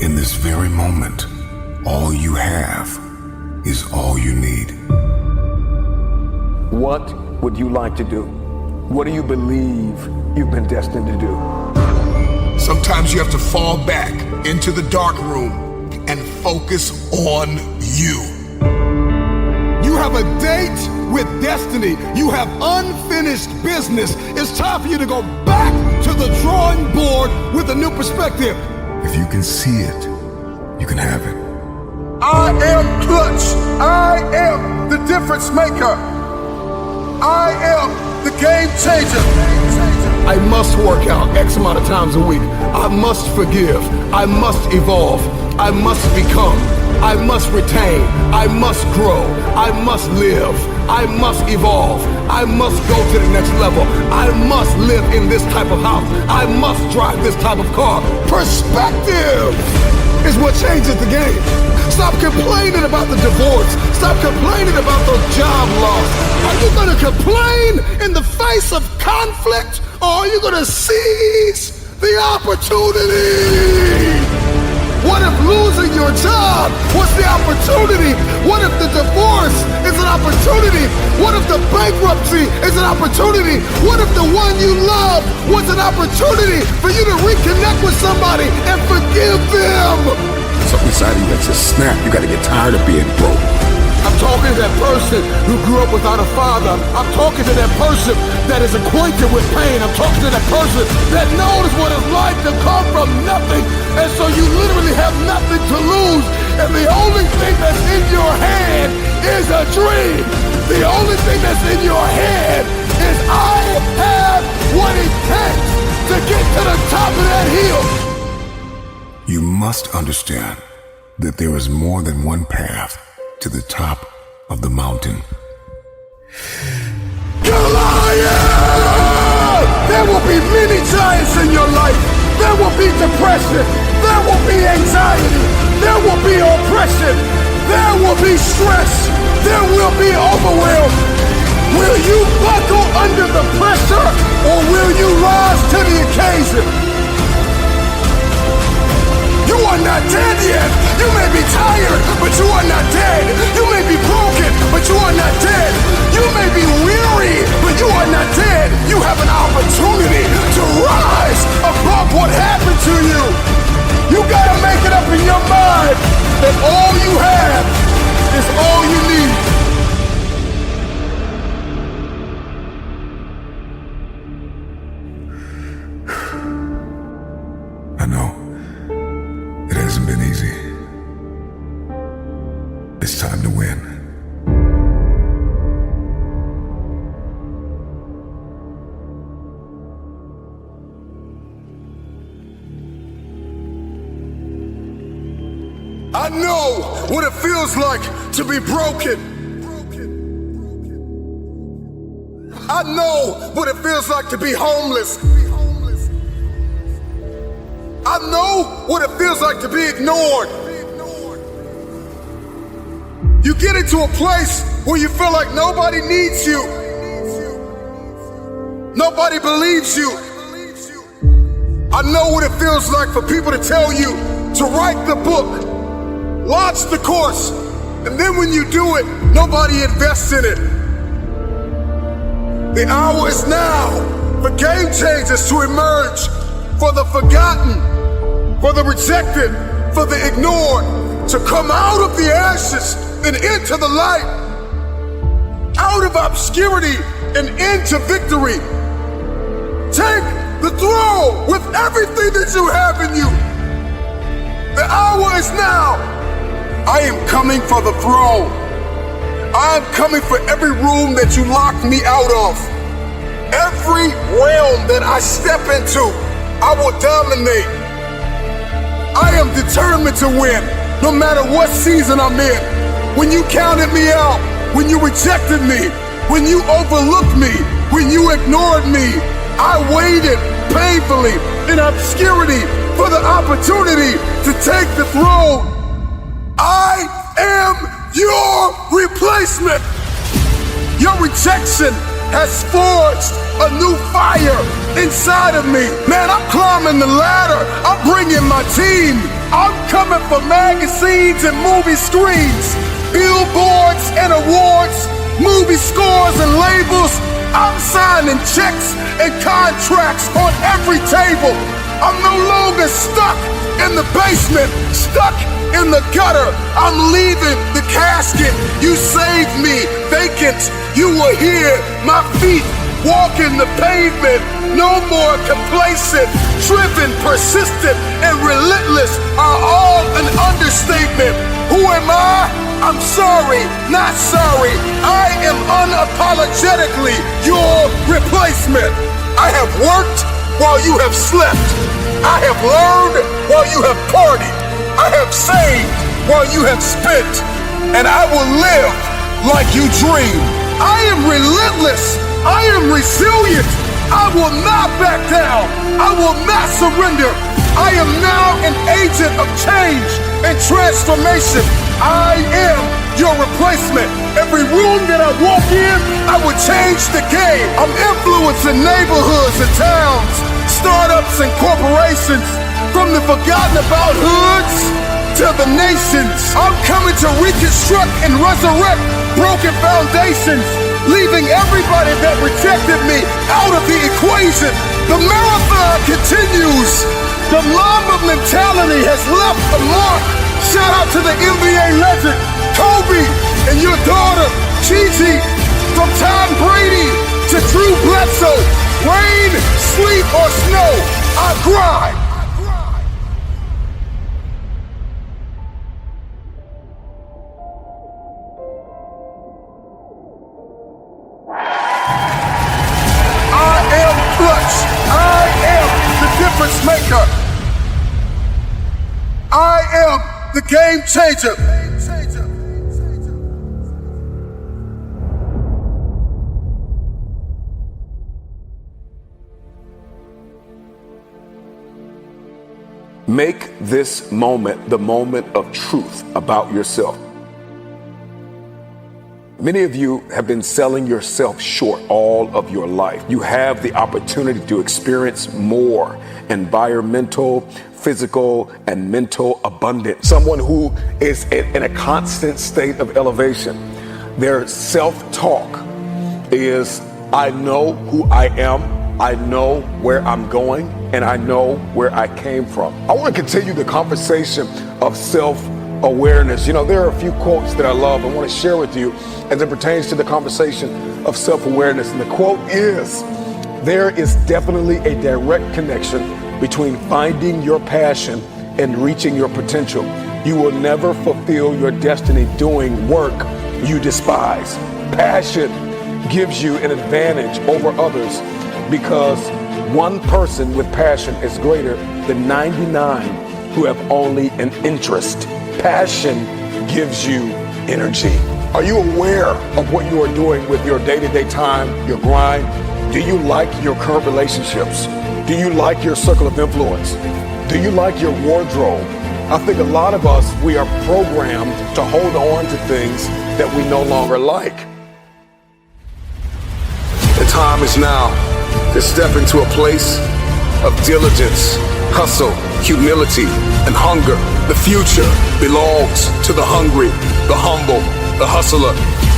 In this very moment, all you have is all you need. What would you like to do? What do you believe you've been destined to do? Sometimes you have to fall back into the dark room and focus on you. You have a date with destiny. You have unfinished business. It's time for you to go back to the drawing board with a new perspective. If you can see it, you can have it. I am clutch. I am the difference maker. I am the game changer. I must work out X amount of times a week. I must forgive. I must evolve. I must become. I must retain. I must grow. I must live. I must evolve. I must go to the next level. I must live in this type of house. I must drive this type of car. Perspective is what changes the game. Stop complaining about the divorce. Stop complaining about the job loss. Are you gonna complain in the face of conflict, or are you gonna seize the opportunity? What if losing your job was the opportunity? What if the divorce is an opportunity? What if the bankruptcy is an opportunity? What if the one you love was an opportunity for you to reconnect with somebody and forgive them? Something inside of you that says, snap, you gotta get tired of being broke. I'm talking to that person who grew up without a father. I'm talking to that person that is acquainted with pain. I'm talking to that person that knows what it's like to come from nothing. And so you literally have nothing to lose. And the only thing that's in your head is a dream. The only thing that's in your head is I have what it takes to get to the top of that hill. You must understand that there is more than one path to the top of the mountain. Goliath! There will be many giants in your life. There will be depression. There will be anxiety. There will be oppression. There will be stress. There will be overwhelm. Will you buckle under the pressure, or will you rise to the occasion? You are not dead yet. You may be tired, but you are not dead. You may be broken, but you are not dead. You may be weary, but you are not dead. You have an opportunity to rise above what happened to you. You gotta make it up in your mind that all you have is all you need. I know. It hasn't been easy. It's time to win. I know what it feels like to be broken. I know what it feels like to be homeless. I know what it feels like to be ignored. You get into a place where you feel like nobody needs you. Nobody believes you. I know what it feels like for people to tell you to write the book, launch the course, and then when you do it, nobody invests in it. The hour is now for game changers to emerge, for the forgotten, for the rejected, for the ignored, to come out of the ashes and into the light, out of obscurity and into victory. Take the throne with everything that you have in you. The hour is now. I am coming for the throne. I am coming for every room that you locked me out of. Every realm that I step into, I will dominate. I am determined to win, no matter what season I'm in. When you counted me out, when you rejected me, when you overlooked me, when you ignored me, I waited painfully in obscurity for the opportunity to take the throne. I am your replacement. Your rejection has forged a new fire inside of me. Man, I'm climbing the ladder. I'm bringing my team. I'm coming for magazines and movie screens, billboards and awards, movie scores and labels. I'm signing checks and contracts on every table. I'm no longer stuck in the basement, stuck in the gutter. I'm leaving the casket. You saved me, vacant. You were here, my feet walking the pavement. No more complacent, driven, persistent, and relentless are all an understatement. Who am I? I'm sorry, not sorry. I am unapologetically your replacement. I have worked while you have slept. I have learned while you have partied. I have saved while you have spent. And I will live like you dream. I am relentless. I am resilient. I will not back down. I will not surrender. I am now an agent of change and transformation. I am your replacement. Every room that I walk in, I will change the game. I'm influencing neighborhoods and towns, startups and corporations, from the forgotten about hoods to the nations. I'm coming to reconstruct and resurrect broken foundations, leaving everybody that rejected me out of the equation. The marathon continues. The Mamba mentality has left a mark. Shout out to the NBA legend, Kobe, and your daughter, Gigi. From Tom Brady to Drew Bledsoe, rain, sleet, or snow, I grind. I am clutch. I am the difference maker. I am the game changer. Make this moment the moment of truth about yourself. Many of you have been selling yourself short all of your life. You have the opportunity to experience more environmental, physical, and mental abundance. Someone who is in a constant state of elevation. Their self-talk is, I know who I am, I know where I'm going, and I know where I came from. I want to continue the conversation of self-awareness. You know, there are a few quotes that I love I want to share with you as it pertains to the conversation of self-awareness. And the quote is, there is definitely a direct connection between finding your passion and reaching your potential. You will never fulfill your destiny doing work you despise. Passion gives you an advantage over others because one person with passion is greater than 99 who have only an interest. Passion gives you energy. Are you aware of what you are doing with your day-to-day time, your grind? Do you like your current relationships? Do you like your circle of influence? Do you like your wardrobe? I think a lot of us, we are programmed to hold on to things that we no longer like. The time is now to step into a place of diligence, hustle, humility, and hunger. The future belongs to the hungry, the humble, the hustler.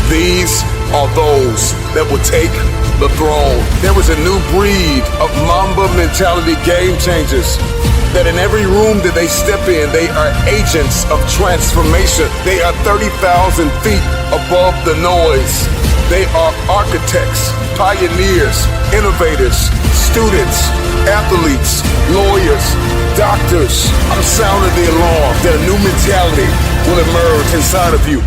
These are those that will take the throne. There is a new breed of Mamba mentality game changers that in every room that they step in, they are agents of transformation. They are 30,000 feet above the noise. They are architects, pioneers, innovators, students, athletes, lawyers, doctors. I'm sounding the alarm that a new mentality will emerge inside of you.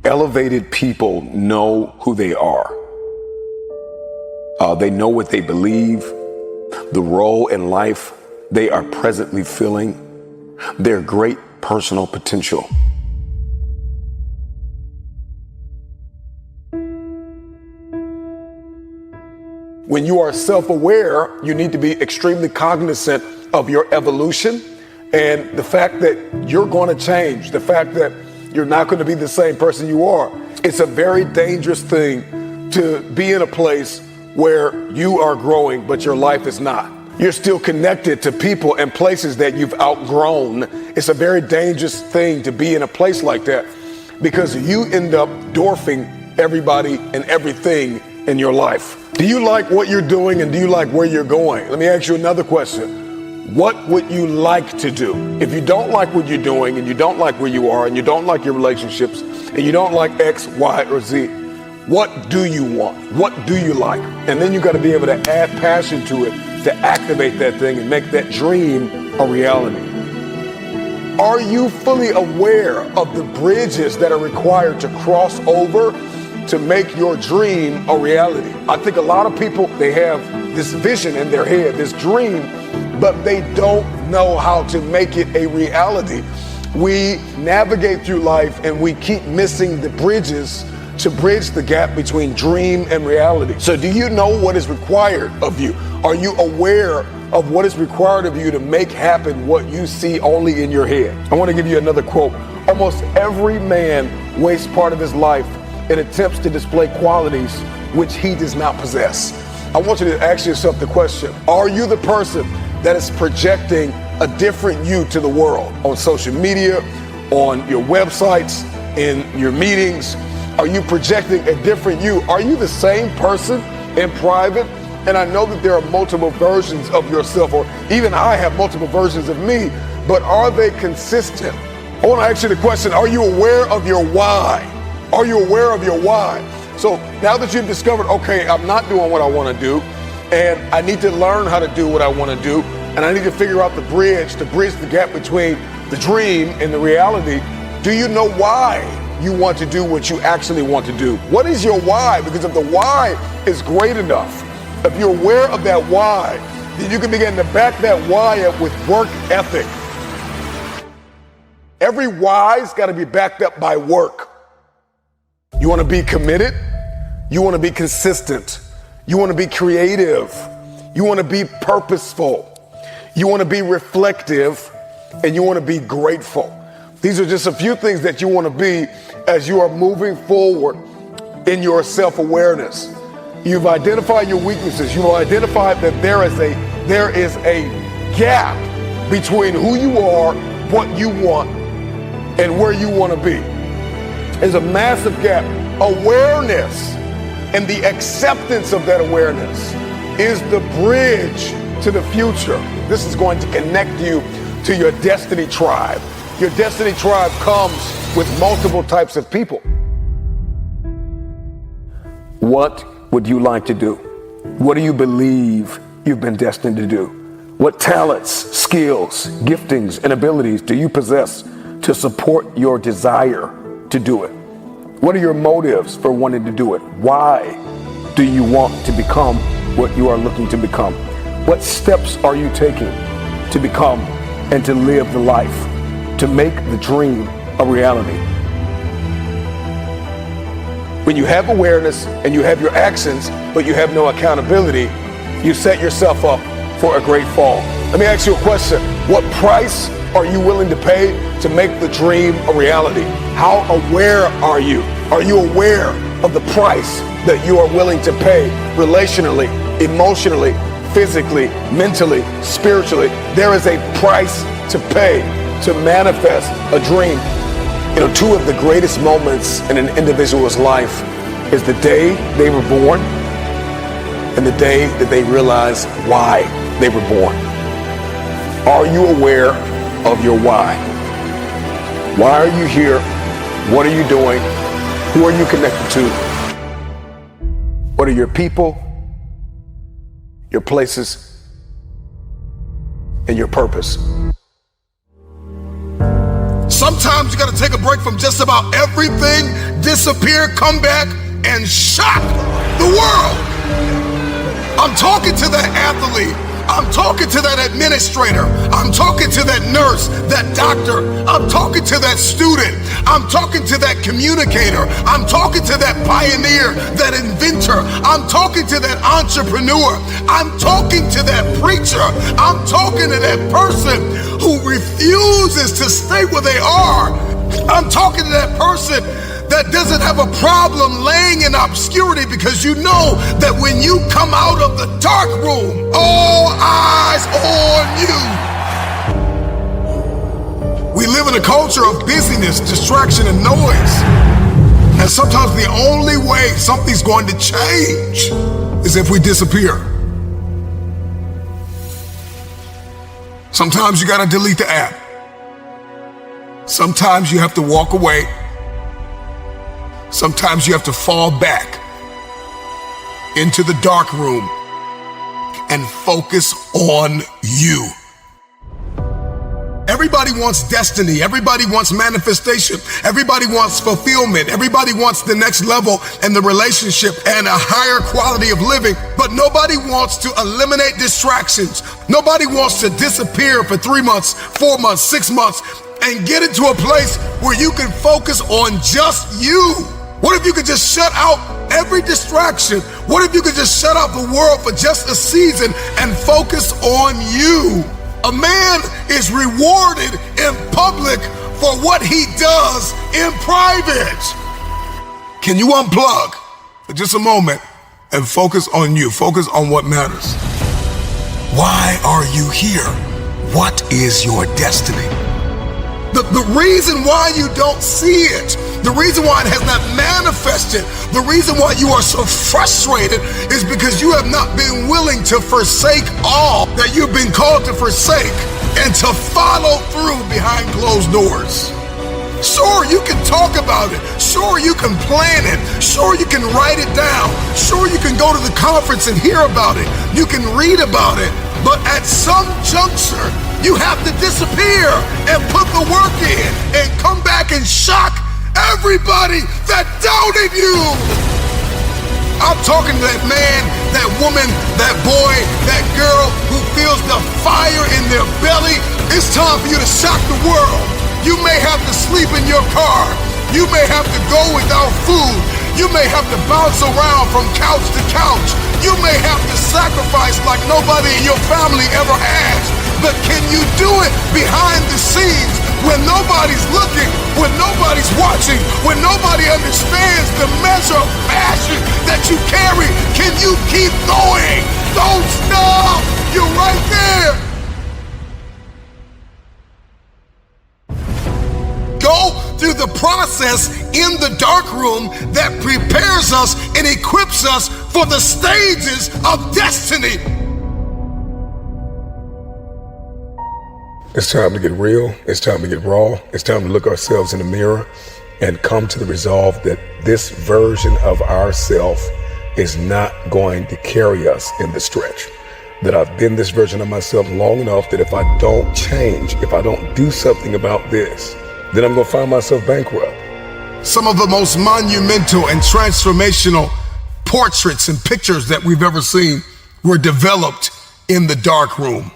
Elevated people know who they are. They know what they believe, the role in life they are presently filling, their great personal potential. When you are self-aware, you need to be extremely cognizant of your evolution and the fact that you're going to change, the fact that you're not going to be the same person you are. It's a very dangerous thing to be in a place where you are growing, but your life is not. You're still connected to people and places that you've outgrown. It's a very dangerous thing to be in a place like that because you end up dwarfing everybody and everything in your life. Do you like what you're doing and do you like where you're going? Let me ask you another question. What would you like to do? If you don't like what you're doing and you don't like where you are and you don't like your relationships and you don't like X, Y, or Z, what do you want? What do you like? And then you got to be able to add passion to it to activate that thing and make that dream a reality. Are you fully aware of the bridges that are required to cross over to make your dream a reality? I think a lot of people, they have this vision in their head, this dream, but they don't know how to make it a reality. We navigate through life and we keep missing the bridges to bridge the gap between dream and reality. So do you know what is required of you? Are you aware of what is required of you to make happen what you see only in your head? I want to give you another quote. Almost every man wastes part of his life in attempts to display qualities which he does not possess. I want you to ask yourself the question, are you the person that is projecting a different you to the world on social media, on your websites, in your meetings? Are you projecting a different you? Are you the same person in private? And I know that there are multiple versions of yourself, or even I have multiple versions of me, but are they consistent? I want to ask you the question, are you aware of your why? Are you aware of your why? So now that you've discovered, okay, I'm not doing what I want to do, and I need to learn how to do what I want to do, and I need to figure out the bridge to bridge the gap between the dream and the reality. Do you know why you want to do what you actually want to do? What is your why? Because if the why is great enough, if you're aware of that why, then you can begin to back that why up with work ethic. Every why's got to be backed up by work. You want to be committed? You want to be consistent? You want to be creative? You want to be purposeful? You want to be reflective? And you want to be grateful? These are just a few things that you want to be as you are moving forward in your self-awareness. You've identified your weaknesses. You've identified that there is a gap between who you are, what you want, and where you want to be. There's a massive gap. Awareness and the acceptance of that awareness is the bridge to the future. This is going to connect you to your destiny tribe. Your destiny tribe comes with multiple types of people. What would you like to do? What do you believe you've been destined to do? What talents, skills, giftings, and abilities do you possess to support your desire to do it? What are your motives for wanting to do it? Why do you want to become what you are looking to become? What steps are you taking to become and to live the life, to make the dream a reality? When you have awareness and you have your actions, but you have no accountability, you set yourself up for a great fall. Let me ask you a question. What price are you willing to pay to make the dream a reality? How aware are you? Are you aware of the price that you are willing to pay relationally, emotionally, physically, mentally, spiritually? There is a price to pay to manifest a dream. You know, two of the greatest moments in an individual's life is the day they were born and the day that they realize why they were born. Are you aware of your why? Why are you here? What are you doing? Who are you connected to? What are your people, your places, and your purpose? Sometimes you gotta take a break from just about everything, disappear, come back, and shock the world. I'm talking to that athlete. I'm talking to that administrator. I'm talking to that nurse, that doctor. I'm talking to that student. I'm talking to that communicator. I'm talking to that pioneer, that inventor. I'm talking to that entrepreneur. I'm talking to that preacher. I'm talking to that person who refuses to stay where they are. I'm talking to that person that doesn't have a problem laying in obscurity, because you know that when you come out of the dark room, all eyes live in a culture of busyness, distraction, and noise. And sometimes the only way something's going to change is if we disappear. Sometimes you gotta delete the app. Sometimes you have to walk away. Sometimes you have to fall back into the dark room and focus on you. Everybody wants destiny. Everybody wants manifestation. Everybody wants fulfillment. Everybody wants the next level and the relationship and a higher quality of living. But nobody wants to eliminate distractions. Nobody wants to disappear for 3 months, 4 months, 6 months and get into a place where you can focus on just you. What if you could just shut out every distraction? What if you could just shut out the world for just a season and focus on you? A man is rewarded in public for what he does in private. Can you unplug for just a moment and focus on you? Focus on what matters. Why are you here? What is your destiny? The reason why you don't see it, the reason why it has not manifested, the reason why you are so frustrated is because you have not been willing to forsake all that you've been called to forsake and to follow through behind closed doors. Sure, you can talk about it. Sure, you can plan it. Sure, you can write it down. Sure, you can go to the conference and hear about it. You can read about it. But at some juncture, you have to disappear and put the work in and come back and shock everybody that doubted you. I'm talking to that man, that woman, that boy, that girl who feels the fire in their belly. It's time for you to shock the world. You may have to sleep in your car. You may have to go without food. You may have to bounce around from couch to couch. You may have to sacrifice like nobody in your family ever has. But can you do it behind the scenes when nobody's looking, when nobody's watching, when nobody understands the measure of passion that you carry? Can you keep going? Don't stop. You're right there. Go through the process in the dark room that prepares us and equips us for the stages of destiny. It's time to get real. It's time to get raw. It's time to look ourselves in the mirror and come to the resolve that this version of ourself is not going to carry us in the stretch. That I've been this version of myself long enough that if I don't change, if I don't do something about this, then I'm going to find myself bankrupt. Some of the most monumental and transformational portraits and pictures that we've ever seen were developed in the dark room.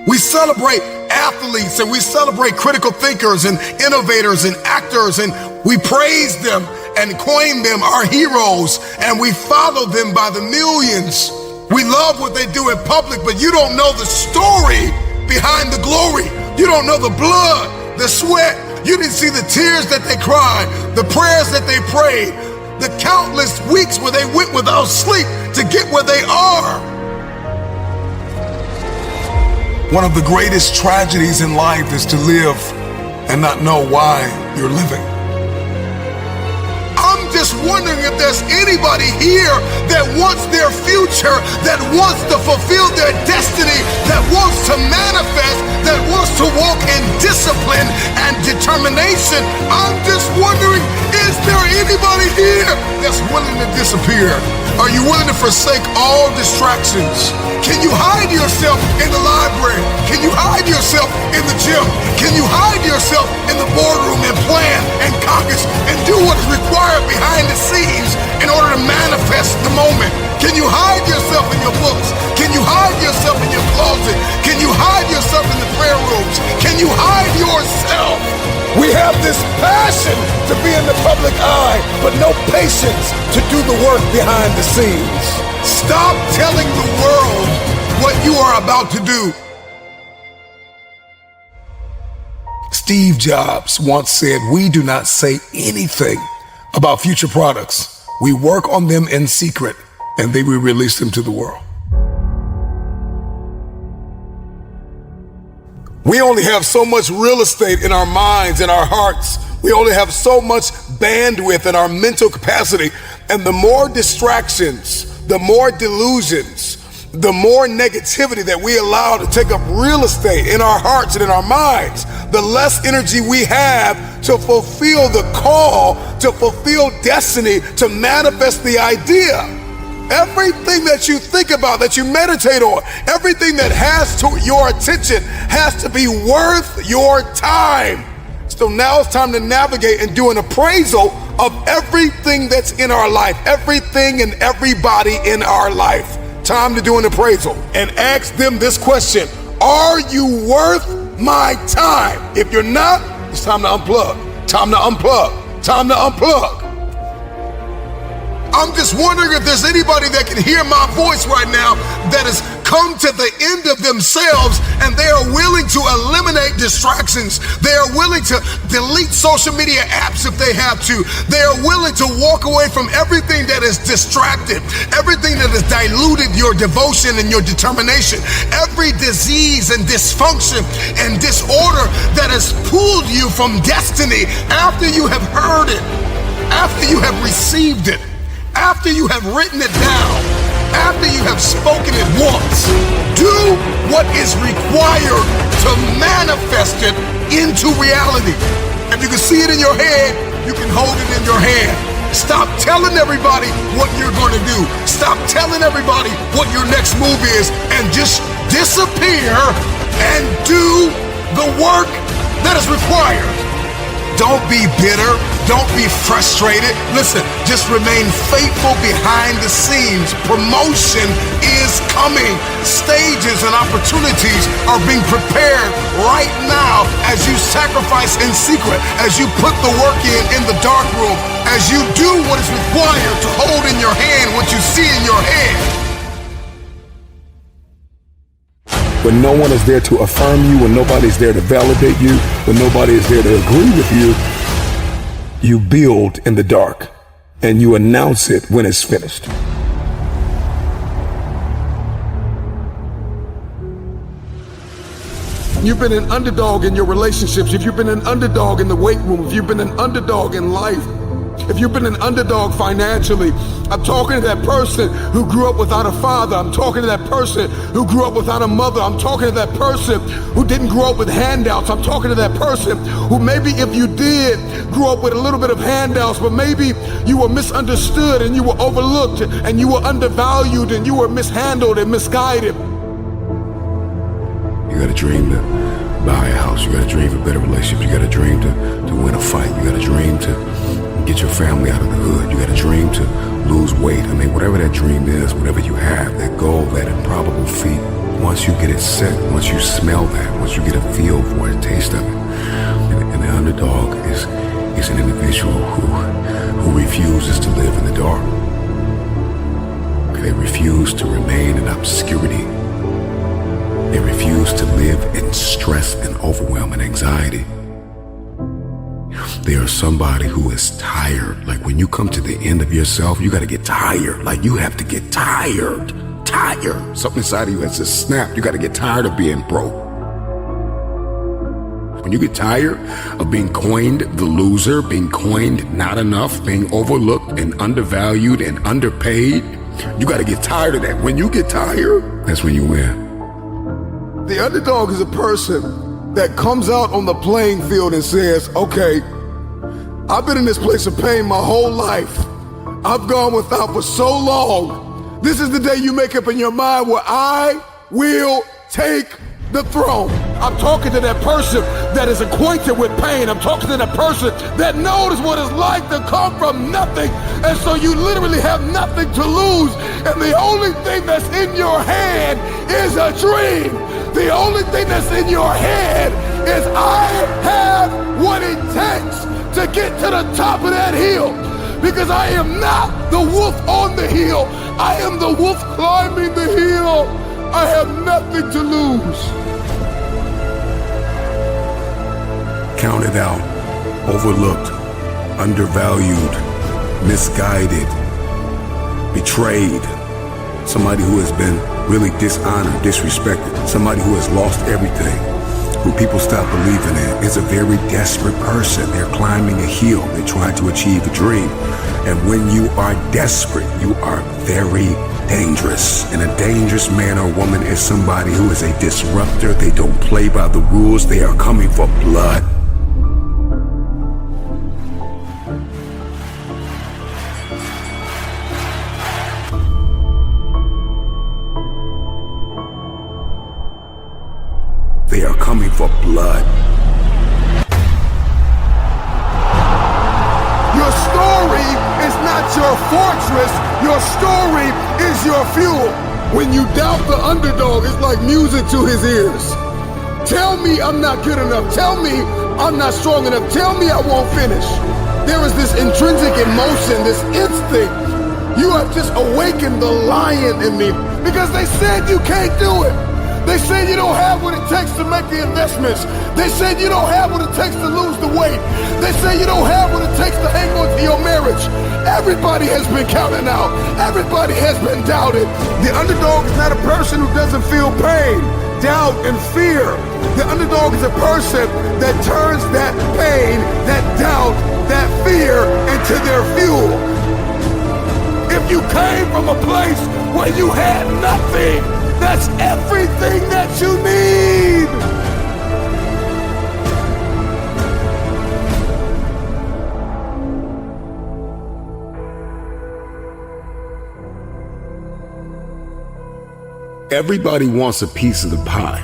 We celebrate athletes and we celebrate critical thinkers and innovators and actors, and we praise them and coin them our heroes, and we follow them by the millions. We love what they do in public, but you don't know the story behind the glory. You don't know the blood, the sweat. You didn't see the tears that they cried, the prayers that they prayed, the countless weeks where they went without sleep to get where they are. One of the greatest tragedies in life is to live and not know why you're living. I'm just wondering if there's anybody here that wants their future, that wants to fulfill their destiny, that wants to manifest, that wants to walk in discipline and determination. I'm just wondering, is there anybody here that's willing to disappear? Are you willing to forsake all distractions? Can you hide yourself in the library? Can you hide yourself in the gym? Can you hide yourself in the boardroom and plan and caucus and do what is required behind the scenes in order to manifest the moment? Can you hide yourself in your books? Can you hide yourself in your closet? Can you hide yourself in the prayer rooms? Can you hide yourself? We have this passion to be in the public eye, but no patience to do the work behind the scenes. Stop telling the world what you are about to do. Steve Jobs once said, "We do not say anything about future products. We work on them in secret, and then we release them to the world." We only have so much real estate in our minds and our hearts. We only have so much bandwidth in our mental capacity. And the more distractions, the more delusions, the more negativity that we allow to take up real estate in our hearts and in our minds, the less energy we have to fulfill the call, to fulfill destiny, to manifest the idea. Everything that you think about, that you meditate on, everything that has to your attention has to be worth your time. So now it's time to navigate and do an appraisal of everything that's in our life, everything and everybody in our life. Time to do an appraisal and ask them this question: are you worth my time? If you're not, it's time to unplug. Time to unplug. Time to unplug. I'm just wondering if there's anybody that can hear my voice right now that has come to the end of themselves and they are willing to eliminate distractions. They are willing to delete social media apps if they have to. They are willing to walk away from everything that is distracted, everything that has diluted your devotion and your determination, every disease and dysfunction and disorder that has pulled you from destiny after you have heard it, after you have received it, after you have written it down, after you have spoken it once. Do what is required to manifest it into reality. If you can see it in your head, you can hold it in your hand. Stop telling everybody what you're going to do. Stop telling everybody what your next move is, and just disappear and do the work that is required. Don't be bitter. Don't be frustrated. Listen, just remain faithful behind the scenes. Promotion is coming. Stages and opportunities are being prepared right now as you sacrifice in secret, as you put the work in the dark room, as you do what is required to hold in your hand what you see in your head. When no one is there to affirm you, when nobody's there to validate you, when nobody is there to agree with you, you build in the dark and you announce it when it's finished. You've been an underdog in your relationships, if you've been an underdog in the weight room, if you've been an underdog in life, if you've been an underdog financially, I'm talking to that person who grew up without a father. I'm talking to that person who grew up without a mother. I'm talking to that person who didn't grow up with handouts. I'm talking to that person who maybe if you did grow up with a little bit of handouts, but maybe you were misunderstood and you were overlooked and you were undervalued and you were mishandled and misguided. You got a dream to buy a house. You got a dream for better relationships. You got a dream to win a fight. You got a dream to get your family out of the hood. You got a dream to lose weight. I mean, whatever that dream is, whatever you have, that goal, that improbable feat, once you get it set, once you smell that, once you get a feel for it, a taste of it, and the underdog is an individual who refuses to live in the dark. They refuse to remain in obscurity. They refuse to live in stress and overwhelm and anxiety. They are somebody who is tired. Like when you come to the end of yourself, you got to get tired. Like you have to get tired. Something inside of you has to snap. You got to get tired of being broke. When you get tired of being coined the loser, being coined not enough, being overlooked and undervalued and underpaid, you got to get tired of that. When you get tired, that's when you win. The underdog is a person that comes out on the playing field and says, okay, I've been in this place of pain my whole life. I've gone without for so long. This is the day you make up in your mind where I will take the throne. I'm talking to that person that is acquainted with pain. I'm talking to that person that knows what it's like to come from nothing. And so you literally have nothing to lose. And the only thing that's in your head is a dream. The only thing that's in your head is I have what it takes to get to the top of that hill. Because I am not the wolf on the hill. I am the wolf climbing the hill. I have nothing to lose. Counted out, overlooked, undervalued, misguided, betrayed. Somebody who has been really dishonored, disrespected. Somebody who has lost everything. who people stop believing in, is a very desperate person. They're climbing a hill. They're trying to achieve a dream. And when you are desperate, you are very dangerous. And a dangerous man or woman is somebody who is a disruptor. They don't play by the rules. They are coming for blood. They are coming for blood. Your story is not your fortress. Your story is your fuel. When you doubt the underdog, it's like music to his ears. Tell me I'm not good enough. Tell me I'm not strong enough. Tell me I won't finish. There is this intrinsic emotion, this instinct. You have just awakened the lion in me because they said you can't do it. They said you don't have what it takes to make the investments. They said you don't have what it takes to lose the weight. They say you don't have what it takes to hang on to your marriage. Everybody has been counted out. Everybody has been doubted. The underdog is not a person who doesn't feel pain, doubt, and fear. The underdog is a person that turns that pain, that doubt, that fear into their fuel. If you came from a place where you had nothing, that's everything that you need. Everybody wants a piece of the pie.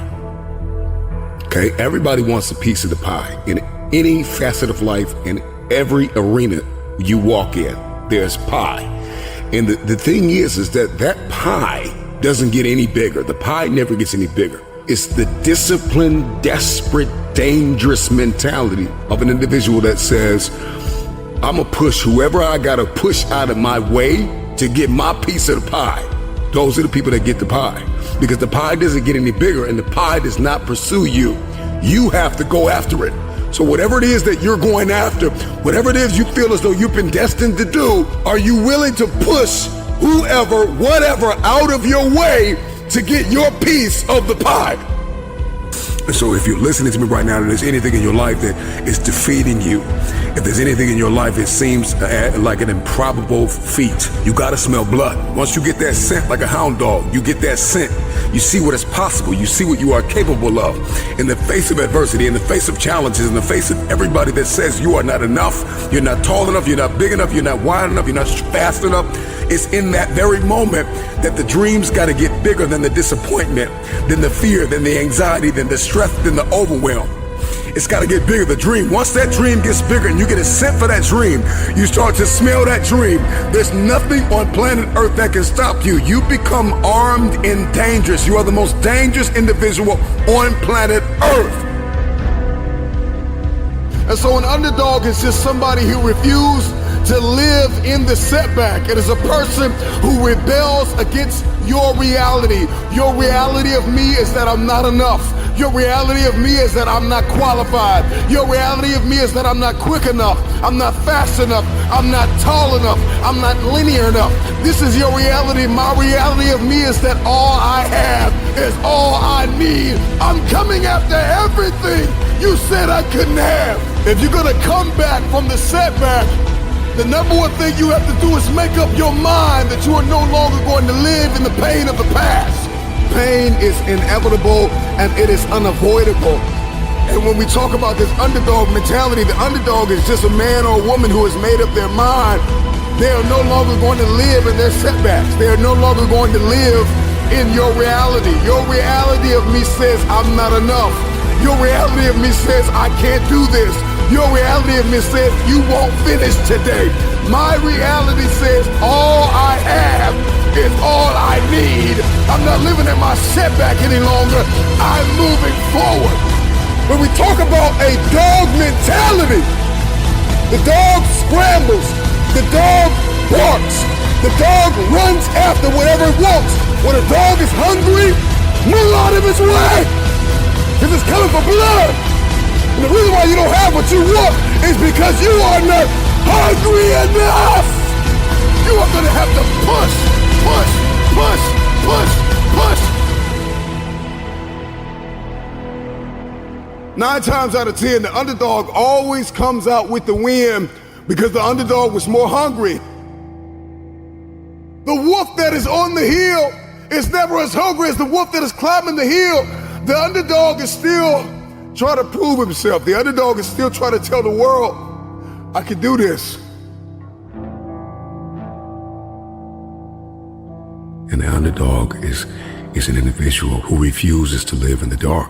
Okay? Everybody wants a piece of the pie. In any facet of life, in every arena you walk in, there's pie. And the thing is that pie doesn't get any bigger. The pie never gets any bigger. It's the disciplined, desperate, dangerous mentality of an individual that says, I'm gonna push whoever I gotta push out of my way to get my piece of the pie. Those are the people that get the pie. Because the pie doesn't get any bigger and the pie does not pursue you. You have to go after it. So whatever it is that you're going after, whatever it is you feel as though you've been destined to do, are you willing to push whoever, whatever, out of your way to get your piece of the pie? And so if you're listening to me right now and there's anything in your life that is defeating you, if there's anything in your life that seems like an improbable feat, you gotta smell blood. Once you get that scent like a hound dog, you get that scent, you see what is possible, you see what you are capable of. In the face of adversity, in the face of challenges, in the face of everybody that says you are not enough, you're not tall enough, you're not big enough, you're not wide enough, you're not fast enough, it's in that very moment that the dreams gotta get bigger than the disappointment, than the fear, than the anxiety, than the stress, than the overwhelm. It's got to get bigger, the dream. Once that dream gets bigger and you get a scent for that dream, you start to smell that dream. There's nothing on planet Earth that can stop you. You become armed and dangerous. You are the most dangerous individual on planet Earth. And so an underdog is just somebody who refused to live in the setback. It is a person who rebels against your reality. Your reality of me is that I'm not enough. Your reality of me is that I'm not qualified. Your reality of me is that I'm not quick enough. I'm not fast enough. I'm not tall enough. I'm not linear enough. This is your reality. My reality of me is that all I have is all I need. I'm coming after everything you said I couldn't have. If you're gonna come back from the setback, the number one thing you have to do is make up your mind that you are no longer going to live in the pain of the past. Pain is inevitable and it is unavoidable. And when we talk about this underdog mentality, the underdog is just a man or a woman who has made up their mind. They are no longer going to live in their setbacks. They are no longer going to live in your reality. Your reality of me says I'm not enough. Your reality of me says I can't do this. Your reality of me says you won't finish today. My reality says all I have is all I need. I'm not living in my setback any longer. I'm moving forward. When we talk about a dog mentality, the dog scrambles, the dog barks, the dog runs after whatever it wants. When a dog is hungry, move out of its way, because it's coming for blood. And the reason why you don't have what you want is because you are not hungry enough. You are going to have to push, push, push, push, push. 9 times out of 10, the underdog always comes out with the win because the underdog was more hungry. The wolf that is on the hill is never as hungry as the wolf that is climbing the hill. The underdog is still trying to prove himself. The underdog is still trying to tell the world, I can do this. And the underdog is an individual who refuses to live in the dark.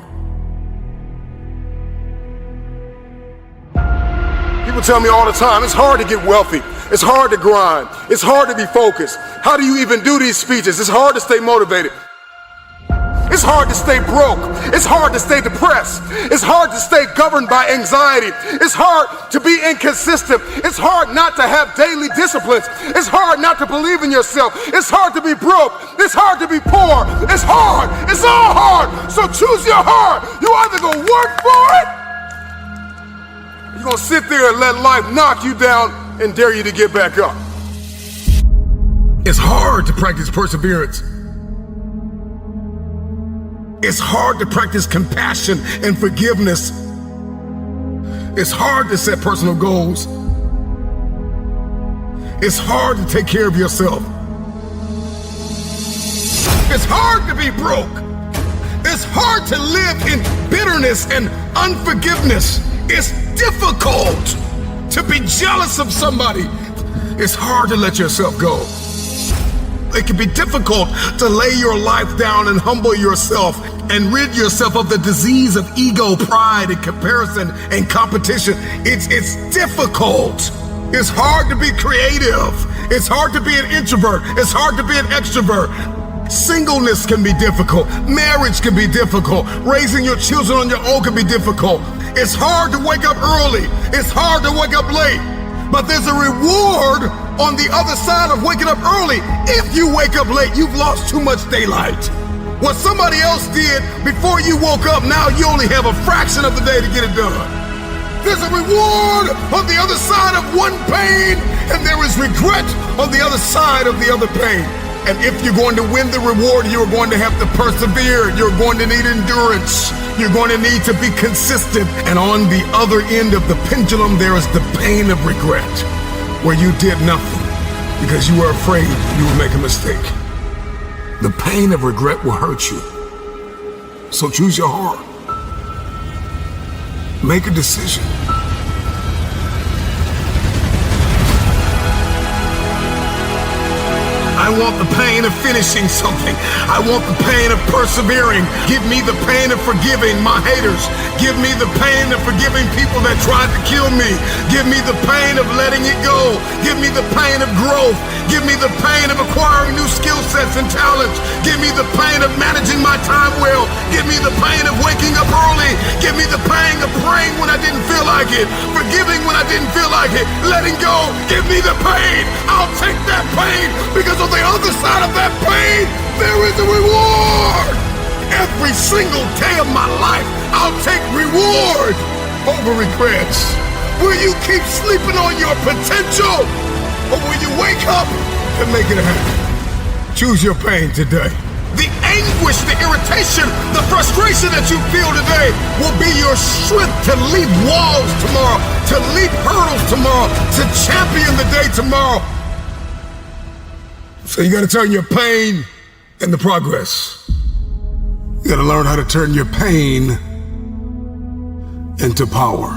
People tell me all the time, it's hard to get wealthy. It's hard to grind. It's hard to be focused. How do you even do these speeches? It's hard to stay motivated. It's hard to stay broke. It's hard to stay depressed. It's hard to stay governed by anxiety. It's hard to be inconsistent. It's hard not to have daily disciplines. It's hard not to believe in yourself. It's hard to be broke. It's hard to be poor. It's hard. It's all hard. So choose your heart. You either gonna work for it, or you're gonna sit there and let life knock you down and dare you to get back up. It's hard to practice perseverance. It's hard to practice compassion and forgiveness. It's hard to set personal goals. It's hard to take care of yourself. It's hard to be broke. It's hard to live in bitterness and unforgiveness. It's difficult to be jealous of somebody. It's hard to let yourself go. It can be difficult to lay your life down and humble yourself and rid yourself of the disease of ego, pride, and comparison and competition. It's difficult. It's hard to be creative. It's hard to be an introvert. It's hard to be an extrovert. Singleness can be difficult. Marriage can be difficult. Raising your children on your own can be difficult. It's hard to wake up early. It's hard to wake up late. But there's a reward on the other side of waking up early. If you wake up late, you've lost too much daylight. What somebody else did before you woke up, now you only have a fraction of the day to get it done. There's a reward on the other side of one pain, and there is regret on the other side of the other pain. And if you're going to win the reward, you're going to have to persevere. You're going to need endurance. You're going to need to be consistent. And on the other end of the pendulum, there is the pain of regret, where you did nothing because you were afraid you would make a mistake. The pain of regret will hurt you. So choose your heart. Make a decision. I want the pain of finishing something. I want the pain of persevering. Give me the pain of forgiving my haters. Give me the pain of forgiving people that tried to kill me. Give me the pain of letting it go. Give me the pain of growth. Give me the pain of acquiring new skill sets and talents. Give me the pain of managing my time well. Give me the pain of waking up early. Give me the pain of praying when I didn't feel like it. Forgiving when I didn't feel like it. Letting go. Give me the pain. I'll take that pain because on the other side of that pain, there is a reward. Every single day of my life, I'll take reward over regrets. Will you keep sleeping on your potential, or will you wake up and make it happen? Choose your pain today. The anguish, the irritation, the frustration that you feel today will be your strength to leap walls tomorrow, to leap hurdles tomorrow, to champion the day tomorrow. So you gotta turn your pain into progress. You gotta learn how to turn your pain into power.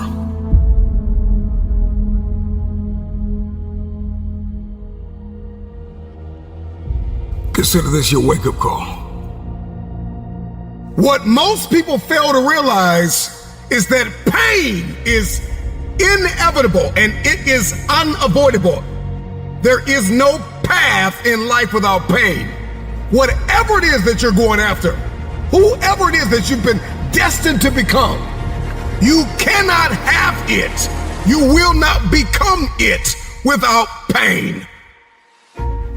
Consider this your wake-up call. What most people fail to realize is that pain is inevitable and it is unavoidable. There is no path in life without pain. Whatever it is that you're going after, whoever it is that you've been destined to become, you cannot have it. You will not become it without pain.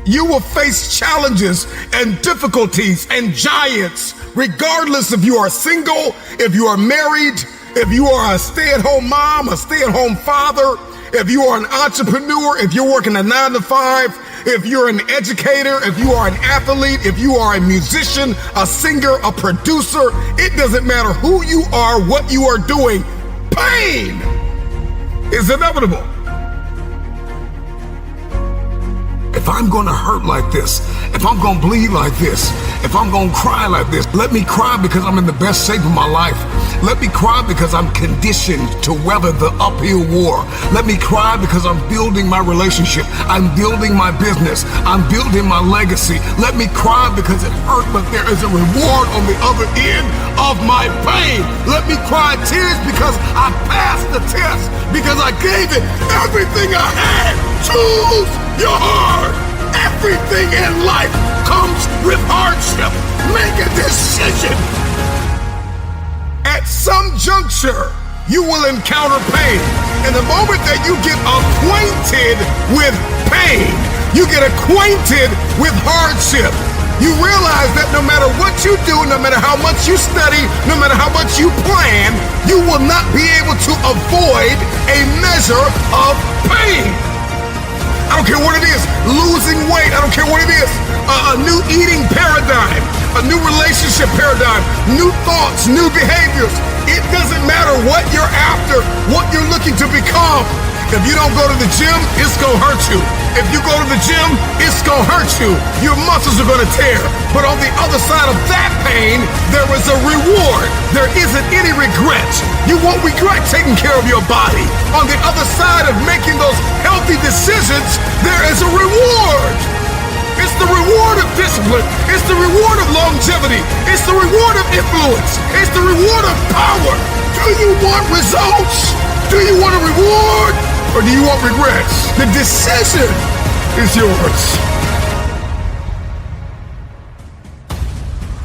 You will face challenges and difficulties and giants, regardless if you are single, if you are married, if you are a stay-at-home mom, a stay-at-home father, if you are an entrepreneur, if you're working a 9 to 5, if you're an educator, if you are an athlete, if you are a musician, a singer, a producer, it doesn't matter who you are, what you are doing, pain is inevitable. If I'm gonna hurt like this, if I'm gonna bleed like this, if I'm gonna cry like this, let me cry because I'm in the best shape of my life. Let me cry because I'm conditioned to weather the uphill war. Let me cry because I'm building my relationship. I'm building my business. I'm building my legacy. Let me cry because it hurt, but there is a reward on the other end of my pain. Let me cry tears because I passed the test, because I gave it everything I had. Choose your heart. Everything in life comes with hardship. Make a decision. At some juncture, you will encounter pain. And the moment that you get acquainted with pain, you get acquainted with hardship, you realize that no matter what you do, no matter how much you study, no matter how much you plan, you will not be able to avoid a measure of pain. I don't care what it is, losing weight, I don't care what it is, a new eating paradigm, a new relationship paradigm, new thoughts, new behaviors. It doesn't matter what you're after, what you're looking to become. If you don't go to the gym, it's gonna hurt you. If you go to the gym, it's gonna hurt you. Your muscles are gonna tear. But on the other side of that pain, there is a reward. There isn't any regret. You won't regret taking care of your body. On the other side of making those healthy decisions, there is a reward. It's the reward of discipline. It's the reward of longevity. It's the reward of influence. It's the reward of power. Do you want results? Do you want a reward? Or do you want regrets? The decision is yours.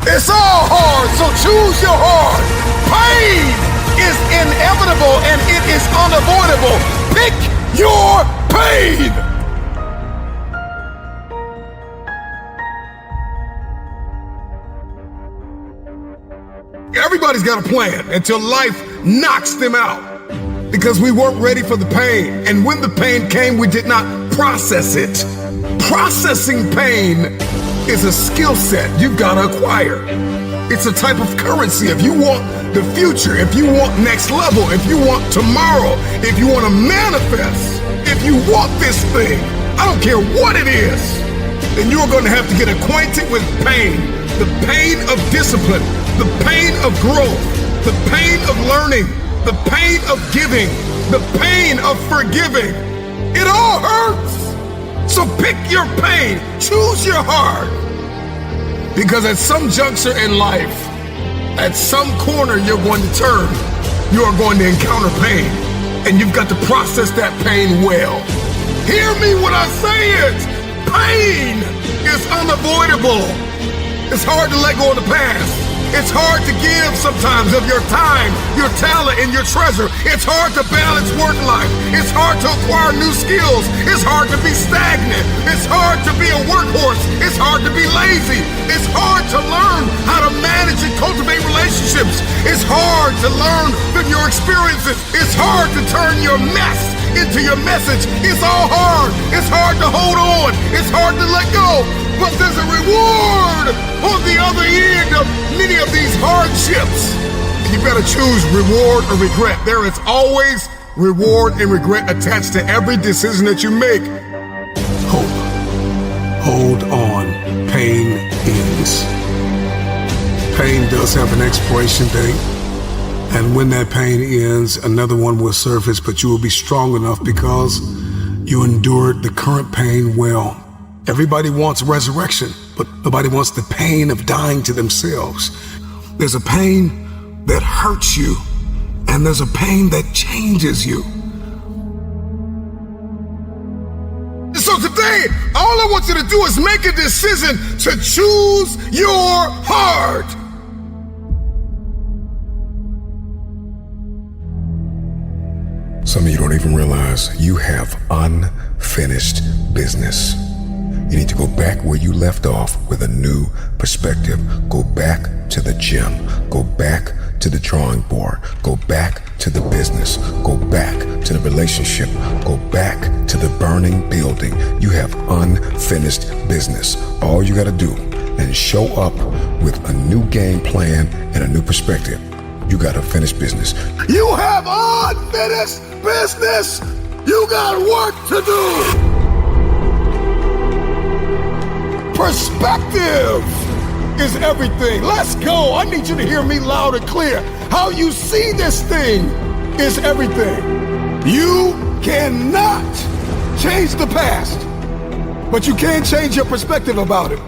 It's all hard, so choose your heart. Pain is inevitable and it is unavoidable. Pick your pain. Everybody's got a plan until life knocks them out. Because we weren't ready for the pain. And when the pain came, we did not process it. Processing pain is a skill set you've got to acquire. It's a type of currency. If you want the future, if you want next level, if you want tomorrow, if you want to manifest, if you want this thing, I don't care what it is, then you're going to have to get acquainted with pain. The pain of discipline, the pain of growth, the pain of learning, the pain of giving, the pain of forgiving. It all hurts. So pick your pain, choose your heart. Because at some juncture in life, at some corner you're going to turn, you are going to encounter pain. And you've got to process that pain well. Hear me when I say it. Pain is unavoidable. It's hard to let go of the past. It's hard to give sometimes of your time, your talent, and your treasure. It's hard to balance work life. It's hard to acquire new skills. It's hard to be stagnant. It's hard to be a workhorse. It's hard to be lazy. It's hard to learn how to manage and cultivate relationships. It's hard to learn from your experiences. It's hard to turn your mess into your message. It's all hard. It's hard to hold on. It's hard to let go. But there's a reward on the other end of many of these hardships. You better choose reward or regret. There is always reward and regret attached to every decision that you make. Hope. Hold on. Pain ends. Pain does have an expiration date. And when that pain ends, another one will surface, but you will be strong enough because you endured the current pain well. Everybody wants resurrection, but nobody wants the pain of dying to themselves. There's a pain that hurts you, and there's a pain that changes you. So today, all I want you to do is make a decision to choose your heart. Some of you don't even realize you have unfinished business. You need to go back where you left off with a new perspective. Go back to the gym. Go back to the drawing board. Go back to the business. Go back to the relationship. Go back to the burning building. You have unfinished business. All you got to do is show up with a new game plan and a new perspective. You got to finish business. You have unfinished business. You got work to do. Perspective is everything. Let's go. I need you to hear me loud and clear. How you see this thing is everything. You cannot change the past, but you can change your perspective about it.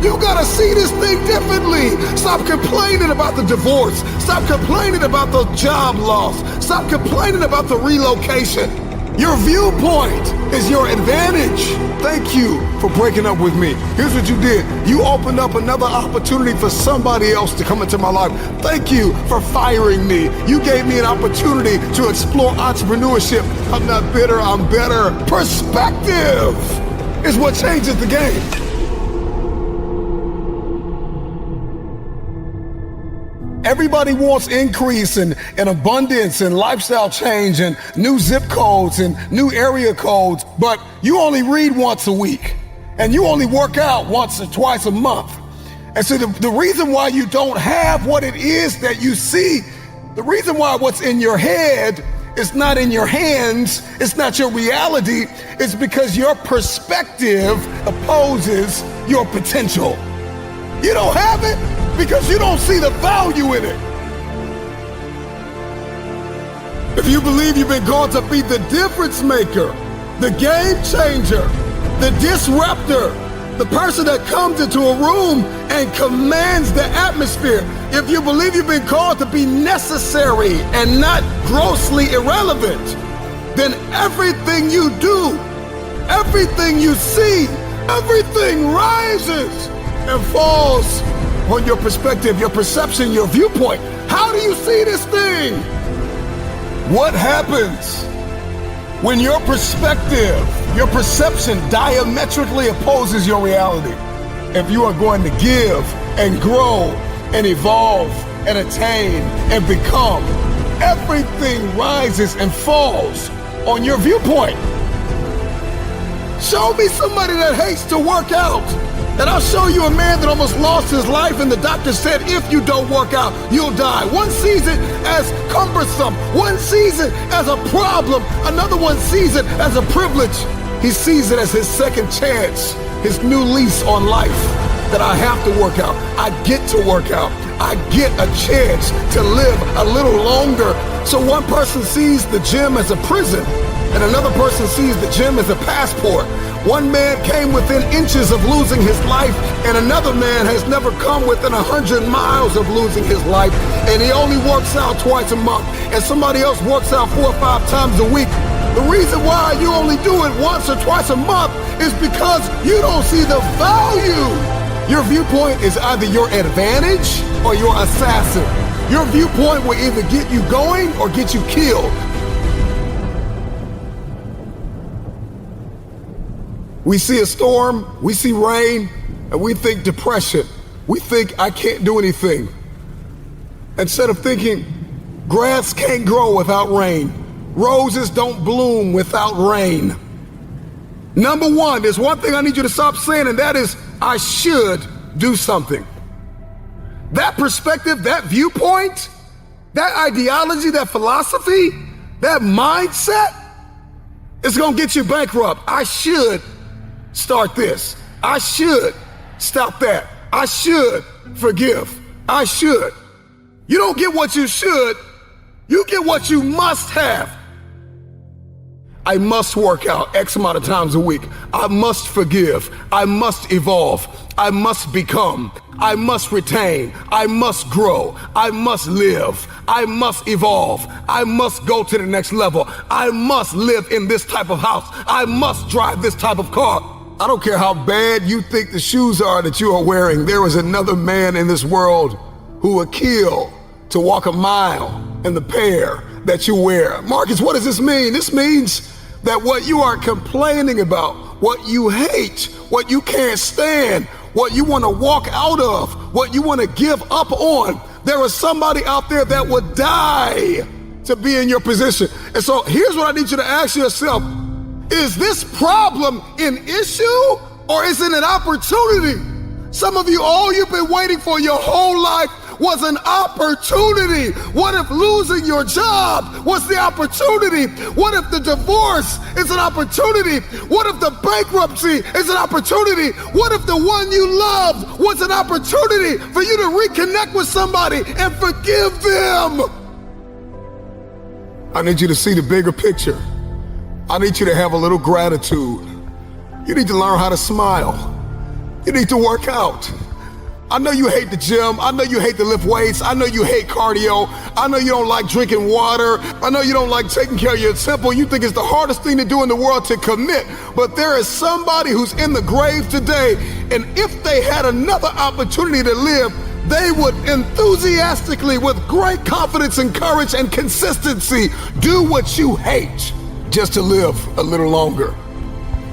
You gotta see this thing differently. Stop complaining about the divorce. Stop complaining about the job loss. Stop complaining about the relocation. Your viewpoint is your advantage. Thank you for breaking up with me. Here's what you did. You opened up another opportunity for somebody else to come into my life. Thank you for firing me. You gave me an opportunity to explore entrepreneurship. I'm not bitter, I'm better. Perspective is what changes the game. Everybody wants increase and abundance and lifestyle change and new zip codes and new area codes, but you only read once a week and you only work out once or twice a month. And so the reason why you don't have what it is that you see, the reason why what's in your head is not in your hands, it's not your reality, it's because your perspective opposes your potential. You don't have it because you don't see the value in it. If you believe you've been called to be the difference maker, the game changer, the disruptor, the person that comes into a room and commands the atmosphere, if you believe you've been called to be necessary and not grossly irrelevant, then everything you do, everything you see, everything rises and falls on your perspective, your perception, your viewpoint. How do you see this thing? What happens when your perspective, your perception diametrically opposes your reality? If you are going to give and grow and evolve and attain and become, everything rises and falls on your viewpoint. Show me somebody that hates to work out, and I'll show you a man that almost lost his life, and the doctor said, if you don't work out, you'll die. One sees it as cumbersome. One sees it as a problem. Another one sees it as a privilege. He sees it as his second chance, his new lease on life, that I have to work out. I get to work out. I get a chance to live a little longer. So one person sees the gym as a prison, and another person sees the gym as a passport. One man came within inches of losing his life, and another man has never come within 100 miles of losing his life, and he only works out twice a month, and somebody else works out 4 or 5 times a week. The reason why you only do it once or twice a month is because you don't see the value. Your viewpoint is either your advantage or your assassin. Your viewpoint will either get you going or get you killed. We see a storm, we see rain, and we think depression. We think I can't do anything. Instead of thinking grass can't grow without rain, roses don't bloom without rain. Number one, there's one thing I need you to stop saying, and that is, I should do something. That perspective, that viewpoint, that ideology, that philosophy, that mindset is gonna get you bankrupt. I should start this. I should stop that. I should forgive. I should. You don't get what you should, you get what you must have. I must work out X amount of times a week. I must forgive. I must evolve. I must become. I must retain. I must grow. I must live. I must evolve. I must go to the next level. I must live in this type of house. I must drive this type of car. I don't care how bad you think the shoes are that you are wearing. There is another man in this world who would kill to walk a mile in the pair that you wear. Marcus, what does this mean? This means that what you are complaining about, what you hate, what you can't stand, what you want to walk out of, what you want to give up on, there is somebody out there that would die to be in your position. And so here's what I need you to ask yourself. Is this problem an issue or is it an opportunity? Some of you, all you've been waiting for your whole life was an opportunity. What if losing your job was the opportunity? What if the divorce is an opportunity? What if the bankruptcy is an opportunity? What if the one you loved was an opportunity for you to reconnect with somebody and forgive them? I need you to see the bigger picture. I need you to have a little gratitude. You need to learn how to smile. You need to work out. I know you hate the gym. I know you hate to lift weights. I know you hate cardio. I know you don't like drinking water. I know you don't like taking care of your temple. You think it's the hardest thing to do in the world to commit. But there is somebody who's in the grave today, and if they had another opportunity to live, they would enthusiastically, with great confidence and courage and consistency, do what you hate just to live a little longer.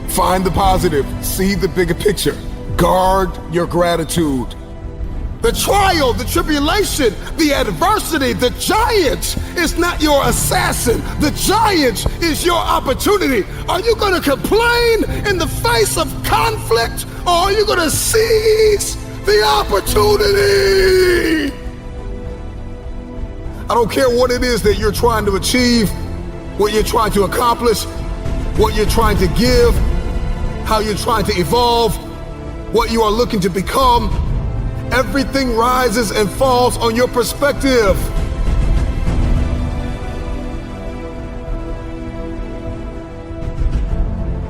Find the positive, see the bigger picture, guard your gratitude. The trial, the tribulation, the adversity, the giant is not your assassin. The giant is your opportunity. Are you going to complain in the face of conflict, or are you going to seize the opportunity? I don't care what it is that you're trying to achieve, what you're trying to accomplish, what you're trying to give, how you're trying to evolve, what you are looking to become. Everything rises and falls on your perspective.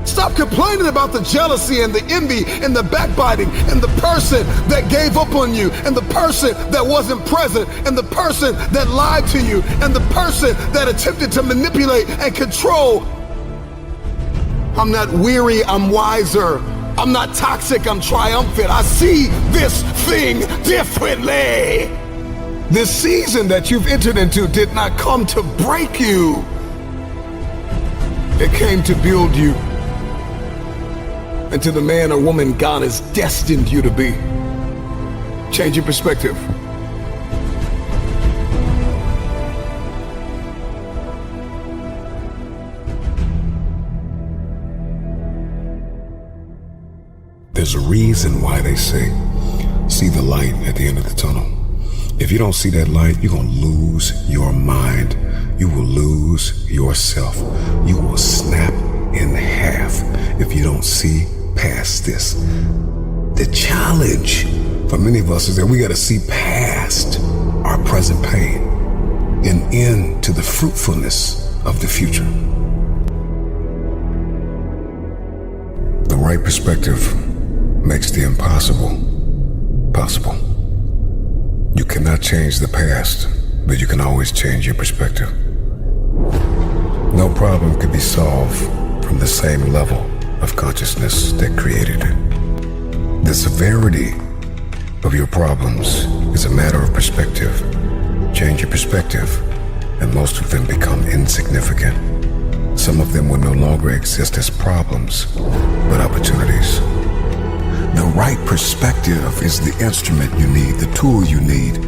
Stop complaining about the jealousy and the envy and the backbiting and the person that gave up on you and the person that wasn't present and the person that lied to you and the person that attempted to manipulate and control. I'm not weary, I'm wiser. I'm not toxic, I'm triumphant. I see this thing differently. This season that you've entered into did not come to break you. It came to build you into the man or woman God has destined you to be. Change your perspective. There's a reason why they say, see the light at the end of the tunnel. If you don't see that light, you're going to lose your mind. You will lose yourself. You will snap in half if you don't see past this. The challenge for many of us is that we got to see past our present pain and into the fruitfulness of the future. The right perspective makes the impossible possible. You cannot change the past, but you can always change your perspective. No problem can be solved from the same level of consciousness that created it. The severity of your problems is a matter of perspective. Change your perspective, and most of them become insignificant. Some of them will no longer exist as problems, but opportunities. The right perspective is the instrument you need, the tool you need.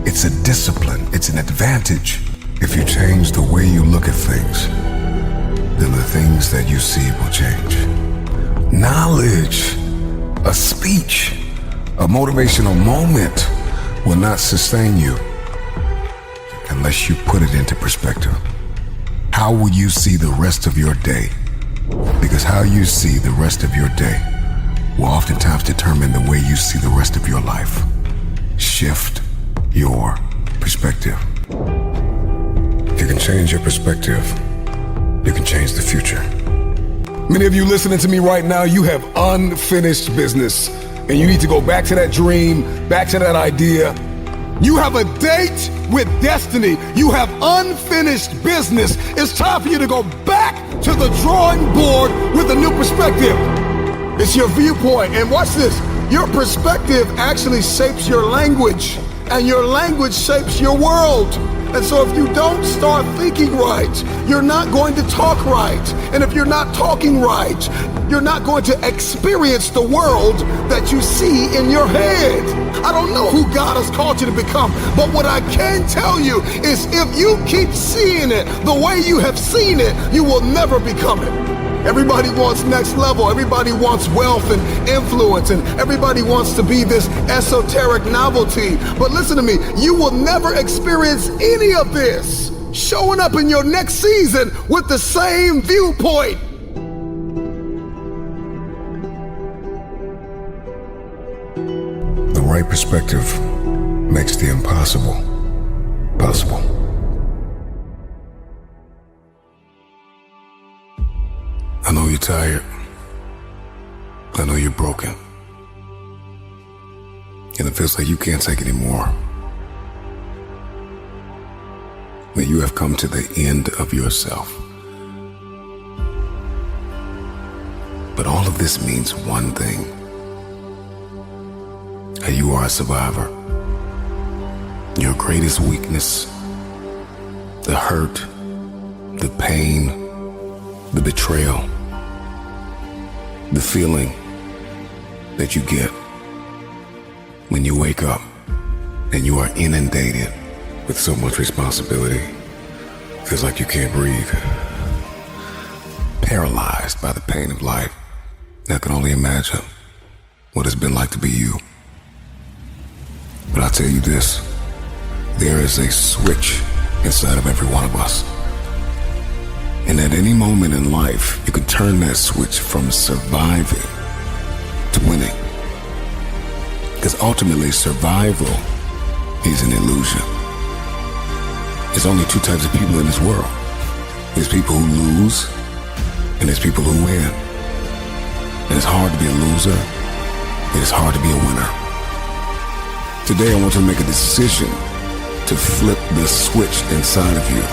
It's a discipline, it's an advantage. If you change the way you look at things, then the things that you see will change. Knowledge, a speech, a motivational moment will not sustain you unless you put it into perspective. How will you see the rest of your day? Because how you see the rest of your day will oftentimes determine the way you see the rest of your life. Shift your perspective. If you can change your perspective, you can change the future. Many of you listening to me right now, you have unfinished business, and you need to go back to that dream, back to that idea. You have a date with destiny. You have unfinished business. It's time for you to go back to the drawing board with a new perspective. It's your viewpoint. And watch this. Your perspective actually shapes your language, and your language shapes your world. And so if you don't start thinking right, you're not going to talk right. And if you're not talking right, you're not going to experience the world that you see in your head. I don't know who God has called you to become, but what I can tell you is if you keep seeing it the way you have seen it, you will never become it. Everybody wants next level. Everybody wants wealth and influence, and everybody wants to be this esoteric novelty. But listen to me, you will never experience any of this showing up in your next season with the same viewpoint. The right perspective makes the impossible possible. I know you're tired. I know you're broken. And it feels like you can't take anymore. That you have come to the end of yourself. But all of this means one thing. That you are a survivor. Your greatest weakness, the hurt, the pain, the betrayal, the feeling that you get when you wake up and you are inundated with so much responsibility. Feels like you can't breathe. Paralyzed by the pain of life. I can only imagine what it's been like to be you. But I'll tell you this, there is a switch inside of every one of us. And at any moment in life, you can turn that switch from surviving to winning. Because ultimately, survival is an illusion. There's only two types of people in this world. There's people who lose, and there's people who win. And it's hard to be a loser, and it's hard to be a winner. Today, I want you to make a decision to flip the switch inside of you.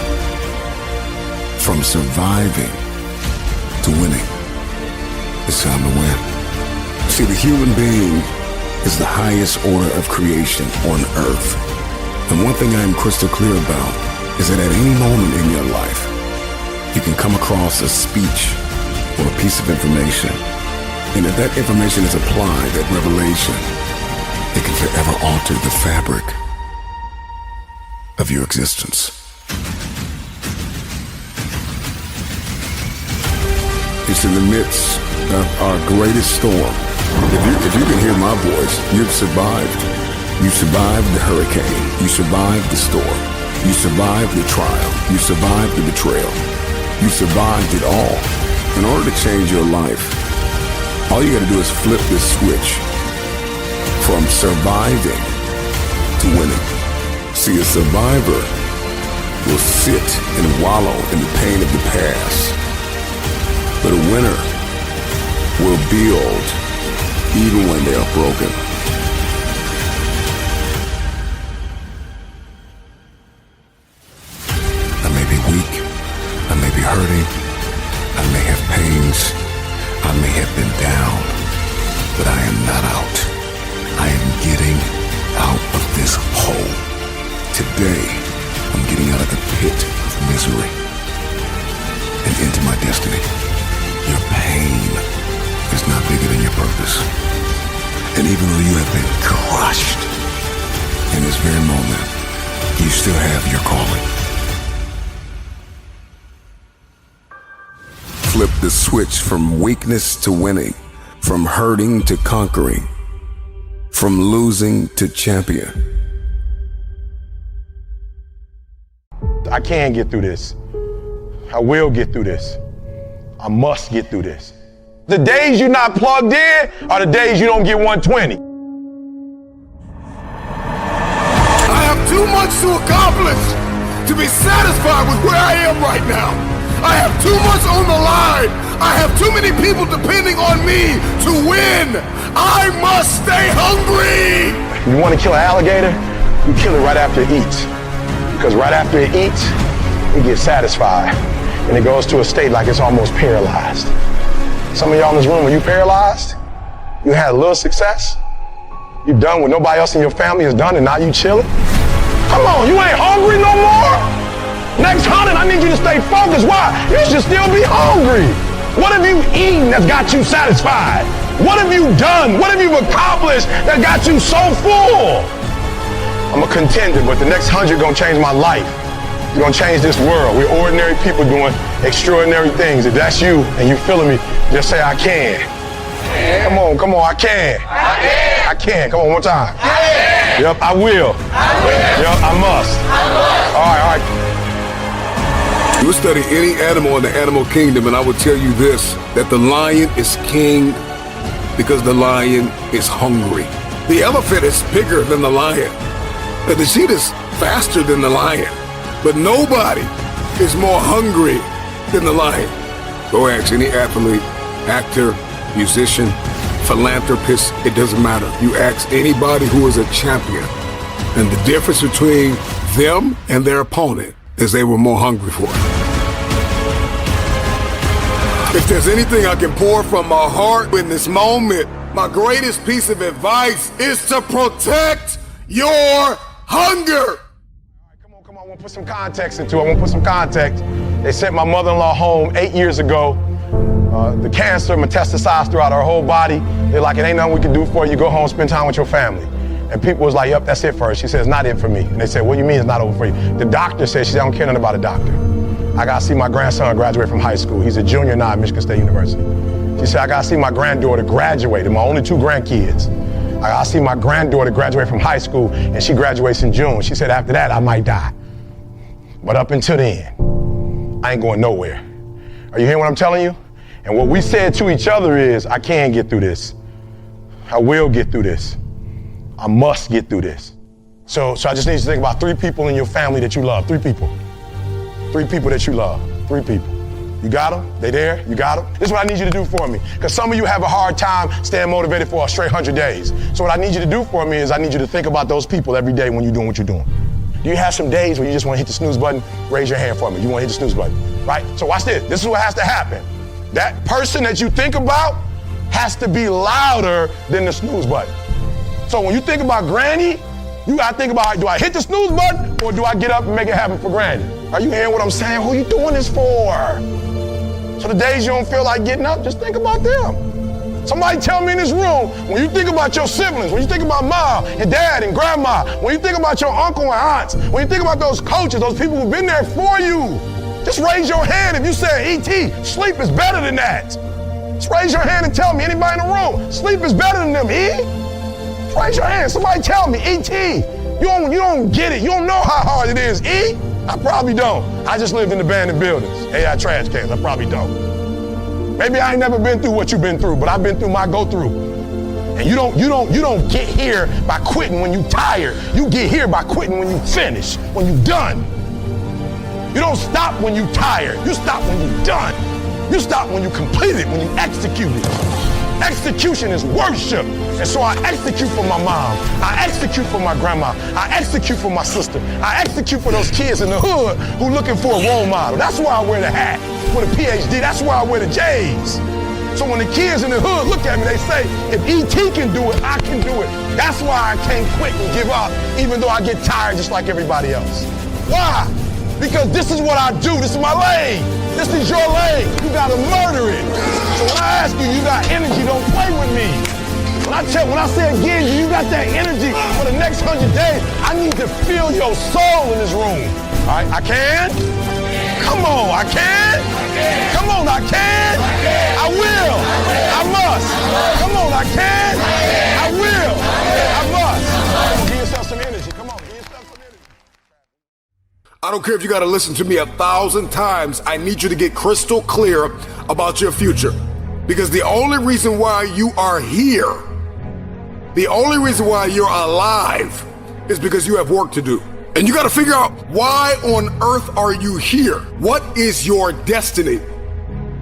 From surviving to winning. It's time to win. See, the human being is the highest order of creation on earth. And one thing I am crystal clear about is that at any moment in your life, you can come across a speech or a piece of information. And if that information is applied, that revelation, it can forever alter the fabric of your existence. It's in the midst of our greatest storm. If you can hear my voice, you've survived. You survived the hurricane. You survived the storm. You survived the trial. You survived the betrayal. You survived it all. In order to change your life, all you gotta do is flip this switch from surviving to winning. See, a survivor will sit and wallow in the pain of the past. But a winner will build even when they are broken. I may be weak, I may be hurting, I may have pains, I may have been down, but I am not out. I am getting out of this hole. Today, I'm getting out of the pit of misery and into my destiny. Your pain is not bigger than your purpose. And even though you have been crushed in this very moment, you still have your calling. Flip the switch from weakness to winning, from hurting to conquering, from losing to champion. I can get through this. I will get through this. I must get through this. The days you're not plugged in are the days you don't get 120. I have too much to accomplish to be satisfied with where I am right now. I have too much on the line. I have too many people depending on me to win. I must stay hungry. You want to kill an alligator? You kill it right after it eats. Because right after it eats, it gets satisfied. And it goes to a state like it's almost paralyzed. Some of y'all in this room, when you paralyzed, you had a little success. You're done what nobody else in your family has done, and now you chilling. Come on, you ain't hungry no more? Next 100, I need you to stay focused. Why? You should still be hungry. What have you eaten that's got you satisfied? What have you done? What have you accomplished that got you so full? I'm a contender, but the next 100 gonna change my life. You're gonna change this world. We're ordinary people doing extraordinary things. If that's you and you feeling me, just say I can. Come on, I can. I can. Come on, one time. Yep, I will. Yep, I must. All right. You study any animal in the animal kingdom, and I will tell you this, that the lion is king because the lion is hungry. The elephant is bigger than the lion. The cheetah is faster than the lion. But nobody is more hungry than the lion. Go ask any athlete, actor, musician, philanthropist, it doesn't matter. You ask anybody who is a champion, and the difference between them and their opponent is they were more hungry for it. If there's anything I can pour from my heart in this moment, my greatest piece of advice is to protect your hunger. Come on, I want to put some context into it. I want to put some context. They sent my mother-in-law home 8 years ago. The cancer metastasized throughout her whole body. They're like, it ain't nothing we can do for you. Go home, spend time with your family. And people was like, yep, that's it for her. She said, it's not it for me. And they said, what do you mean it's not over for you? The doctor said, she said, I don't care nothing about a doctor. I got to see my grandson graduate from high school. He's a junior now at Michigan State University. She said, I got to see my granddaughter graduate, and my only 2 grandkids. I got to see my granddaughter graduate from high school, and she graduates in June. She said, after that, I might die. But up until then, I ain't going nowhere. Are you hearing what I'm telling you? And what we said to each other is, I can get through this. I will get through this. I must get through this. So I just need you to think about 3 people in your family that you love. 3 people. 3 people that you love. 3 people. You got them? They there? You got them? This is what I need you to do for me. Because some of you have a hard time staying motivated for a straight 100 days. So what I need you to do for me is I need you to think about those people every day when you're doing what you're doing. Do you have some days where you just want to hit the snooze button? Raise your hand for me. You want to hit the snooze button, right? So watch this. This is what has to happen. That person that you think about has to be louder than the snooze button. So when you think about Granny, you got to think about, do I hit the snooze button or do I get up and make it happen for Granny? Are you hearing what I'm saying? Who are you doing this for? So the days you don't feel like getting up, just think about them. Somebody tell me in this room, when you think about your siblings, when you think about mom and dad and grandma, when you think about your uncle and aunts, when you think about those coaches, those people who've been there for you, just raise your hand if you say, E.T., sleep is better than that. Just raise your hand and tell me, anybody in the room, sleep is better than them, E? Just raise your hand, somebody tell me, E.T., you don't get it, you don't know how hard it is, E? I probably don't. I just lived in abandoned buildings, AI trash cans, I probably don't. Maybe I ain't never been through what you've been through, but I've been through my go-through. And you don't get here by quitting when you tired. You get here by quitting when you finish, when you done. You don't stop when you tired. You stop when you done. You stop when you complete it, when you execute it. Execution is worship. And so I execute for my mom. I execute for my grandma. I execute for my sister. I execute for those kids in the hood who looking for a role model. That's why I wear the hat with a PhD. That's why I wear the J's. So when the kids in the hood look at me, they say, if E.T. can do it, I can do it. That's why I can't quit and give up, even though I get tired just like everybody else. Why? Because this is what I do. This is my lane. This is your lane. You gotta murder it. So when I ask you, you got energy, don't play with me. When I say again, you got that energy for the next 100 days, I need to feel your soul in this room. All right, I can? Come on, I can? Come on, I can? I will. I must. Come on, I can? I will. I must. Give yourself some energy. Come on, give yourself some energy. I don't care if you got to listen to me 1,000 times. I need you to get crystal clear about your future. Because the only reason why you are here, the only reason why you're alive is because you have work to do. And you got to figure out, why on earth are you here? What is your destiny?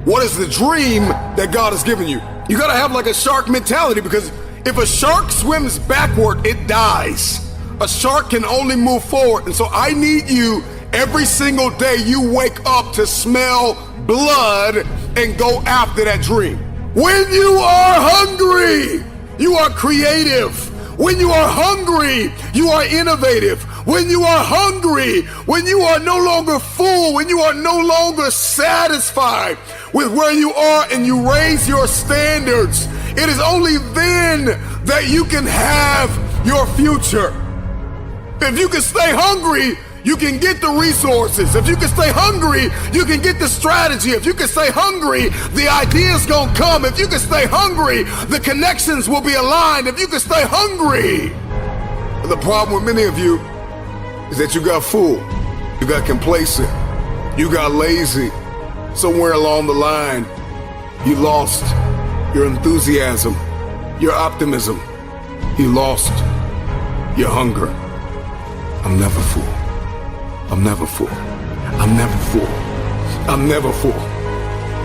What is the dream that God has given you? You got to have like a shark mentality, because if a shark swims backward, it dies. A shark can only move forward. And so I need you every single day you wake up to smell blood and go after that dream. When you are hungry, you are creative. When you are hungry, you are innovative. When you are hungry, when you are no longer full, when you are no longer satisfied with where you are and you raise your standards, it is only then that you can have your future. If you can stay hungry, you can get the resources. If you can stay hungry, you can get the strategy. If you can stay hungry, the ideas gonna come. If you can stay hungry, the connections will be aligned. If you can stay hungry. The problem with many of you is that you got full, you got complacent, you got lazy. Somewhere along the line, you lost your enthusiasm, your optimism. You lost your hunger. I'm never full. I'm never full. I'm never full. I'm never full.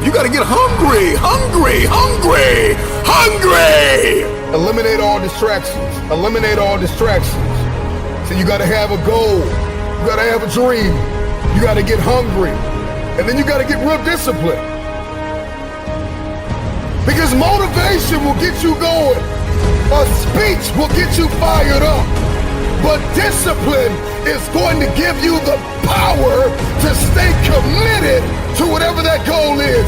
You gotta get hungry, hungry, hungry, hungry! Eliminate all distractions. Eliminate all distractions. So you gotta have a goal. You gotta have a dream. You gotta get hungry. And then you gotta get real disciplined. Because motivation will get you going. A speech will get you fired up. But discipline is going to give you the power to stay committed to whatever that goal is.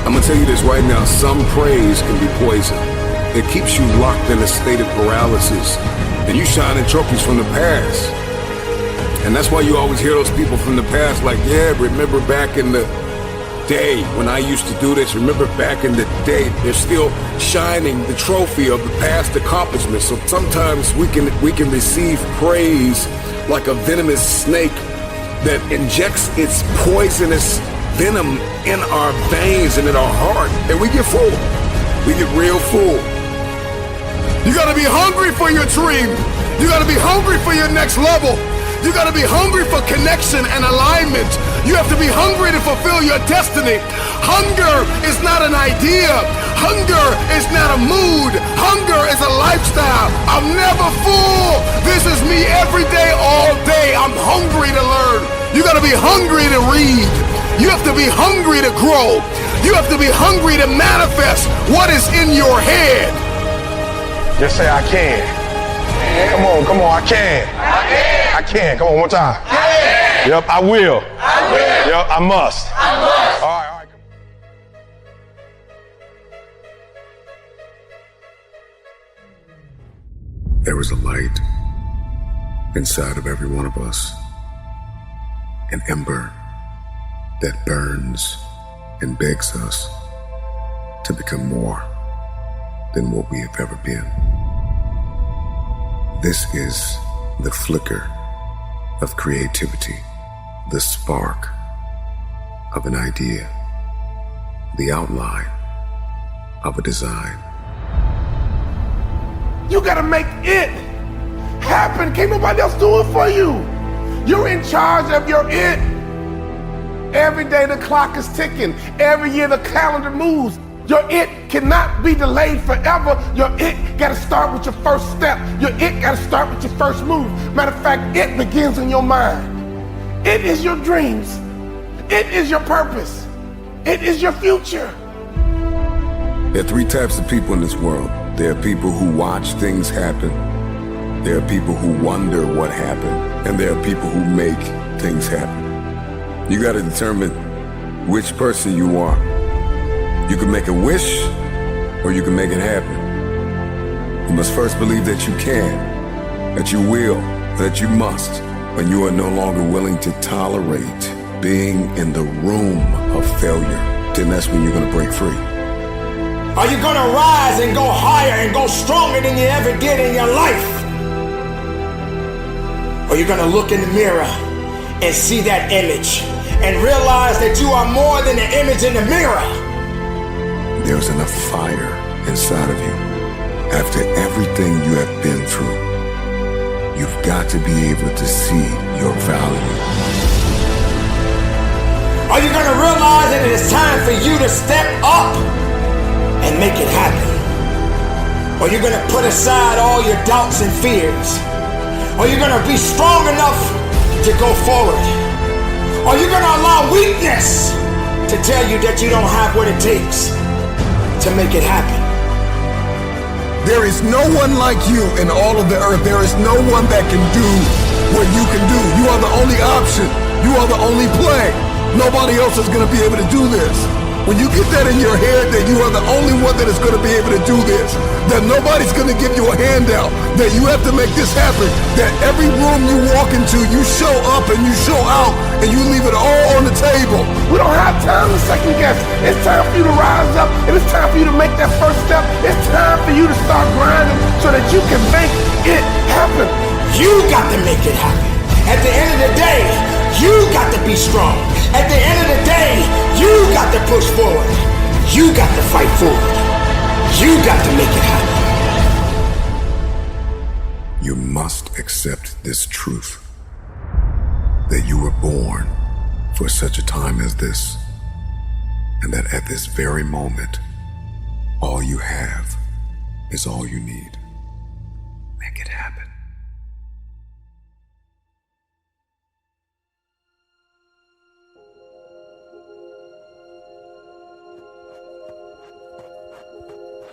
I'm gonna tell you this right now, some praise can be poison. It keeps you locked in a state of paralysis, and you shining trophies from the past. And that's why you always hear those people from the past like, yeah, remember back in the day when I used to do this, remember back in the day. They're still shining the trophy of the past accomplishments. So sometimes we can receive praise like a venomous snake that injects its poisonous venom in our veins and in our heart, and we get full. We get real full. You gotta be hungry for your dream. You gotta be hungry for your next level. You gotta be hungry for connection and alignment. You have to be hungry to fulfill your destiny. Hunger is not an idea. Hunger is not a mood. Hunger is a lifestyle. I'm never full. This is me every day, all day. I'm hungry to learn. You gotta be hungry to read. You have to be hungry to grow. You have to be hungry to manifest what is in your head. Just say, I can. Come on, I can. I can. Come on, one time. Yep, I will. Yep, I must. All right. There is a light inside of every one of us, an ember that burns and begs us to become more than what we have ever been. This is the flicker of creativity, the spark of an idea, the outline of a design. You gotta make it happen. Can't nobody else do it for you. You're in charge of your it. Every day the clock is ticking. Every year the calendar moves. Your it cannot be delayed forever. Your it gotta start with your first step. Your it gotta start with your first move. Matter of fact, it begins in your mind. It is your dreams. It is your purpose. It is your future. There are three types of people in this world. There are people who watch things happen. There are people who wonder what happened. And there are people who make things happen. You gotta determine which person you are. You can make a wish, or you can make it happen. You must first believe that you can, that you will, that you must, when you are no longer willing to tolerate being in the room of failure. Then that's when you're gonna break free. Are you gonna rise and go higher and go stronger than you ever did in your life? Or are you gonna look in the mirror and see that image and realize that you are more than the image in the mirror? There's enough fire inside of you. After everything you have been through, you've got to be able to see your value. Are you going to realize that it is time for you to step up and make it happen? Or are you going to put aside all your doubts and fears? Are you going to be strong enough to go forward? Are you going to allow weakness to tell you that you don't have what it takes to make it happen? There is no one like you in all of the earth. There is no one that can do what you can do. You are the only option. You are the only play. Nobody else is going to be able to do this. When you get that in your head that you are the only one that is going to be able to do this, that nobody's going to give you a handout, that you have to make this happen, that every room you walk into, you show up and you show out and you leave it all on the table. We don't have time to second guess. It's time for you to rise up, and it's time for you to make that first step. It's time for you to start grinding so that you can make it happen. You got to make it happen. At the end of the day, you got to be strong. At the end of the day, you got to push forward. You got to fight forward. You got to make it happen. You must accept this truth, that you were born for such a time as this, and that at this very moment, all you have is all you need. Make it happen.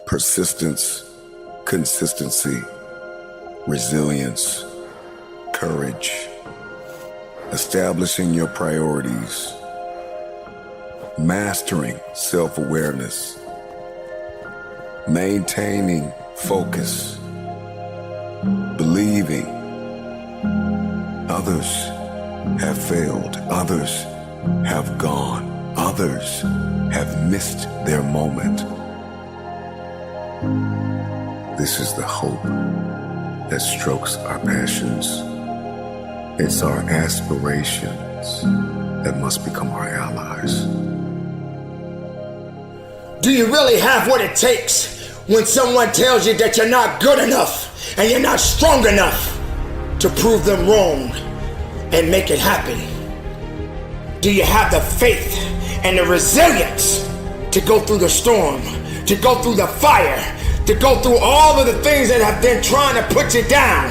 Persistence, consistency, resilience, courage, establishing your priorities, mastering self-awareness, maintaining focus, believing. Others have failed, others have gone, others have missed their moment. This is the hope that strokes our passions. It's our aspirations that must become our allies. Do you really have what it takes when someone tells you that you're not good enough and you're not strong enough to prove them wrong and make it happen? Do you have the faith and the resilience to go through the storm, to go through the fire, to go through all of the things that have been trying to put you down?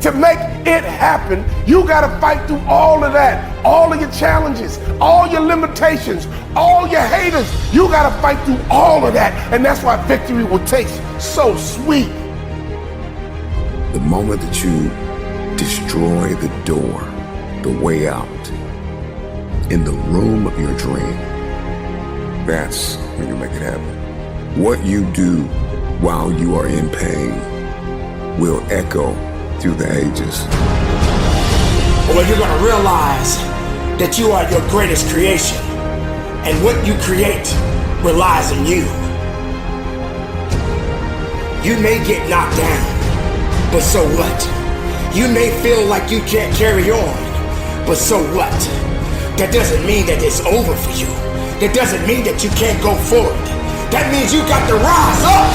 To make it happen, you got to fight through all of that, all of your challenges, all your limitations, all your haters. You got to fight through all of that, and that's why victory will taste so sweet. The moment that you destroy the door, the way out, in the room of your dream, that's when you make it happen. What you do while you are in pain will echo through the ages. Or you're going to realize that you are your greatest creation, and what you create relies on you. You may get knocked down, but so what? You may feel like you can't carry on, but so what? That doesn't mean that it's over for you. That doesn't mean that you can't go forward. That means you got to rise up.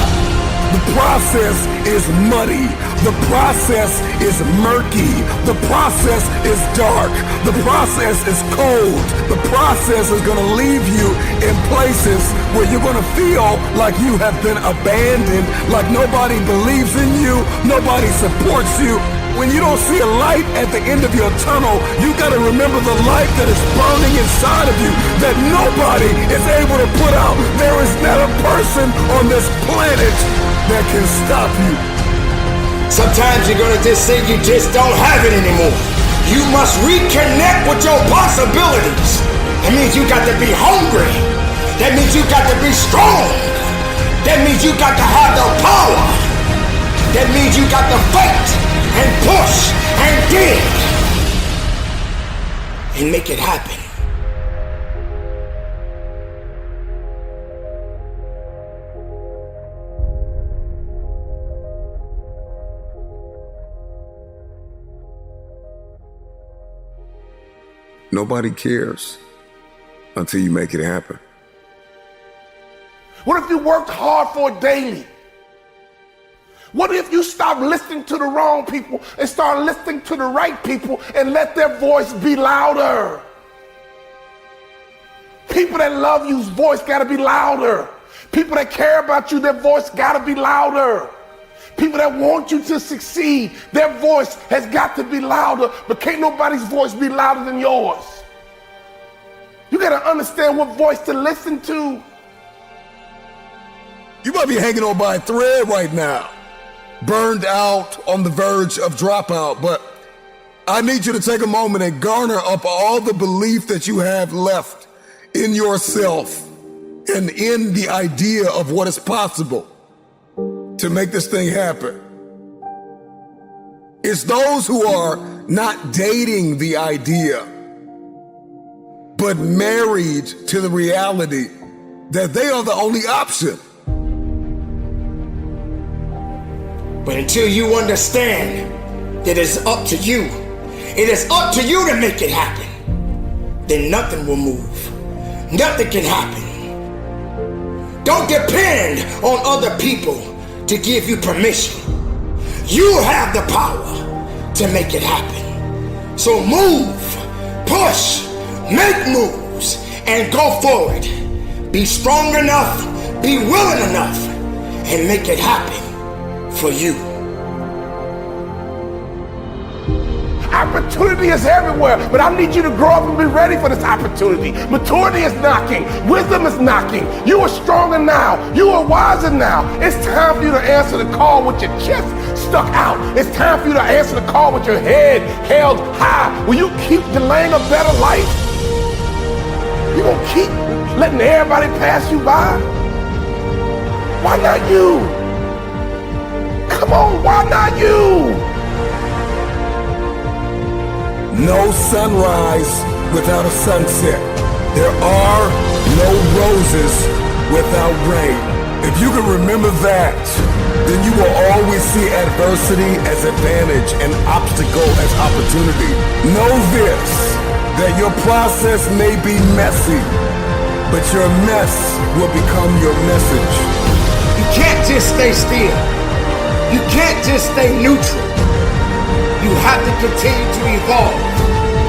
The process is muddy. The process is murky. The process is dark. The process is cold. The process is going to leave you in places where you're going to feel like you have been abandoned, like nobody believes in you, nobody supports you. When you don't see a light at the end of your tunnel, you got to remember the light that is burning inside of you that nobody is able to put out. There is not a person on this planet that can stop you. Sometimes you're gonna just think you just don't have it anymore. You must reconnect with your possibilities. That means you got to be hungry. That means you got to be strong. That means you got to have the power. That means you got to fight and push and dig and make it happen. Nobody cares until you make it happen. What if you worked hard for it daily? What if you stop listening to the wrong people and start listening to the right people and let their voice be louder? People that love you's voice gotta be louder. People that care about you, their voice gotta be louder. People that want you to succeed, their voice has got to be louder, but can't nobody's voice be louder than yours. You gotta understand what voice to listen to. You might be hanging on by a thread right now, burned out, on the verge of dropout, but I need you to take a moment and garner up all the belief that you have left in yourself and in the idea of what is possible to make this thing happen. It's those who are not dating the idea, but married to the reality that they are the only option. But until you understand that it's up to you, it is up to you to make it happen, then nothing will move. Nothing can happen. Don't depend on other people to give you permission. You have the power to make it happen. So move, push, make moves, and go forward. Be strong enough, be willing enough, and make it happen for you. Opportunity is everywhere, but I need you to grow up and be ready for this opportunity. Maturity is knocking. Wisdom is knocking. You are stronger now. You are wiser now. It's time for you to answer the call with your chest stuck out. It's time for you to answer the call with your head held high. Will you keep delaying a better life? You gonna keep letting everybody pass you by? Why not you? Come on, why not you? No sunrise without a sunset. There are no roses without rain. If you can remember that, then you will always see adversity as advantage and obstacle as opportunity. Know this, that your process may be messy, but your mess will become your message. You can't just stay still. You can't just stay neutral. You have to continue to evolve.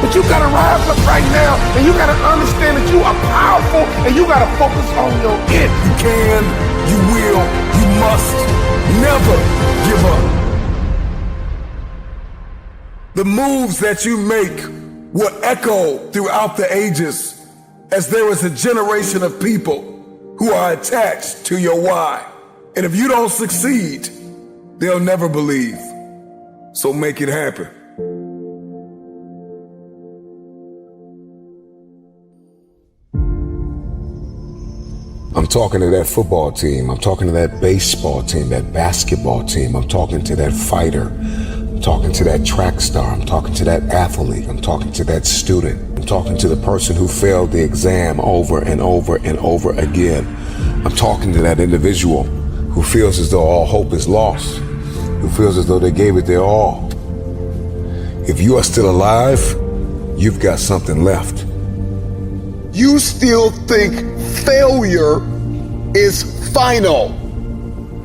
But you gotta rise up right now, and you gotta understand that you are powerful, and you gotta focus on your it. You can, you will, you must never give up. The moves that you make will echo throughout the ages, as there is a generation of people who are attached to your why. And if you don't succeed, they'll never believe. So make it happen. I'm talking to that football team. I'm talking to that baseball team, that basketball team. I'm talking to that fighter. I'm talking to that track star. I'm talking to that athlete. I'm talking to that student. I'm talking to the person who failed the exam over and over and over again. I'm talking to that individual who feels as though all hope is lost, who feels as though they gave it their all. If you are still alive, you've got something left. You still think failure is final.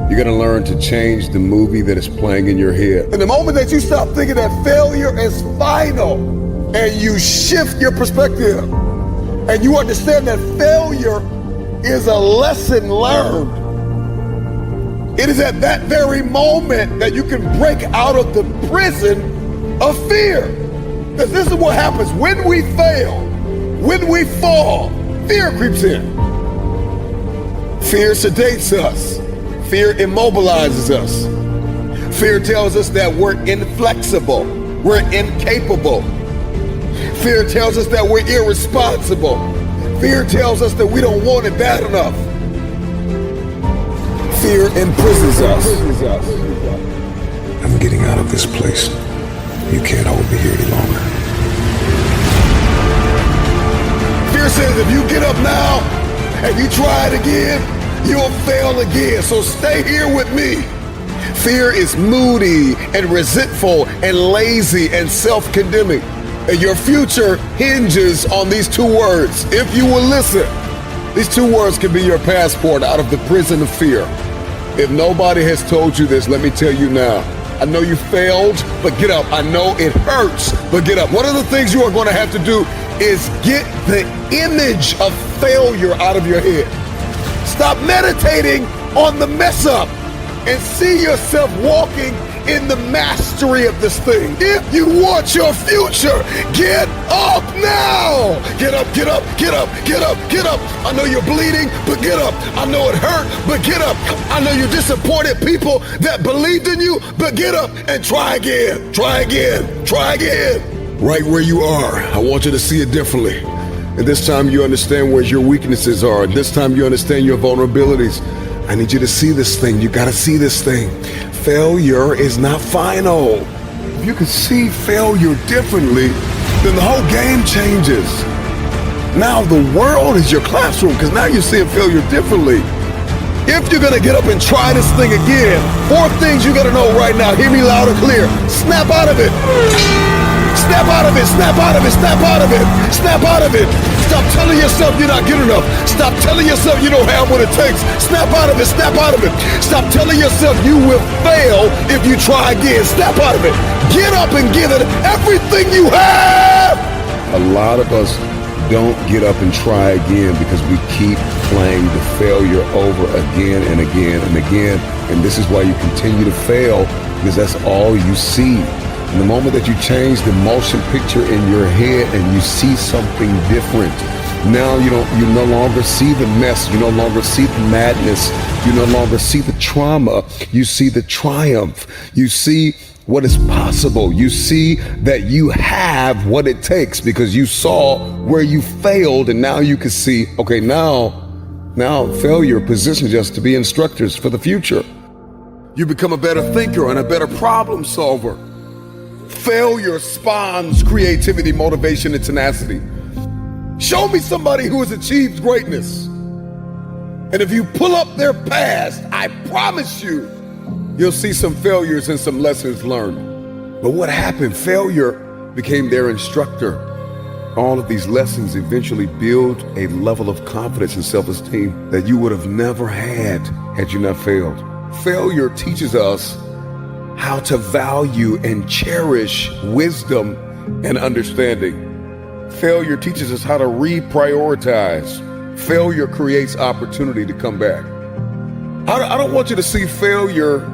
You're gonna learn to change the movie that is playing in your head. And the moment that you stop thinking that failure is final, and you shift your perspective, and you understand that failure is a lesson learned, it is at that very moment that you can break out of the prison of fear. Because this is what happens when we fail, when we fall, fear creeps in. Fear sedates us. Fear immobilizes us. Fear tells us that we're inflexible, we're incapable. Fear tells us that we're irresponsible. Fear tells us that we don't want it bad enough. Fear imprisons us. I'm getting out of this place. You can't hold me here any longer. Fear says if you get up now and you try it again, you'll fail again. So stay here with me. Fear is moody and resentful and lazy and self-condemning. And your future hinges on these two words. If you will listen, these two words can be your passport out of the prison of fear. If nobody has told you this, let me tell you now. I know you failed, but get up. I know it hurts, but get up. One of the things you are going to have to do is get the image of failure out of your head. Stop meditating on the mess up and see yourself walking in the mastery of this thing. If you want your future, get up now. Get up, get up, get up, get up, get up. I know you're bleeding, but get up. I know it hurt, but get up. I know you disappointed people that believed in you, but get up and try again. Try again. Try again. Right where you are, I want you to see it differently. And this time you understand where your weaknesses are. And this time you understand your vulnerabilities. I need you to see this thing. You got to see this thing. Failure is not final. If you can see failure differently, then the whole game changes. Now the world is your classroom because now you're seeing failure differently. If you're going to get up and try this thing again, 4 things you got to know right now. Hear me loud and clear. Snap out of it. Snap out of it, snap out of it, snap out of it, snap out of it. Stop telling yourself you're not good enough. Stop telling yourself you don't have what it takes. Snap out of it, snap out of it. Stop telling yourself you will fail if you try again. Snap out of it. Get up and give it everything you have. A lot of us don't get up and try again because we keep playing the failure over again and again and again. And this is why you continue to fail, because that's all you see. And the moment that you change the motion picture in your head and you see something different, now you no longer see the mess, you no longer see the madness, you no longer see the trauma, you see the triumph, you see what is possible, you see that you have what it takes because you saw where you failed, and now you can see, okay, now failure positions us to be instructors for the future. You become a better thinker and a better problem solver. Failure spawns creativity, motivation, and tenacity. Show me somebody who has achieved greatness. And if you pull up their past, I promise you'll see some failures and some lessons learned. But what happened? Failure became their instructor. All of these lessons eventually build a level of confidence and self-esteem that you would have never had you not failed. Failure teaches us how to value and cherish wisdom and understanding. Failure teaches us how to reprioritize. Failure creates opportunity to come back. I don't want you to see failure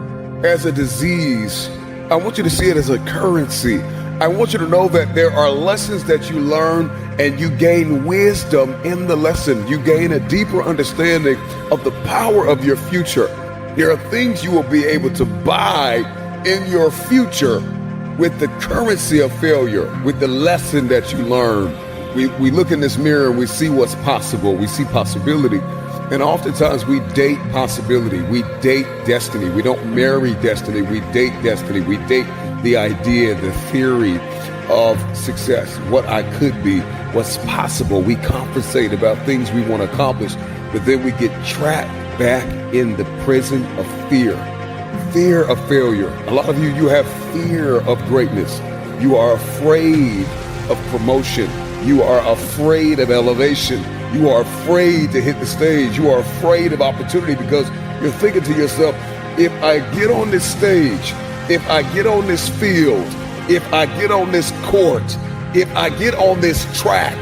as a disease. I want you to see it as a currency. I want you to know that there are lessons that you learn and you gain wisdom in the lesson. You gain a deeper understanding of the power of your future. There are things you will be able to buy in your future with the currency of failure, with the lesson that you learn. We look in this mirror and we see what's possible. We see possibility. And oftentimes we date possibility. We date destiny. We don't marry destiny. We date destiny. We date the idea, the theory of success, what I could be, what's possible. We compensate about things we want to accomplish, but then we get trapped back in the prison of fear. Fear of failure. A lot of you have fear of greatness. You are afraid of promotion. You are afraid of elevation. You are afraid to hit the stage. You are afraid of opportunity because you're thinking to yourself, if I get on this stage, if I get on this field, if I get on this court, if I get on this track,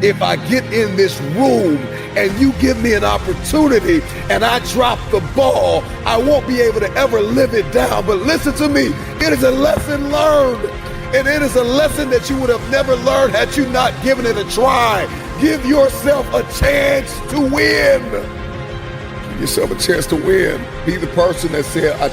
if I get in this room and you give me an opportunity and I drop the ball, I won't be able to ever live it down. But listen to me, it is a lesson learned. And it is a lesson that you would have never learned had you not given it a try. Give yourself a chance to win. Give yourself a chance to win. Be the person that said, I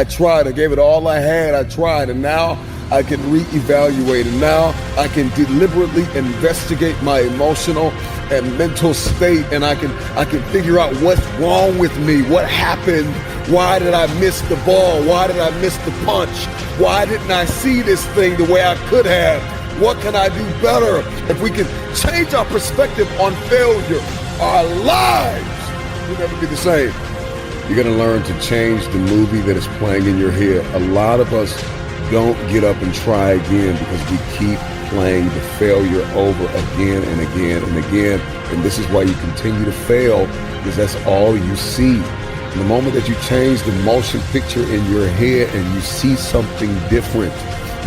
tried, I gave it all I had, I tried, and now I can reevaluate, and now I can deliberately investigate my emotional and mental state, and I can figure out what's wrong with me, what happened, why did I miss the ball, why did I miss the punch, why didn't I see this thing the way I could have, what can I do better? If we can change our perspective on failure, our lives will never be the same. You're gonna learn to change the movie that is playing in your head. A lot of us don't get up and try again because we keep playing the failure over again and again and again. And this is why you continue to fail, because that's all you see. And the moment that you change the motion picture in your head and you see something different,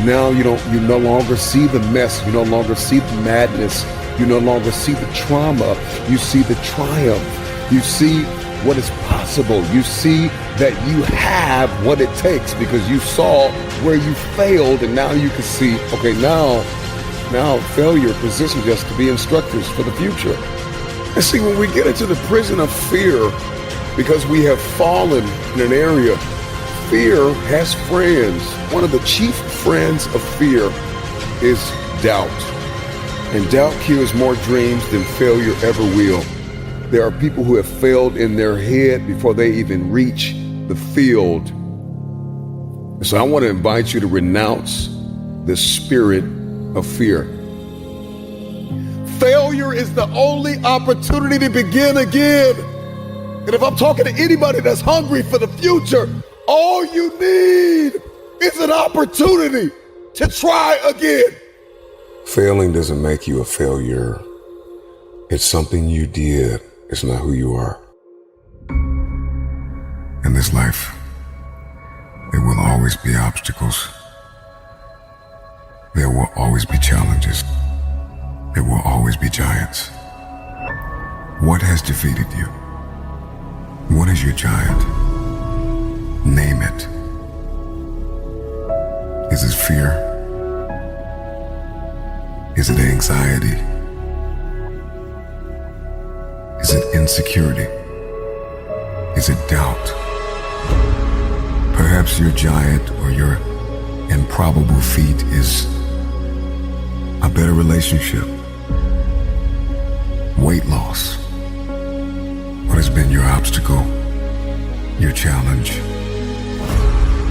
now you no longer see the mess, you no longer see the madness, you no longer see the trauma, you see the triumph. You see what is possible. You see that you have what it takes because you saw where you failed, and now you can see, okay, now failure positions us to be instructors for the future. And see, when we get into the prison of fear, because we have fallen in an area, fear has friends. One of the chief friends of fear is doubt. And doubt kills more dreams than failure ever will. There are people who have failed in their head before they even reach the field. So I want to invite you to renounce the spirit of fear. Failure is the only opportunity to begin again. And if I'm talking to anybody that's hungry for the future, all you need is an opportunity to try again. Failing doesn't make you a failure. It's something you did. It's not who you are. In this life, there will always be obstacles. There will always be challenges. There will always be giants. What has defeated you? What is your giant? Name it. Is it fear? Is it anxiety? Is it insecurity? Is it doubt? Perhaps your giant or your improbable feat is a better relationship, weight loss. What has been your obstacle, your challenge,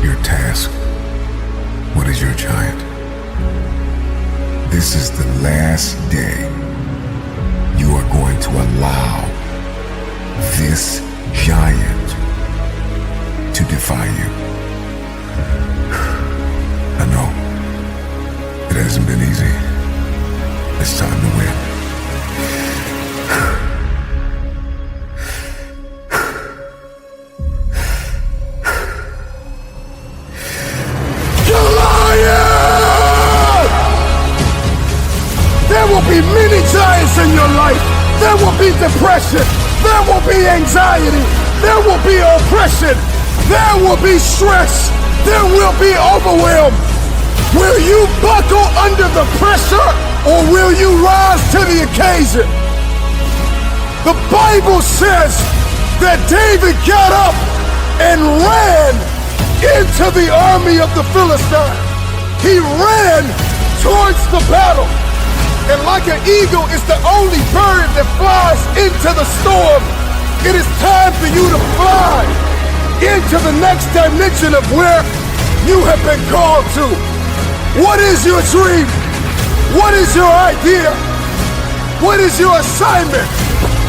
your task? What is your giant? This is the last day you are going to allow this giant to defy you. I know it hasn't been easy. It's time to win. There will be many giants in your life. There will be depression. There will be anxiety. There will be oppression. There will be stress. There will be overwhelm. Will you buckle under the pressure, or will you rise to the occasion? The Bible says that David got up and ran into the army of the Philistines. He ran towards the battle. And like an eagle is the only bird that flies into the storm, it is time for you to fly into the next dimension of where you have been called to. What is your dream? What is your idea? What is your assignment?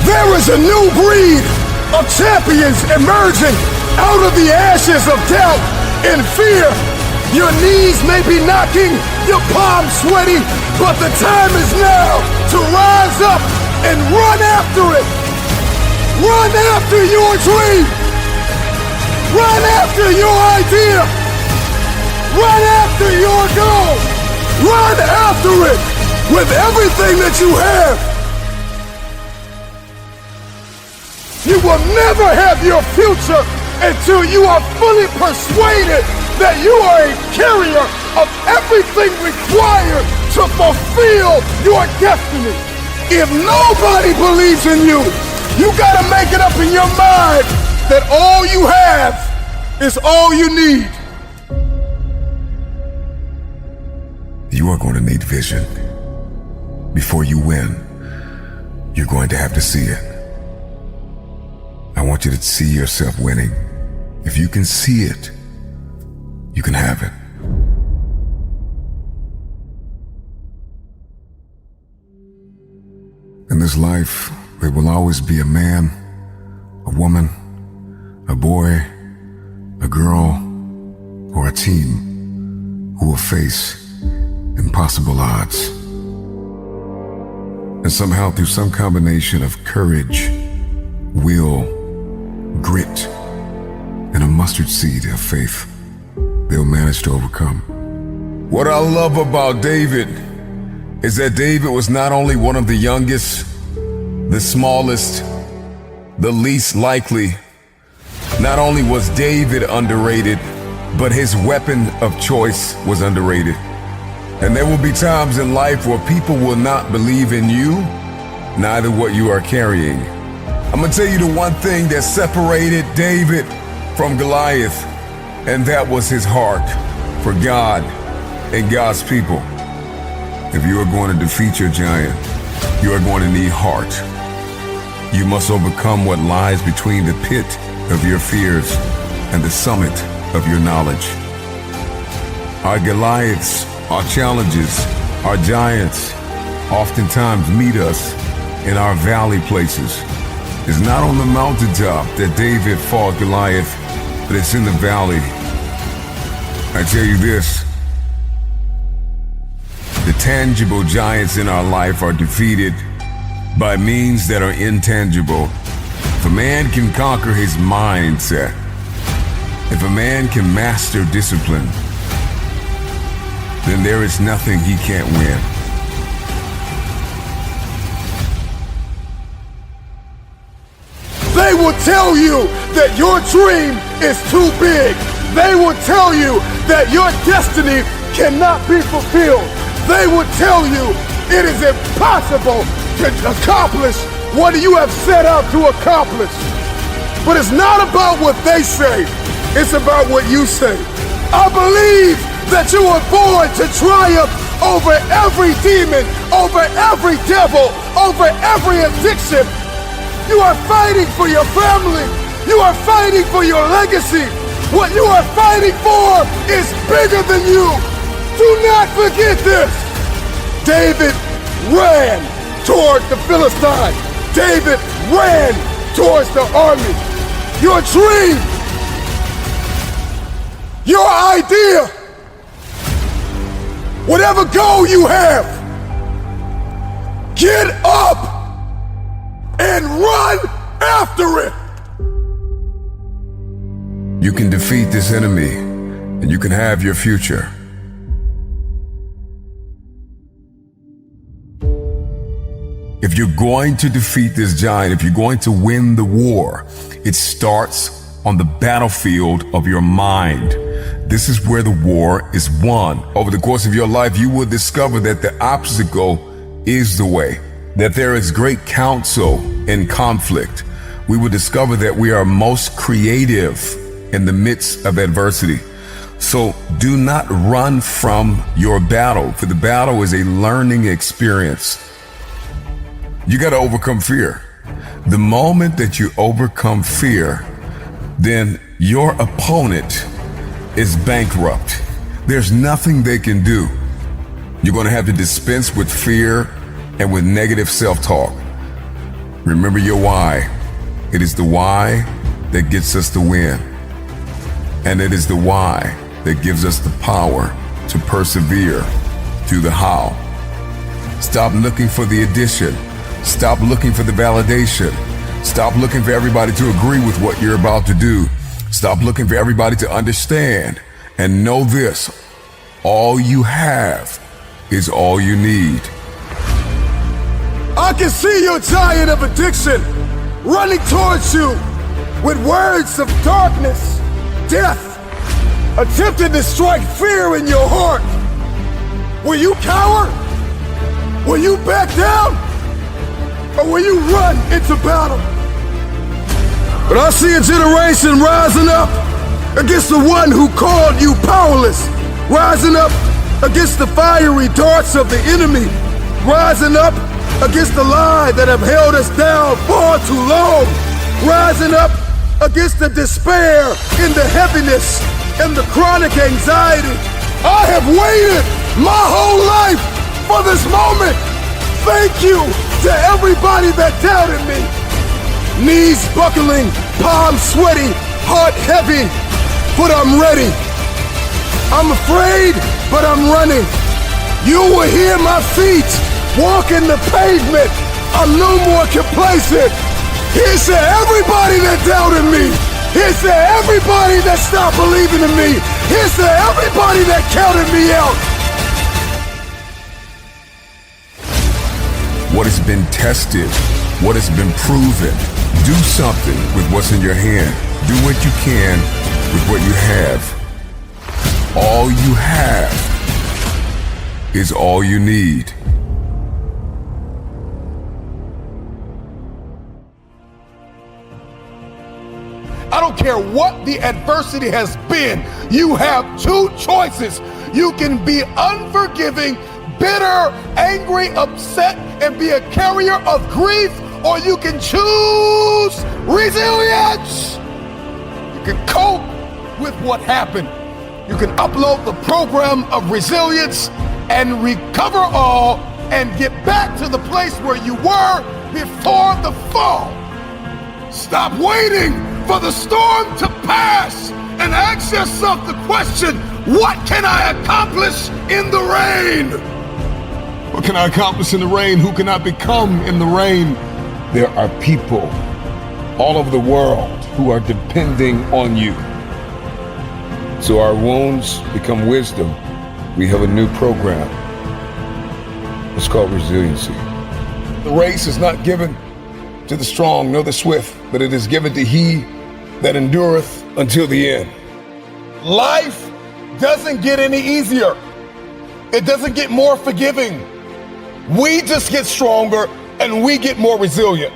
There is a new breed of champions emerging out of the ashes of doubt and fear. Your knees may be knocking, your palms sweaty, but the time is now to rise up and run after it. Run after your dream. Run after your idea. Run after your goal. Run after it with everything that you have. You will never have your future until you are fully persuaded that you are a carrier of everything required to fulfill your destiny. If nobody believes in you, you gotta make it up in your mind that all you have is all you need. You are going to need vision. Before you win, you're going to have to see it. I want you to see yourself winning. If you can see it, you can have it. In this life, there will always be a man, a woman, a boy, a girl, or a team who will face impossible odds. And somehow, through some combination of courage, will, grit, and a mustard seed of faith, they'll manage to overcome. What I love about David is that David was not only one of the youngest, the smallest, the least likely. Not only was David underrated, but his weapon of choice was underrated. And there will be times in life where people will not believe in you, neither what you are carrying. I'm gonna tell you the one thing that separated David from Goliath, and that was his heart for God and God's people. If you are going to defeat your giant, you are going to need heart. You must overcome what lies between the pit of your fears and the summit of your knowledge. Our Goliaths, our challenges, our giants oftentimes meet us in our valley places. It's not on the mountaintop that David fought Goliath, but it's in the valley. I tell you this, the tangible giants in our life are defeated by means that are intangible. If a man can conquer his mindset, if a man can master discipline, then there is nothing he can't win. They will tell you that your dream is too big. They will tell you that your destiny cannot be fulfilled. They will tell you it is impossible to accomplish what you have set out to accomplish. But it's not about what they say, it's about what you say. I believe that you were born to triumph over every demon, over every devil, over every addiction. You are fighting for your family. You are fighting for your legacy. What you are fighting for is bigger than you. Do not forget this. David ran towards the Philistine. David ran towards the army. Your dream, your idea, whatever goal you have, get up and run after it. You can defeat this enemy, and you can have your future. If you're going to defeat this giant, if you're going to win the war, it starts on the battlefield of your mind. This is where the war is won. Over the course of your life, you will discover that the obstacle is the way, that there is great counsel in conflict. We will discover that we are most creative in the midst of adversity. So do not run from your battle, for the battle is a learning experience. You got to overcome fear. The moment that you overcome fear, then your opponent is bankrupt. There's nothing they can do. You're going to have to dispense with fear and with negative self-talk. Remember your why. It is the why that gets us the win. And it is the why that gives us the power to persevere through the how. Stop looking for the addition. Stop looking for the validation. Stop looking for everybody to agree with what you're about to do. Stop looking for everybody to understand. And know this, all you have is all you need. I can see your giant of addiction running towards you with words of darkness, death, attempting to strike fear in your heart. Will you cower? Will you back down? Or will you run into battle? But I see a generation rising up against the one who called you powerless, rising up against the fiery darts of the enemy, rising up against the lie that have held us down far too long, rising up against the despair and the heaviness and the chronic anxiety. I have waited my whole life for this moment. Thank you to everybody that doubted me. Knees buckling, palms sweaty, heart heavy, but I'm ready. I'm afraid, but I'm running. You will hear my feet walking the pavement. I'm no more complacent. Here's to everybody that doubted me. Here's to everybody that stopped believing in me. Here's to everybody that counted me out. What has been tested, what has been proven, Do something with what's in your hand. Do what you can with what you have. All you have is all you need. I don't care what the adversity has been. You have two choices. You can be unforgiving, bitter, angry, upset, and be a carrier of grief, or you can choose resilience. You can cope with what happened. You can upload the program of resilience and recover all and get back to the place where you were before the fall. Stop waiting for the storm to pass and ask yourself the question, what can I accomplish in the rain? What can I accomplish in the rain? Who can I become in the rain? There are people all over the world who are depending on you. So our wounds become wisdom. We have a new program. It's called resiliency. The race is not given to the strong nor the swift, but it is given to he that endureth until the end. Life doesn't get any easier. It doesn't get more forgiving. We just get stronger and we get more resilient.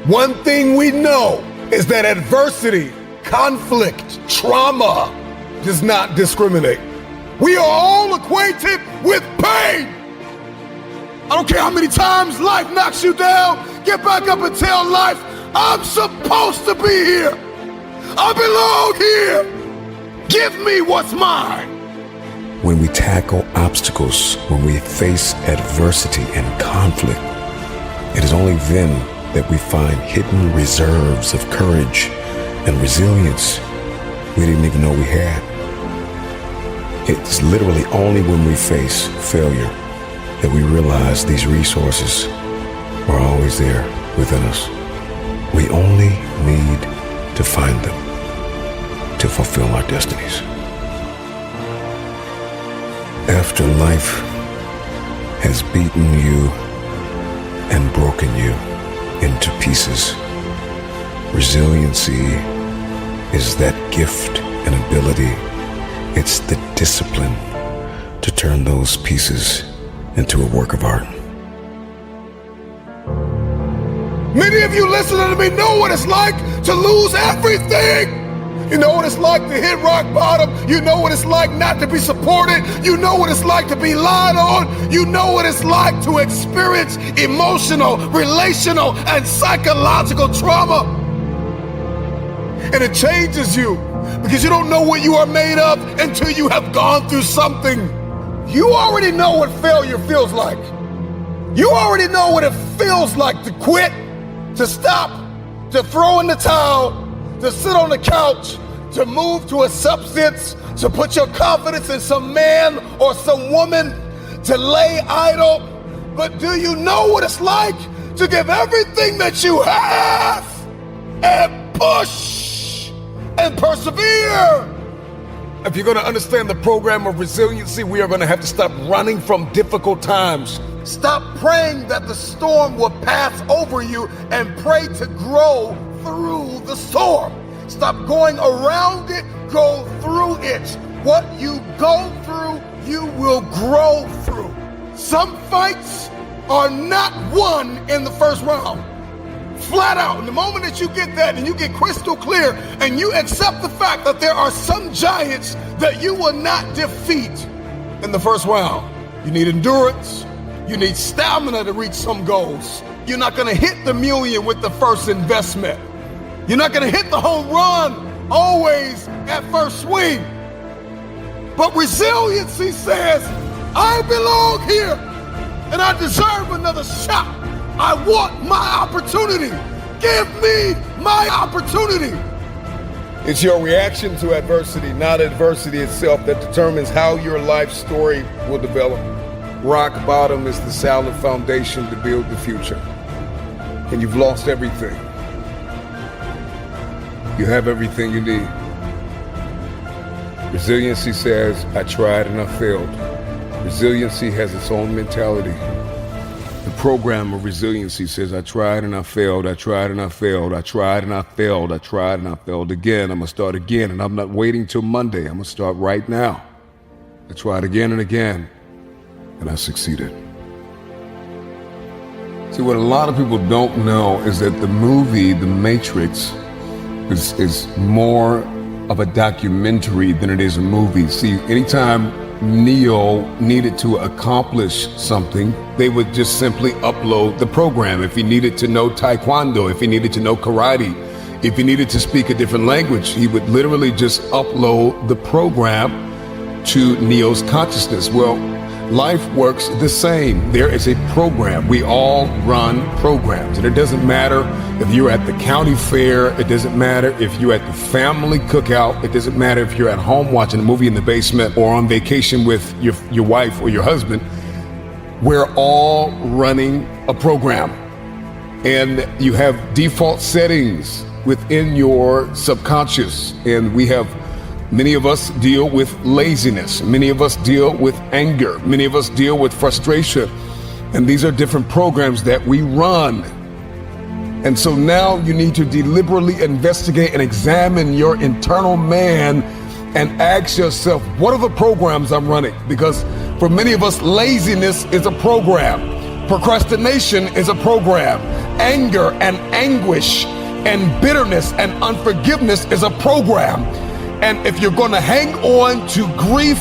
One thing we know is that adversity, conflict, trauma does not discriminate. We are all acquainted with pain. I don't care how many times life knocks you down, get back up and tell life, I'm supposed to be here. I belong here. Give me what's mine. When we tackle obstacles, when we face adversity and conflict, it is only then that we find hidden reserves of courage and resilience we didn't even know we had. It's literally only when we face failure that we realize these resources are always there within us. We only need to find them to fulfill our destinies. After life has beaten you and broken you into pieces, resiliency is that gift and ability. It's the discipline to turn those pieces into a work of art. Many of you listening to me know what it's like to lose everything. You know what it's like to hit rock bottom. You know what it's like not to be supported. You know what it's like to be lied on. You know what it's like to experience emotional, relational, and psychological trauma. And it changes you because you don't know what you are made of until you have gone through something. You already know what failure feels like. You already know what it feels like to quit, to stop, to throw in the towel, to sit on the couch, to move to a substance, to put your confidence in some man or some woman, to lay idle. But do you know what it's like to give everything that you have and push and persevere? If you're going to understand the program of resiliency, we are going to have to stop running from difficult times. Stop praying that the storm will pass over you and pray to grow through the storm. Stop going around it, go through it. What you go through, you will grow through. Some fights are not won in the first round. Flat out. And the moment that you get that and you get crystal clear and you accept the fact that there are some giants that you will not defeat in the first round. You need endurance. You need stamina to reach some goals. You're not going to hit the million with the first investment. You're not going to hit the home run always at first swing. But resiliency says, I belong here and I deserve another shot. I want my opportunity. Give me my opportunity. It's your reaction to adversity, not adversity itself, that determines how your life story will develop. Rock bottom is the solid foundation to build the future. And you've lost everything. You have everything you need. Resiliency says, I tried and I failed. Resiliency has its own mentality. The program of resiliency says, I tried and I failed, I tried and I failed, I tried and I failed, I tried and I failed again. I'm gonna start again, and I'm not waiting till Monday. I'm gonna start right now. I tried again and again, and I succeeded. See, what a lot of people don't know is that the movie, The Matrix, is more of a documentary than it is a movie. See, anytime Neo needed to accomplish something, they would just simply upload the program. If he needed to know Taekwondo, if he needed to know karate, if he needed to speak a different language, he would literally just upload the program to Neo's consciousness. Well, life works the same. There is a program. We all run programs. And it doesn't matter if you're at the county fair. It doesn't matter if you're at the family cookout. It doesn't matter if you're at home watching a movie in the basement or on vacation with your wife or your husband. We're all running a program. And you have default settings within your subconscious. And many of us deal with laziness. Many of us deal with anger. Many of us deal with frustration. And these are different programs that we run. And so now you need to deliberately investigate and examine your internal man and ask yourself, what are the programs I'm running? Because for many of us, laziness is a program. Procrastination is a program. Anger and anguish and bitterness and unforgiveness is a program. And if you're going to hang on to grief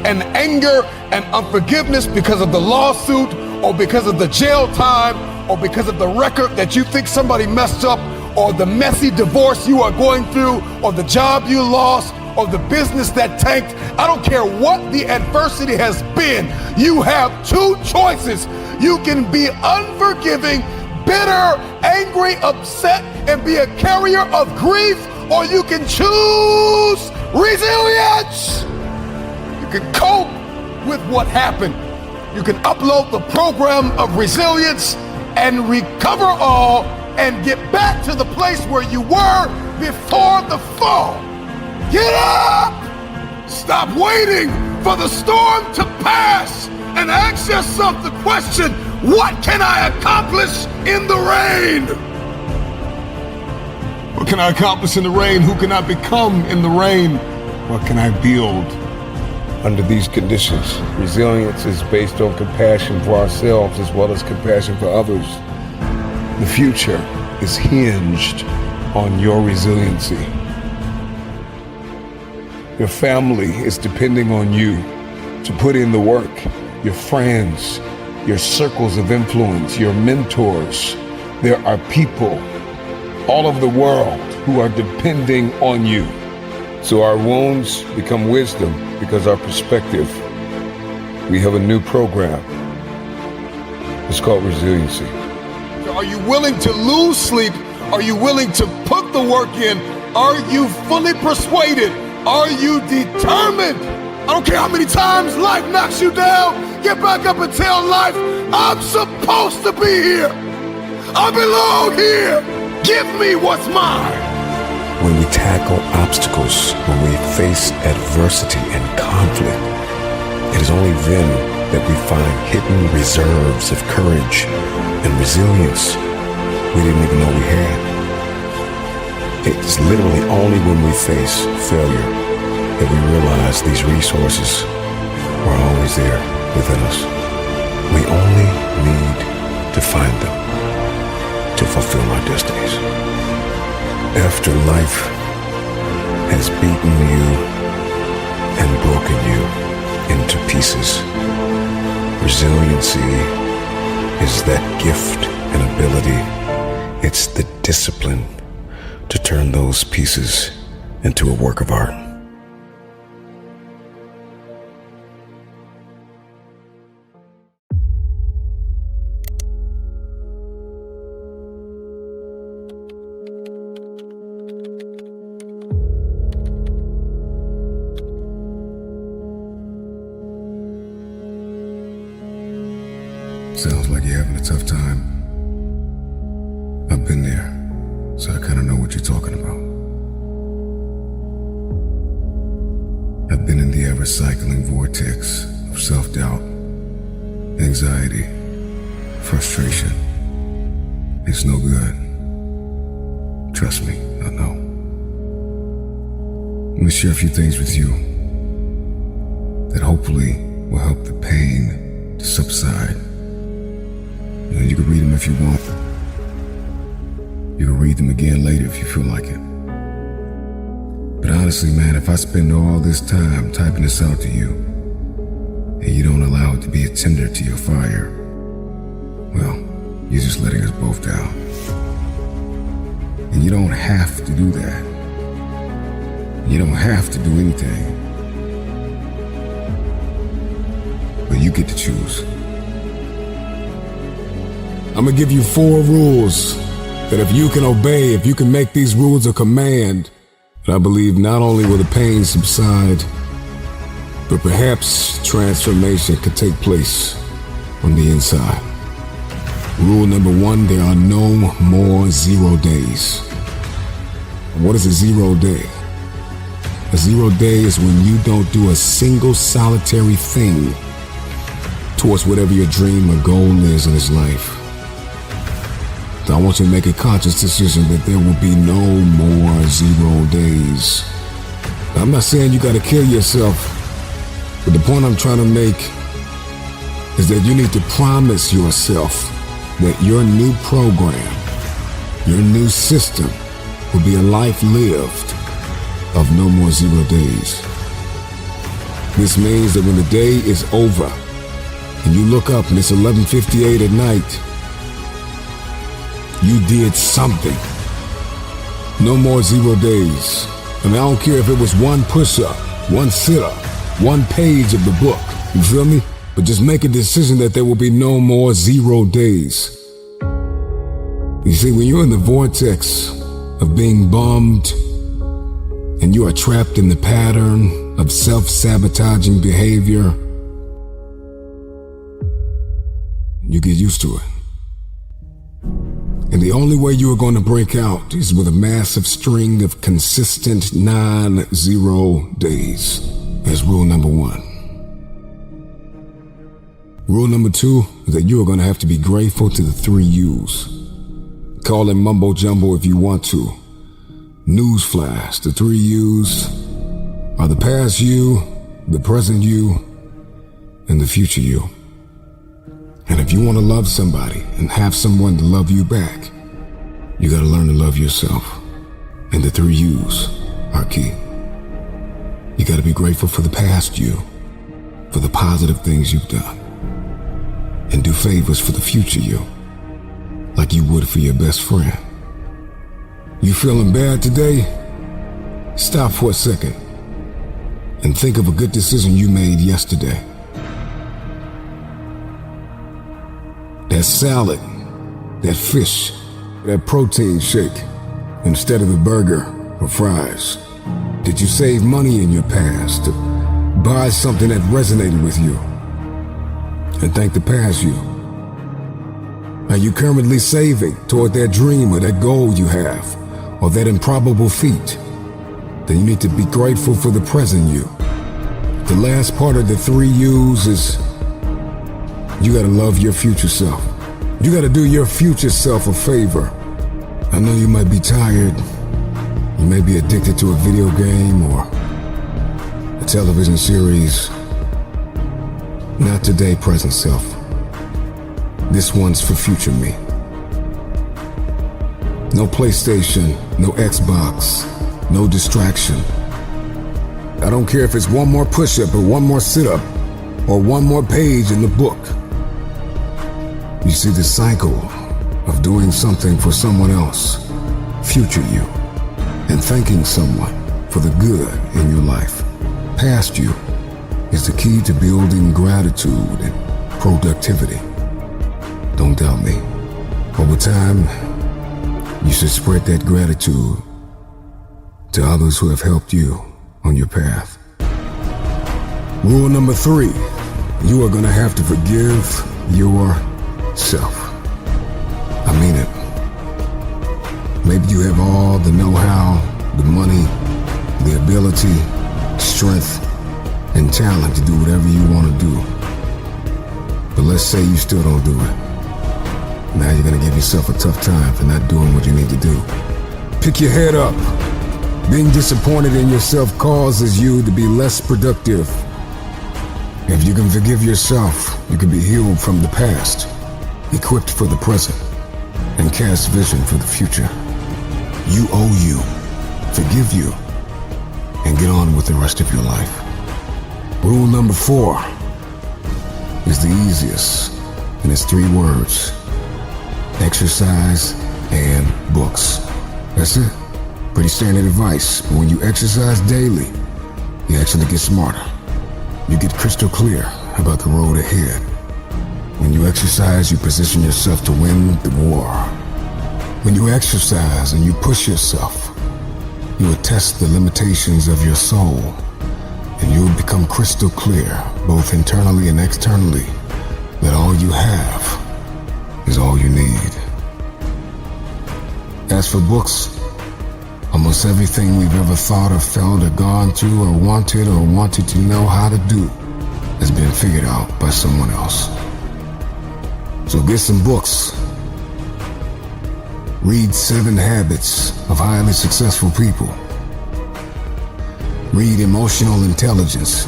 and anger and unforgiveness because of the lawsuit or because of the jail time or because of the record that you think somebody messed up or the messy divorce you are going through or the job you lost or the business that tanked, I don't care what the adversity has been, you have two choices. You can be unforgiving, bitter, angry, upset, and be a carrier of grief, or you can choose resilience. You can cope with what happened. You can upload the program of resilience and recover all and get back to the place where you were before the fall. Get up! Stop waiting for the storm to pass and ask yourself the question, what can I accomplish in the rain? What can I accomplish in the rain? Who can I become in the rain? What can I build under these conditions? Resilience is based on compassion for ourselves as well as compassion for others. The future is hinged on your resiliency. Your family is depending on you to put in the work. Your friends, your circles of influence, your mentors. There are people all over the world who are depending on you. So our wounds become wisdom because our perspective. We have a new program. It's called resiliency. Are you willing to lose sleep? Are you willing to put the work in? Are you fully persuaded? Are you determined? I don't care how many times life knocks you down. Get back up and tell life, I'm supposed to be here. I belong here. Give me what's mine. When we tackle obstacles, when we face adversity and conflict, it is only then that we find hidden reserves of courage and resilience we didn't even know we had. It's literally only when we face failure that we realize these resources are always there within us. We only need to find them to fulfill our destinies. After life has beaten you and broken you into pieces, resiliency is that gift and ability. It's the discipline to turn those pieces into a work of art. Sounds like you're having a tough time. I've been there, so I kind of know what you're talking about. I've been in the ever-cycling vortex of self-doubt, anxiety, frustration. It's no good. Trust me, I know. Let me share a few things with you that hopefully will help the pain to subside. You can read them if you want. You can read them again later if you feel like it. But honestly, man, if I spend all this time typing this out to you, and you don't allow it to be a tinder to your fire, well, you're just letting us both down. And you don't have to do that. You don't have to do anything. But you get to choose. I'm gonna give you 4 rules that if you can obey, if you can make these rules a command, I believe not only will the pain subside, but perhaps transformation could take place on the inside. Rule number 1, there are no more 0 days. What is a 0 day? A 0 day is when you don't do a single solitary thing towards whatever your dream or goal is in this life. So I want you to make a conscious decision that there will be no more 0 days. Now, I'm not saying you gotta kill yourself, but the point I'm trying to make is that you need to promise yourself that your new program, your new system, will be a life lived of no more 0 days. This means that when the day is over and you look up and it's 11:58 at night, you did something. No more 0 days. I mean, I don't care if it was 1 push-up, 1 sit-up, 1 page of the book. You feel me? But just make a decision that there will be no more 0 days. You see, when you're in the vortex of being bummed and you are trapped in the pattern of self-sabotaging behavior, you get used to it. And the only way you are going to break out is with a massive string of consistent non-0 days. That's rule number 1. Rule number 2 is that you are going to have to be grateful to the 3 U's. Call it mumbo jumbo if you want to. Newsflash, the 3 U's are the past you, the present you, and the future you. And if you want to love somebody and have someone to love you back, you got to learn to love yourself. And the 3 U's are key. You got to be grateful for the past you, for the positive things you've done, and do favors for the future you, like you would for your best friend. You feeling bad today? Stop for a second and think of a good decision you made yesterday. That salad, that fish, that protein shake, instead of the burger or fries. Did you save money in your past to buy something that resonated with you? And thank the past you. Are you currently saving toward that dream or that goal you have, or that improbable feat? Then you need to be grateful for the present you. The last part of the 3 U's is you gotta love your future self. You gotta do your future self a favor. I know you might be tired. You may be addicted to a video game or a television series. Not today, present self. This one's for future me. No PlayStation, no Xbox, no distraction. I don't care if it's 1 more push-up or 1 more sit-up or 1 more page in the book. You see the cycle of doing something for someone else, future you, and thanking someone for the good in your life, past you, is the key to building gratitude and productivity. Don't doubt me. Over time, you should spread that gratitude to others who have helped you on your path. Rule number 3, you are going to have to forgive yourself. I mean it. Maybe you have all the know-how, the money, the ability, strength, and talent to do whatever you want to do. But let's say you still don't do it. Now you're gonna give yourself a tough time for not doing what you need to do. Pick your head up. Being disappointed in yourself causes you to be less productive. If you can forgive yourself, you can be healed from the past, equipped for the present, and cast vision for the future. You owe you. Forgive you. And get on with the rest of your life. Rule number 4 is the easiest, and it's 3 words. Exercise and books. That's it. Pretty standard advice, but when you exercise daily, you actually get smarter. You get crystal clear about the road ahead. When you exercise, you position yourself to win the war. When you exercise and you push yourself, you will test the limitations of your soul, and you will become crystal clear, both internally and externally, that all you have is all you need. As for books, almost everything we've ever thought or felt or gone through or wanted to know how to do has been figured out by someone else. So get some books. Read 7 Habits of Highly Successful People. Read Emotional Intelligence.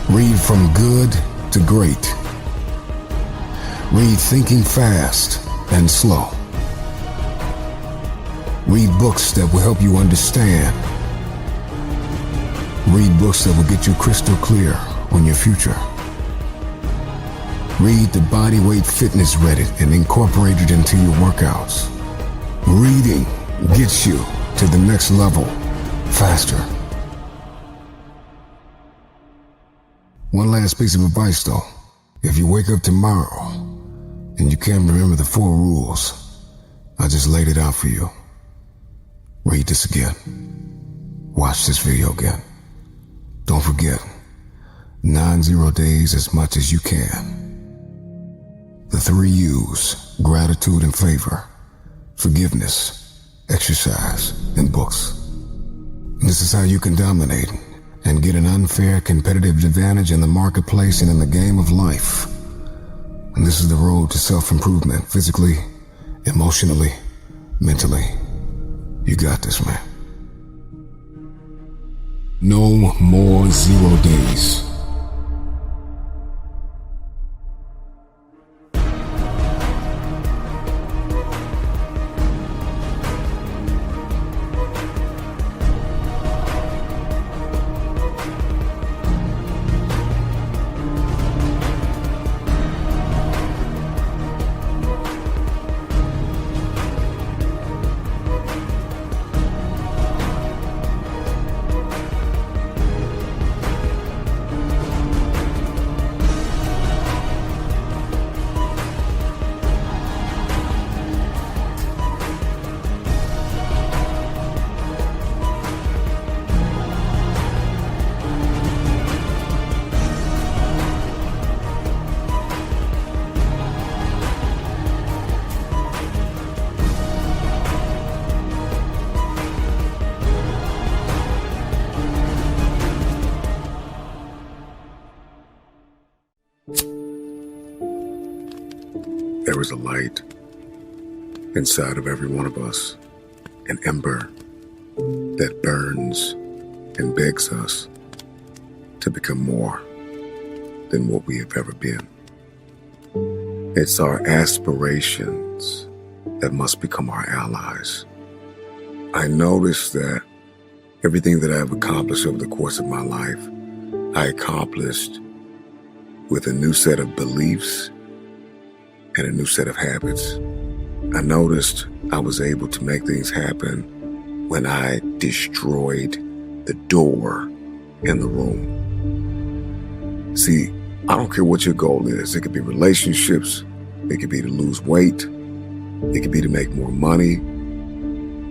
Read From Good to Great. Read Thinking Fast and Slow. Read books that will help you understand. Read books that will get you crystal clear on your future. Read the Bodyweight Fitness Reddit and incorporate it into your workouts. Reading gets you to the next level faster. One last piece of advice though. If you wake up tomorrow and you can't remember the 4 rules, I just laid it out for you. Read this again. Watch this video again. Don't forget, 90 days as much as you can. The 3 U's: gratitude and favor, forgiveness, exercise, and books. And this is how you can dominate and get an unfair competitive advantage in the marketplace and in the game of life. And this is the road to self-improvement, physically, emotionally, mentally. You got this, man. No more 0 days. There is a light inside of every one of us, an ember that burns and begs us to become more than what we have ever been. It's our aspirations that must become our allies. I noticed that everything that I've accomplished over the course of my life, I accomplished with a new set of beliefs and a new set of habits. I noticed I was able to make things happen when I destroyed the door in the room. See, I don't care what your goal is. It could be relationships. It could be to lose weight. It could be to make more money.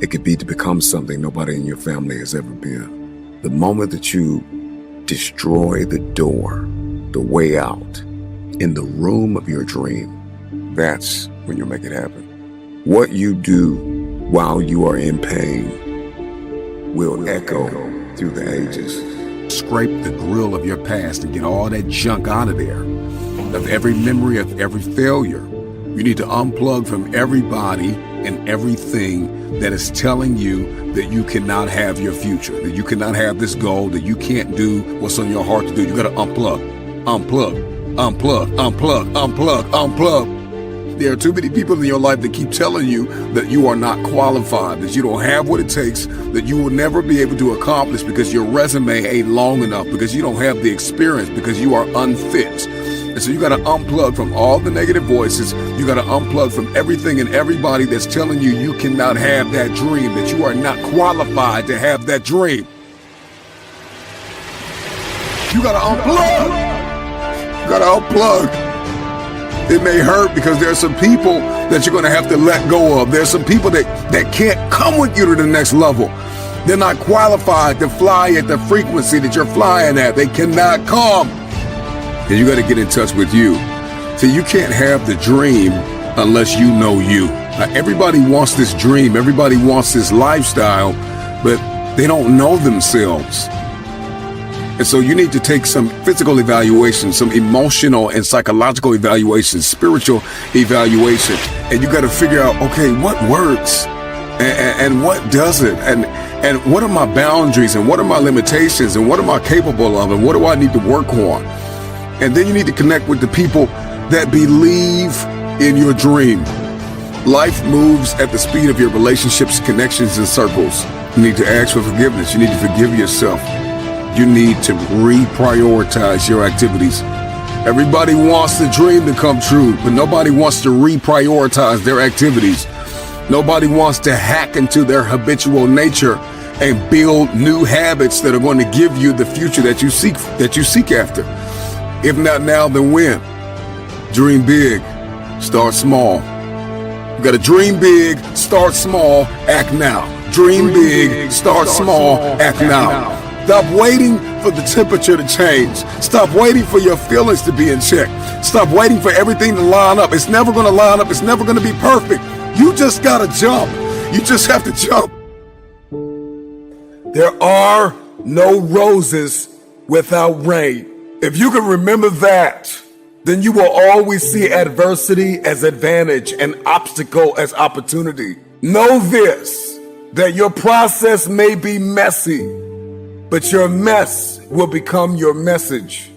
It could be to become something nobody in your family has ever been. The moment that you destroy the door, the way out, in the room of your dream, that's when you'll make it happen. What you do while you are in pain will echo through the ages. Scrape the grill of your past and get all that junk out of there, of every memory of every failure, You need to unplug from everybody and everything that is telling you that you cannot have your future, that you cannot have this goal, that you can't do what's on your heart to do. You got to unplug, unplug, unplug, unplug, unplug, unplug. There are too many people in your life that keep telling you that you are not qualified, that you don't have what it takes, that you will never be able to accomplish because your resume ain't long enough, because you don't have the experience, because you are unfit. And so you got to unplug from all the negative voices. You got to unplug from everything and everybody that's telling you you cannot have that dream, that you are not qualified to have that dream. You got to unplug. You got to unplug. It may hurt because there are some people that you're going to have to let go of. There's some people that can't come with you to the next level. They're not qualified to fly at the frequency that you're flying at. They cannot come. And you got to get in touch with you. See, you can't have the dream unless you know you. Now, everybody wants this dream. Everybody wants this lifestyle, but they don't know themselves. And so you need to take some physical evaluation, some emotional and psychological evaluation, spiritual evaluation. And you got to figure out, okay, what works and what doesn't? And what are my boundaries and what are my limitations and what am I capable of and what do I need to work on? And then you need to connect with the people that believe in your dream. Life moves at the speed of your relationships, connections, and circles. You need to ask for forgiveness. You need to forgive yourself. You need to reprioritize your activities. Everybody wants the dream to come true, but nobody wants to reprioritize their activities. Nobody wants to hack into their habitual nature and build new habits that are going to give you the future that you seek after. If not now, then when? Dream big, start small. You got to dream big, start small, act now. Dream big, start small, act now. Stop waiting for the temperature to change. Stop waiting for your feelings to be in check. Stop waiting for everything to line up. It's never going to line up. It's never going to be perfect. You just got to jump. You just have to jump. There are no roses without rain. If you can remember that, then you will always see adversity as advantage and obstacle as opportunity. Know this, that your process may be messy, but your mess will become your message.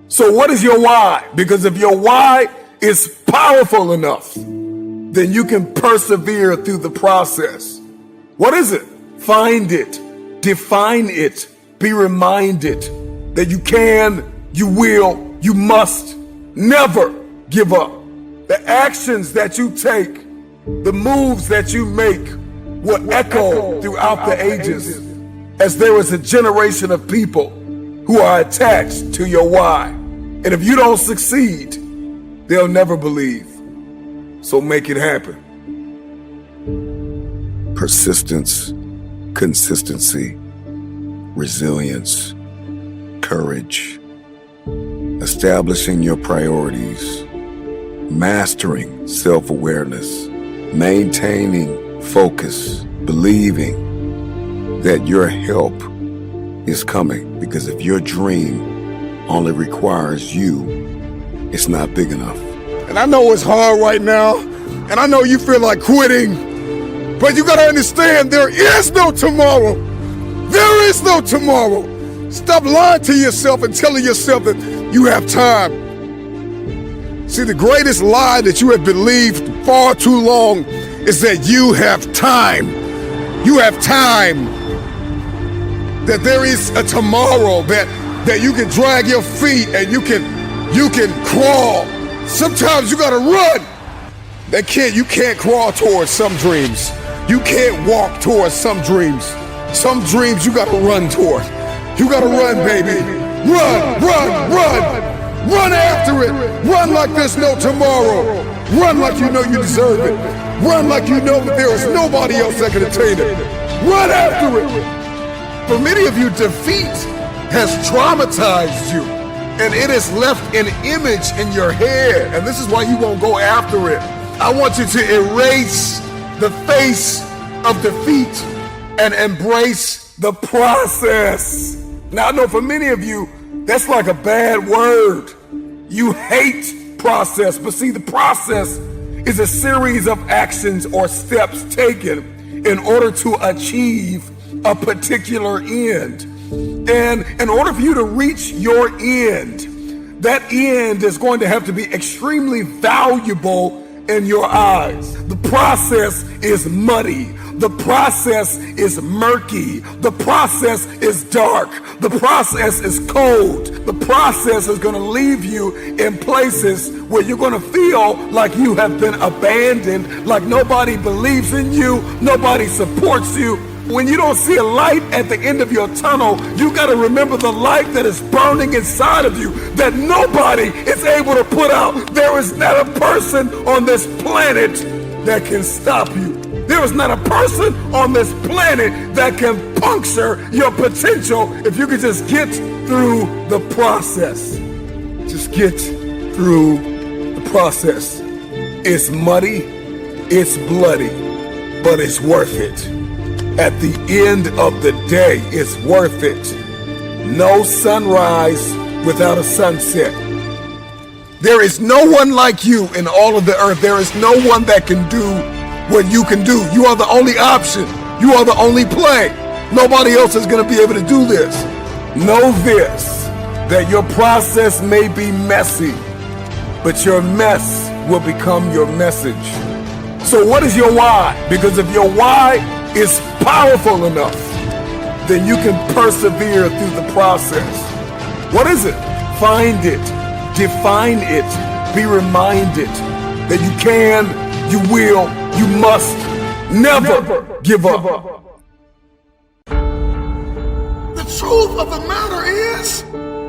So what is your why? Because if your why is powerful enough, then you can persevere through the process. What is it? Find it, define it, be reminded that you can, you will, you must never give up. The actions that you take, the moves that you make will echo throughout the ages, as there is a generation of people who are attached to your why. And if you don't succeed, they'll never believe. So make it happen. Persistence, consistency, resilience, courage, establishing your priorities, mastering self-awareness, maintaining focus, believing that your help is coming, because if your dream only requires you, it's not big enough. And I know it's hard right now, and I know you feel like quitting, but you gotta understand there is no tomorrow. There is no tomorrow. Stop lying to yourself and telling yourself that you have time. See, the greatest lie that you have believed far too long is that you have time. You have time. That there is a tomorrow, that you can drag your feet and you can crawl. Sometimes you gotta run. You can't crawl towards some dreams. You can't walk towards some dreams. Some dreams you gotta run toward. You gotta run, baby. Run, run, run. Run after it. Run like there's no tomorrow. Run like you know you deserve it. Run like you know that there is nobody else that can attain it. Run after it. For many of you, defeat has traumatized you, and it has left an image in your head, and this is why you won't go after it. I want you to erase the face of defeat and embrace the process. Now, I know for many of you, that's like a bad word. You hate process, but see, the process is a series of actions or steps taken in order to achieve a particular end. And in order for you to reach your end, that end is going to have to be extremely valuable in your eyes. The process is muddy. The process is murky. The process is dark. The process is cold. The process is going to leave you in places where you're going to feel like you have been abandoned, like nobody believes in you, nobody supports you. When you don't see a light at the end of your tunnel, you got to remember the light that is burning inside of you that nobody is able to put out. There is not a person on this planet that can stop you. There is not a person on this planet that can puncture your potential if you can just get through the process. Just get through the process. It's muddy, it's bloody, but it's worth it. At the end of the day, it's worth it. No sunrise without a sunset. There is no one like you in all of the earth. There is no one that can do what you can do. You are the only option. You are the only play. Nobody else is going to be able to do this. Know this, that your process may be messy, but your mess will become your message. So what is your why? Because if your why is powerful enough, then you can persevere through the process. What is it? Find it, define it, be reminded that you can, you will, you must never give up. The truth of the matter is,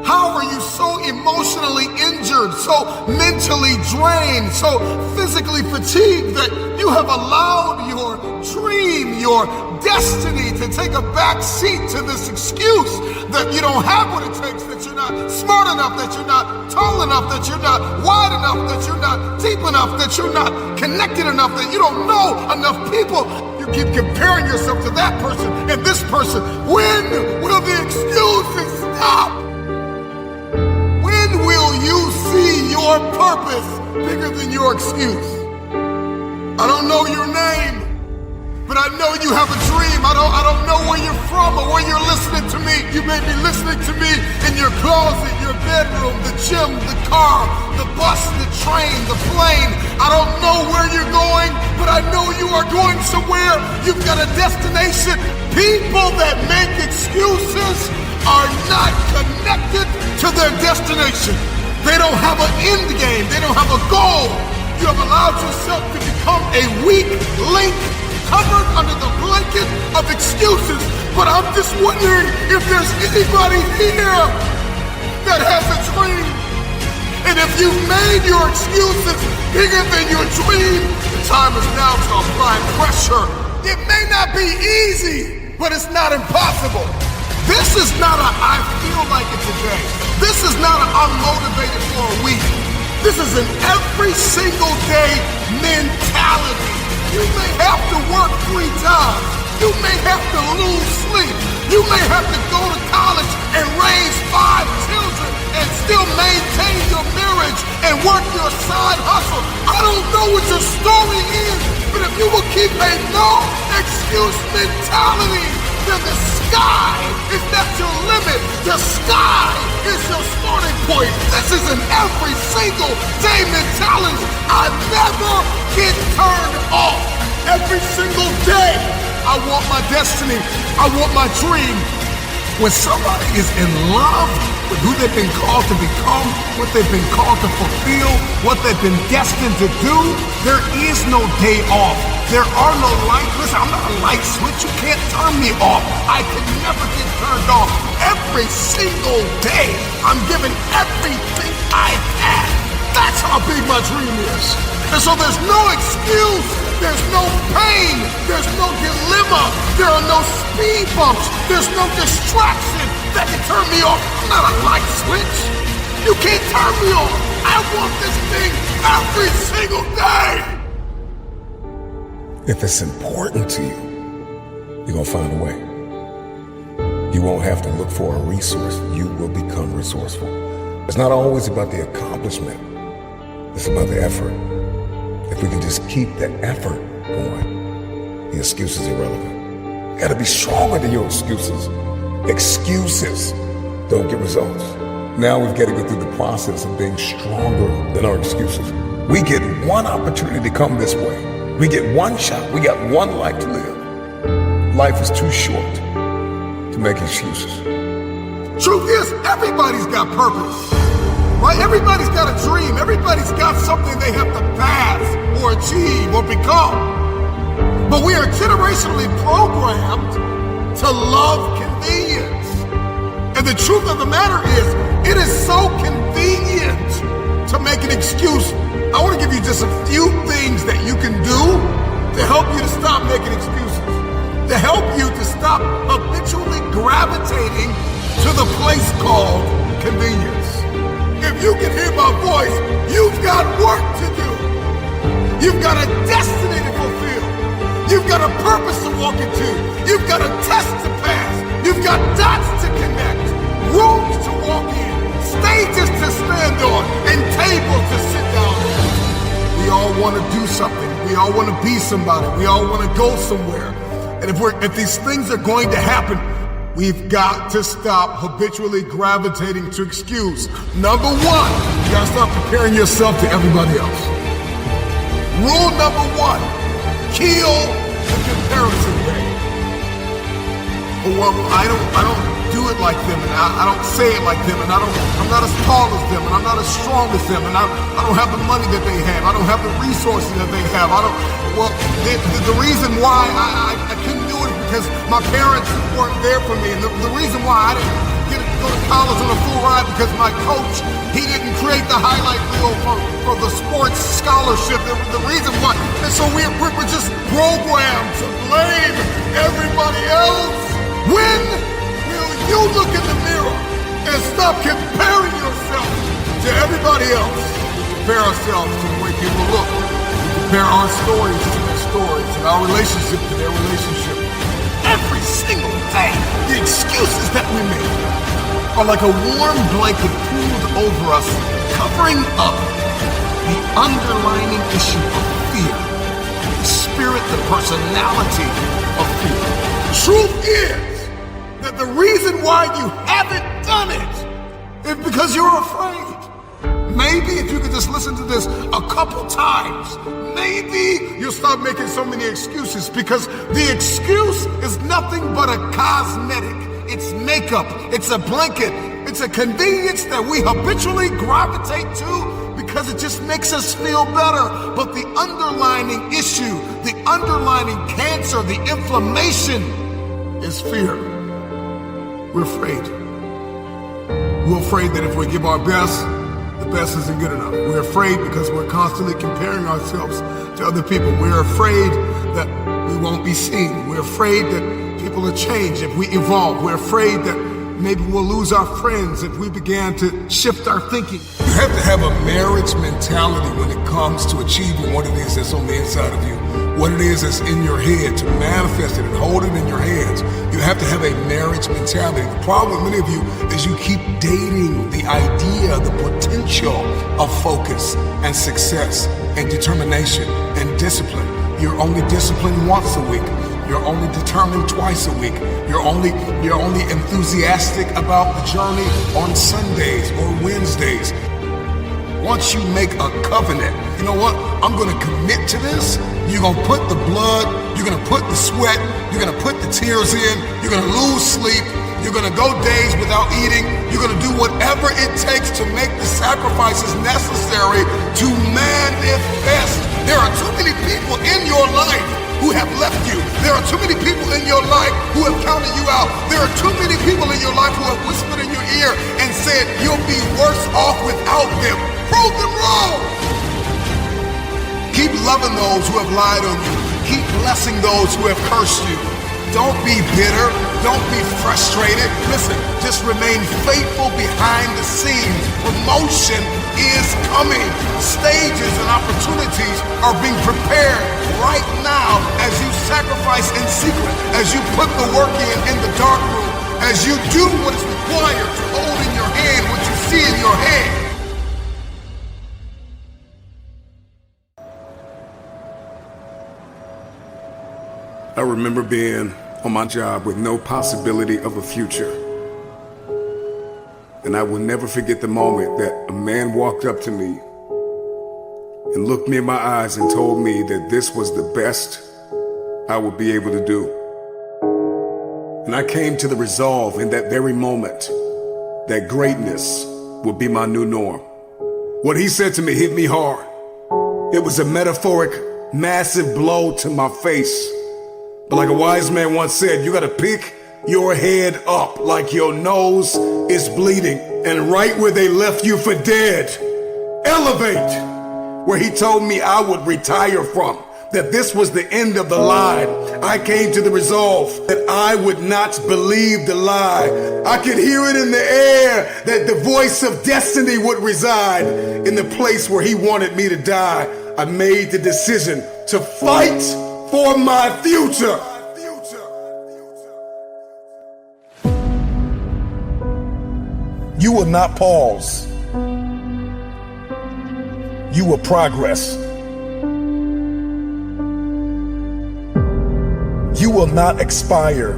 how are you so emotionally injured, so mentally drained, so physically fatigued that you have allowed your dream, your destiny to take a back seat to this excuse that you don't have what it takes, that you're not smart enough, that you're not tall enough, that you're not wide enough, that you're not deep enough, that you're not connected enough, that you don't know enough people. You keep comparing yourself to that person and this person. When will the excuses stop? When will you see your purpose bigger than your excuse? I don't know your name, but I know you have a dream. I don't know where you're from or where you're listening to me. You may be listening to me in your closet, your bedroom, the gym, the car, the bus, the train, the plane. I don't know where you're going, but I know you are going somewhere. You've got a destination. People that make excuses are not connected to their destination. They don't have an end game. They don't have a goal. You have allowed yourself to become a weak link covered under the blanket of excuses. But I'm just wondering if there's anybody here that has a dream. And if you've made your excuses bigger than your dream, the time is now to apply pressure. It may not be easy, but it's not impossible. This is not a I feel like it today. This is not a I'm motivated for a week. This is an every single day mentality. You may have to work 3 jobs. You may have to lose sleep. You may have to go to college and raise 5 children and still maintain your marriage and work your side hustle. I don't know what your story is, but if you will keep a no excuse mentality, then the sky is not your limit. The sky is your starting point. This is an every single day mentality. I never get turned off. Every single day, I want my destiny. I want my dream. When somebody is in love with who they've been called to become, what they've been called to fulfill, what they've been destined to do, there is no day off. There are no lights. Listen, I'm not a light switch. You can't turn me off. I can never get turned off. Every single day, I'm giving everything I have. That's how big my dream is. And so there's no excuse. There's no pain. There's no dilemma. There are no speed bumps. There's no distraction that can turn me off. I'm not a light switch. You can't turn me off. I want this thing every single day. If it's important to you, you're going to find a way. You won't have to look for a resource. You will become resourceful. It's not always about the accomplishment. It's about the effort. If we can just keep that effort going, the excuse is irrelevant. You gotta be stronger than your excuses. Excuses don't get results. Now we've got to go through the process of being stronger than our excuses. We get one opportunity to come this way. We get one shot. We got one life to live. Life is too short to make excuses. Truth is, everybody's got purpose, right? Everybody's got a dream. Everybody's got something they have to pass or achieve or become. But we are generationally programmed to love convenience. And the truth of the matter is, it is so convenient to make an excuse. I want to give you just a few things that you can do to help you to stop making excuses, to help you to stop habitually gravitating to the place called convenience. If you can hear my voice, you've got work to do. You've got a destiny to fulfill. You've got a purpose to walk into. You've got a test to pass. You've got dots to connect, rooms to walk in, stages to stand on, and tables to sit down on. We all want to do something. We all want to be somebody. We all want to go somewhere. And if these things are going to happen, we've got to stop habitually gravitating to excuse. Number one, you gotta stop comparing yourself to everybody else. Rule number one, kill the comparison game. Well, I don't do it like them, and I don't say it like them, and I'm not as tall as them, and I'm not as strong as them, and I don't have the money that they have. I don't have the resources that they have. The reason why I couldn't do it is because my parents weren't there for me, and the reason why I didn't get to go to college on a full ride because my coach, he didn't create the highlight reel for the sports scholarship. The reason why, and so we're just programmed to blame everybody else. When will you look in the mirror and stop comparing yourself to everybody else? Compare ourselves to the way people look. We compare our stories to their stories and our relationship to their relationship. Every single day, the excuses that we make are like a warm blanket pulled over us, covering up the underlying issue of fear, the spirit, the personality of fear. Truth is that the reason why you haven't done it is because you're afraid. Maybe if you could just listen to this a couple times, maybe you'll stop making so many excuses, because the excuse is nothing but a cosmetic. It's makeup, it's a blanket, it's a convenience that we habitually gravitate to because it just makes us feel better. But the underlying issue, the underlying cancer, the inflammation is fear. We're afraid. We're afraid that if we give our best, the best isn't good enough. We're afraid because we're constantly comparing ourselves to other people. We're afraid that we won't be seen. We're afraid that people will change if we evolve. We're afraid that maybe we'll lose our friends if we began to shift our thinking. You have to have a marriage mentality when it comes to achieving what it is that's on the inside of you, what it is that's in your head, to manifest it and hold it in your hands. You have to have a marriage mentality. The problem with many of you is you keep dating the idea, the potential of focus and success and determination and discipline. You're only disciplined once a week. You're only determined twice a week. You're only enthusiastic about the journey on Sundays or Wednesdays. Once you make a covenant, you know what? I'm gonna commit to this. You're gonna put the blood, you're gonna put the sweat, you're gonna put the tears in, you're gonna lose sleep, you're gonna go days without eating, you're gonna do whatever it takes to make the sacrifices necessary to manifest. There are too many people in your life who have left you. There are too many people in your life who have counted you out. There are too many people in your life who have whispered in your ear and said you'll be worse off without them. Prove them wrong. Keep loving those who have lied on you. Keep blessing those who have cursed you. Don't be bitter. Don't be frustrated. Listen, just remain faithful behind the scenes. Promotion is coming. Stages and opportunities are being prepared right now as you sacrifice in secret, as you put the work in the dark room, as you do what is required to hold in your hand what you see in your head. I remember being on my job with no possibility of a future. And I will never forget the moment that a man walked up to me and looked me in my eyes and told me that this was the best I would be able to do. And I came to the resolve in that very moment that greatness would be my new norm. What he said to me hit me hard. It was a metaphoric, massive blow to my face. But like a wise man once said, you gotta pick your head up like your nose is bleeding. And right where they left you for dead, elevate. Where he told me I would retire from, that this was the end of the line. I came to the resolve that I would not believe the lie. I could hear it in the air that the voice of destiny would reside in the place where he wanted me to die. I made the decision to fight for my future. You will not pause. You will progress. You will not expire.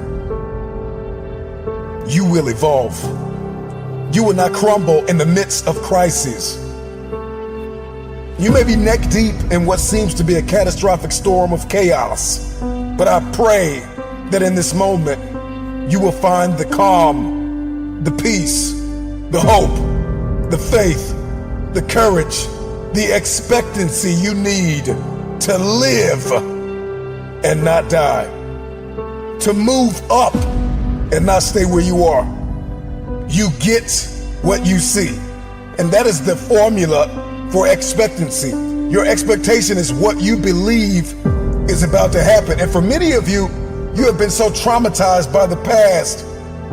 You will evolve. You will not crumble in the midst of crises. You may be neck deep in what seems to be a catastrophic storm of chaos, but I pray that in this moment you will find the calm, the peace, the hope, the faith, the courage, the expectancy you need to live and not die, to move up and not stay where you are. You get what you see, and that is the formula for expectancy. Your expectation is what you believe is about to happen. And for many of you, you have been so traumatized by the past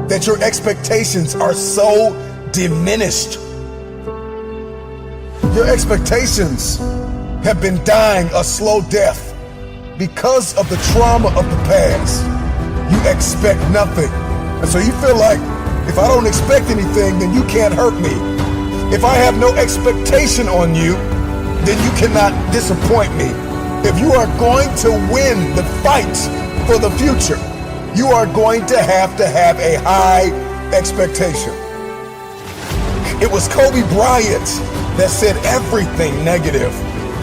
that your expectations are so diminished. Your expectations have been dying a slow death because of the trauma of the past. You expect nothing. And so you feel like, if I don't expect anything, then you can't hurt me. If I have no expectation on you, then you cannot disappoint me. If you are going to win the fight for the future, you are going to have a high expectation. It was Kobe Bryant that said everything negative,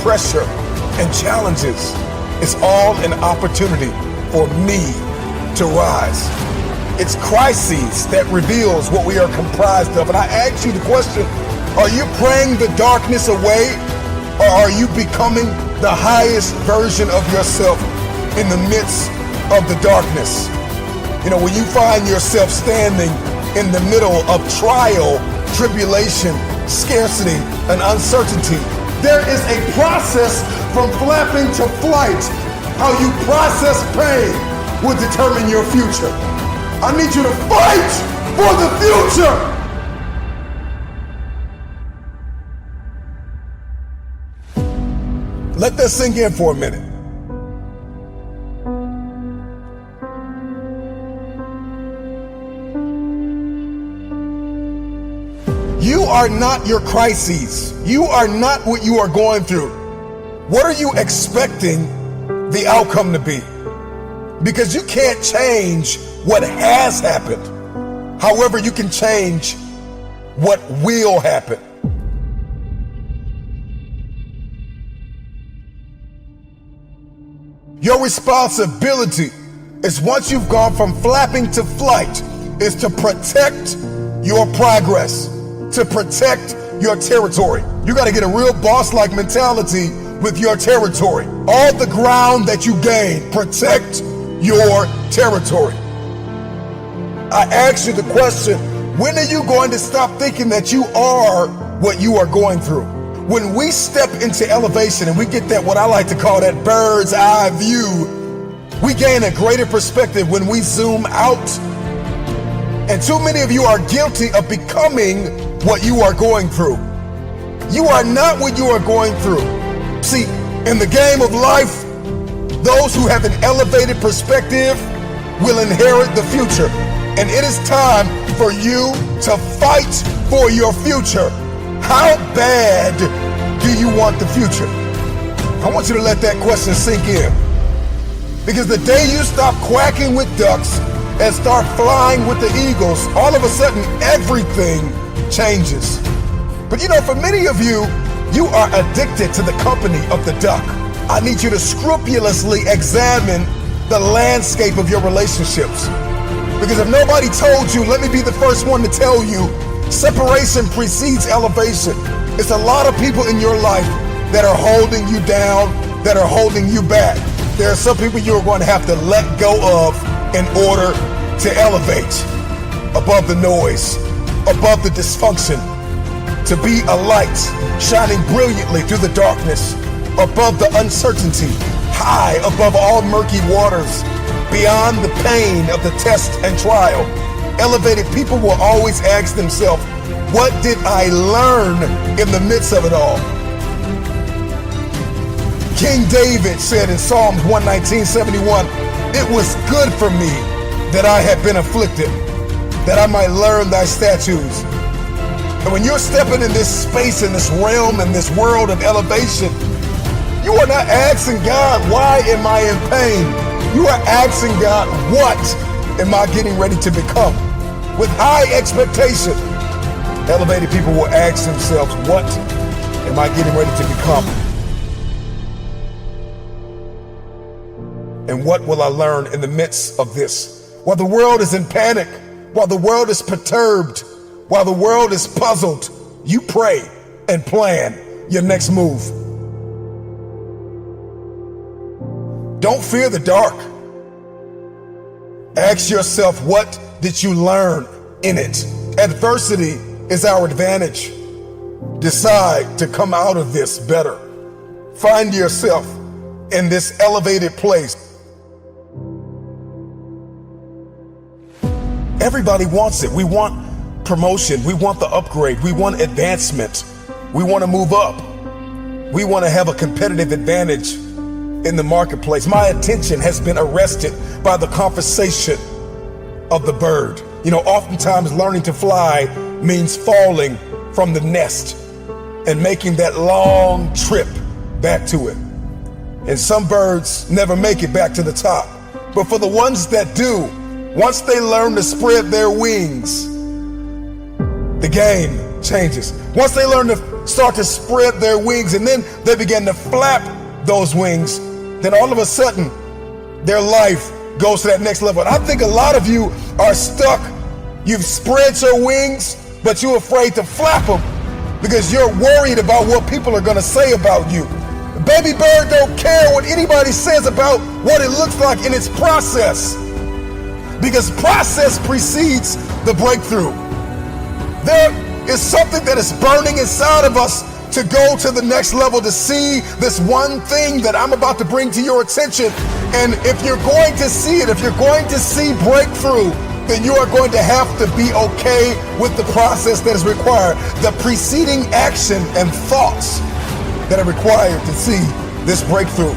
pressure, and challenges is all an opportunity for me to rise. It's crises that reveals what we are comprised of. And I ask you the question, are you praying the darkness away, or are you becoming the highest version of yourself in the midst of the darkness? You know, when you find yourself standing in the middle of trial, tribulation, scarcity, and uncertainty, there is a process from flapping to flight. How you process pain will determine your future. I need you to fight for the future. Let that sink in for a minute. You are not your crises. You are not what you are going through. What are you expecting the outcome to be? Because you can't change what has happened. However, you can change what will happen. Your responsibility is, once you've gone from flapping to flight, is to protect your progress, to protect your territory. You got to get a real boss-like mentality with your territory. All the ground that you gain, protect your territory. I ask you the question, when are you going to stop thinking that you are what you are going through? When we step into elevation and we get that, what I like to call that bird's eye view, we gain a greater perspective when we zoom out. And too many of you are guilty of becoming what you are going through. You are not what you are going through. See, in the game of life, those who have an elevated perspective will inherit the future. And it is time for you to fight for your future. How bad do you want the future? I want you to let that question sink in. Because the day you stop quacking with ducks and start flying with the eagles, all of a sudden everything changes. But you know, for many of you, you are addicted to the company of the duck. I need you to scrupulously examine the landscape of your relationships. Because if nobody told you, let me be the first one to tell you, separation precedes elevation. It's a lot of people in your life that are holding you down, that are holding you back. There are some people you're going to have to let go of in order to elevate above the noise, above the dysfunction, to be a light shining brilliantly through the darkness, above the uncertainty, high above all murky waters, beyond the pain of the test and trial. Elevated people will always ask themselves, what did I learn in the midst of it all? King David said in Psalms 119:71, it was good for me that I had been afflicted, that I might learn thy statutes. And when you're stepping in this space, in this realm, in this world of elevation, you are not asking God, why am I in pain? You are asking God, what am I getting ready to become? With high expectation, elevated people will ask themselves, what am I getting ready to become? And what will I learn in the midst of this? While the world is in panic, while the world is perturbed, while the world is puzzled, you pray and plan your next move. Don't fear the dark. Ask yourself, what did you learn in it? Adversity is our advantage. Decide to come out of this better. Find yourself in this elevated place. Everybody wants it. We want promotion. We want the upgrade. We want advancement. We want to move up. We want to have a competitive advantage in the marketplace. My attention has been arrested by the conversation of the bird. You know, oftentimes learning to fly means falling from the nest and making that long trip back to it. And some birds never make it back to the top. But for the ones that do, once they learn to spread their wings, the game changes. Once they learn to start to spread their wings and then they begin to flap those wings, then all of a sudden their life goes to that next level. And I think a lot of you are stuck. You've spread your wings, but you're afraid to flap them because you're worried about what people are going to say about you. The baby bird don't care what anybody says about what it looks like in its process, because process precedes the breakthrough. There is something that is burning inside of us to go to the next level, to see this one thing that I'm about to bring to your attention. And if you're going to see it, if you're going to see breakthrough, then you are going to have to be okay with the process that is required, the preceding action and thoughts that are required to see this breakthrough.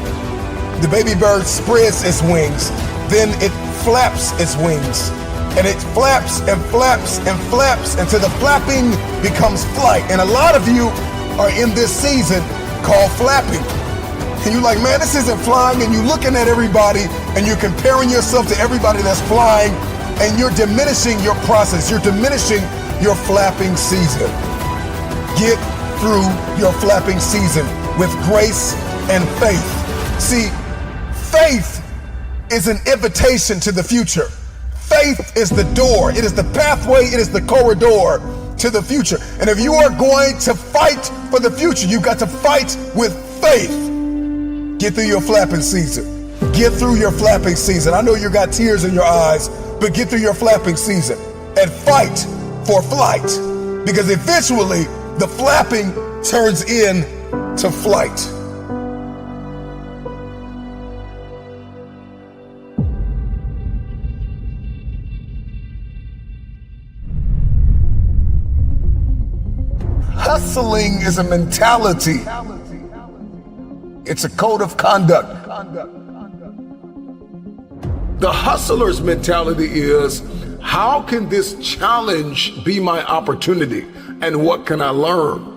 The baby bird spreads its wings, then it flaps its wings, and it flaps and flaps and flaps until the flapping becomes flight. And a lot of you are in this season called flapping. And you're like, man, this isn't flying. And you're looking at everybody and you're comparing yourself to everybody that's flying, and you're diminishing your process. You're diminishing your flapping season. Get through your flapping season with grace and faith. See, faith is an invitation to the future. Faith is the door. It is the pathway. It is the corridor to the future. And if you are going to fight for the future, you've got to fight with faith. Get through your flapping season. Get through your flapping season. I know you got tears in your eyes, but get through your flapping season and fight for flight, because eventually the flapping turns into flight. Hustling is a mentality. It's a code of conduct. The hustler's mentality is, how can this challenge be my opportunity? And what can I learn?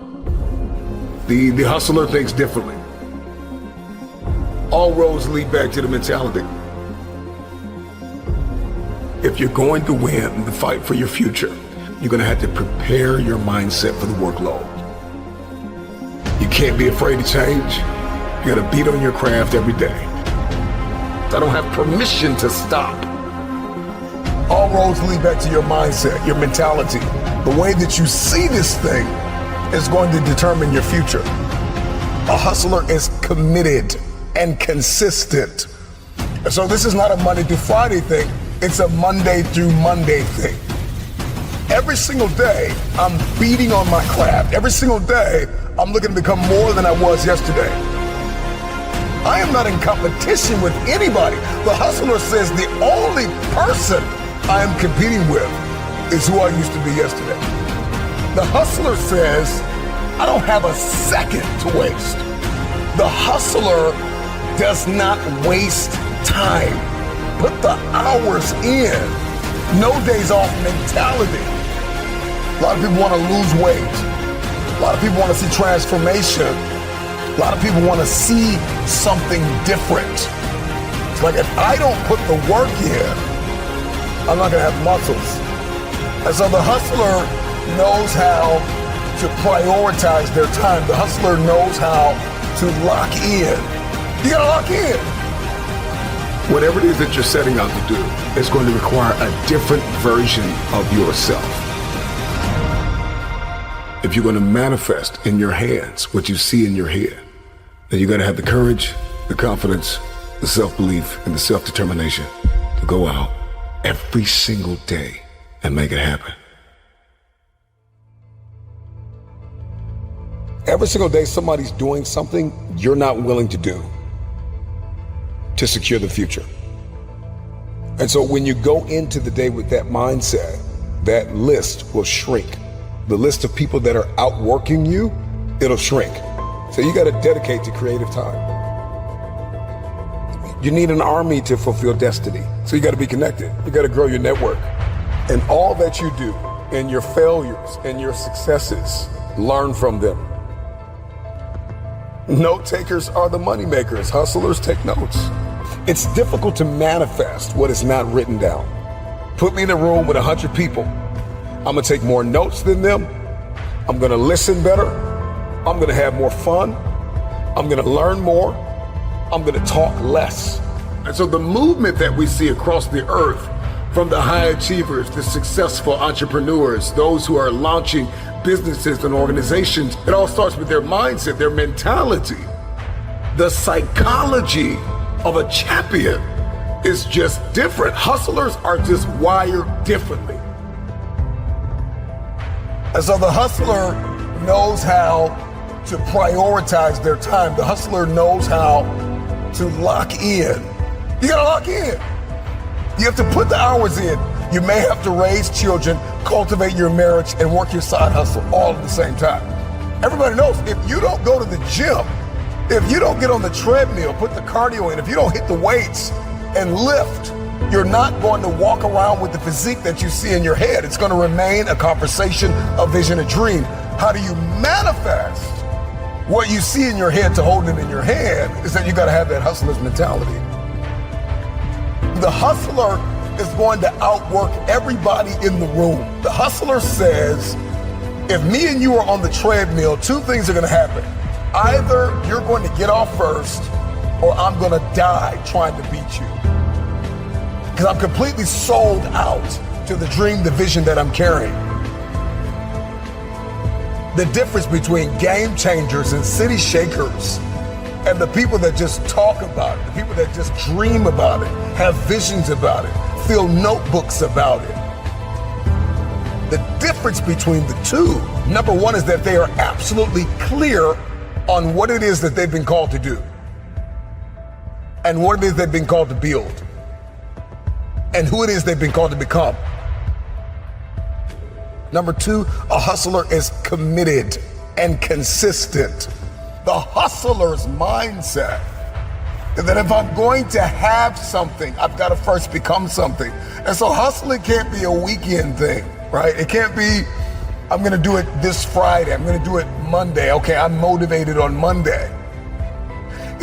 The hustler thinks differently. All roads lead back to the mentality. If you're going to win the fight for your future, you're going to have to prepare your mindset for the workload. You can't be afraid to change. You got to beat on your craft every day. I don't have permission to stop. All roads lead back to your mindset, your mentality. The way that you see this thing is going to determine your future. A hustler is committed and consistent. And so this is not a Monday through Friday thing. It's a Monday through Monday thing. Every single day, I'm beating on my craft. Every single day, I'm looking to become more than I was yesterday. I am not in competition with anybody. The hustler says the only person I am competing with is who I used to be yesterday. The hustler says, I don't have a second to waste. The hustler does not waste time. Put the hours in. No days off mentality. A lot of people want to lose weight. A lot of people want to see transformation. A lot of people want to see something different. It's like if I don't put the work in, I'm not going to have muscles. And so the hustler knows how to prioritize their time. The hustler knows how to lock in. You got to lock in. Whatever it is that you're setting out to do is going to require a different version of yourself. If you're going to manifest in your hands what you see in your head, then you're going to have the courage, the confidence, the self-belief, and the self-determination to go out every single day and make it happen. Every single day somebody's doing something you're not willing to do to secure the future. And so when you go into the day with that mindset, that list will shrink. The list of people that are outworking you, it'll shrink. So you got to dedicate to creative time. You need an army to fulfill destiny. So you got to be connected. You got to grow your network. And all that you do, and your failures and your successes, learn from them. Note takers are the money makers. Hustlers take notes. It's difficult to manifest what is not written down. Put me in a room with 100 people. I'm gonna take more notes than them. I'm gonna listen better. I'm gonna have more fun. I'm gonna learn more. I'm gonna talk less. And so the movement that we see across the earth, from the high achievers, the successful entrepreneurs, those who are launching businesses and organizations, it all starts with their mindset, their mentality. The psychology of a champion is just different. Hustlers are just wired differently. And so the hustler knows how to prioritize their time. The hustler knows how to lock in. You gotta lock in. You have to put the hours in. You may have to raise children, cultivate your marriage, and work your side hustle all at the same time. Everybody knows if you don't go to the gym, if you don't get on the treadmill, put the cardio in, if you don't hit the weights and lift, you're not going to walk around with the physique that you see in your head. It's going to remain a conversation, a vision, a dream. How do you manifest what you see in your head to hold it in your hand is that you got to have that hustler's mentality. The hustler is going to outwork everybody in the room. The hustler says, if me and you are on the treadmill, two things are going to happen. Either you're going to get off first, or I'm going to die trying to beat you. Because I'm completely sold out to the dream, the vision that I'm carrying. The difference between game changers and city shakers and the people that just talk about it, the people that just dream about it, have visions about it, fill notebooks about it. The difference between the two, number one, is that they are absolutely clear on what it is that they've been called to do and what it is they've been called to build and who it is they've been called to become. Number two, a hustler is committed and consistent. The hustler's mindset is that if I'm going to have something, I've got to first become something. And so hustling can't be a weekend thing, right? It can't be, I'm going to do it this Friday. I'm going to do it Monday. Okay, I'm motivated on Monday.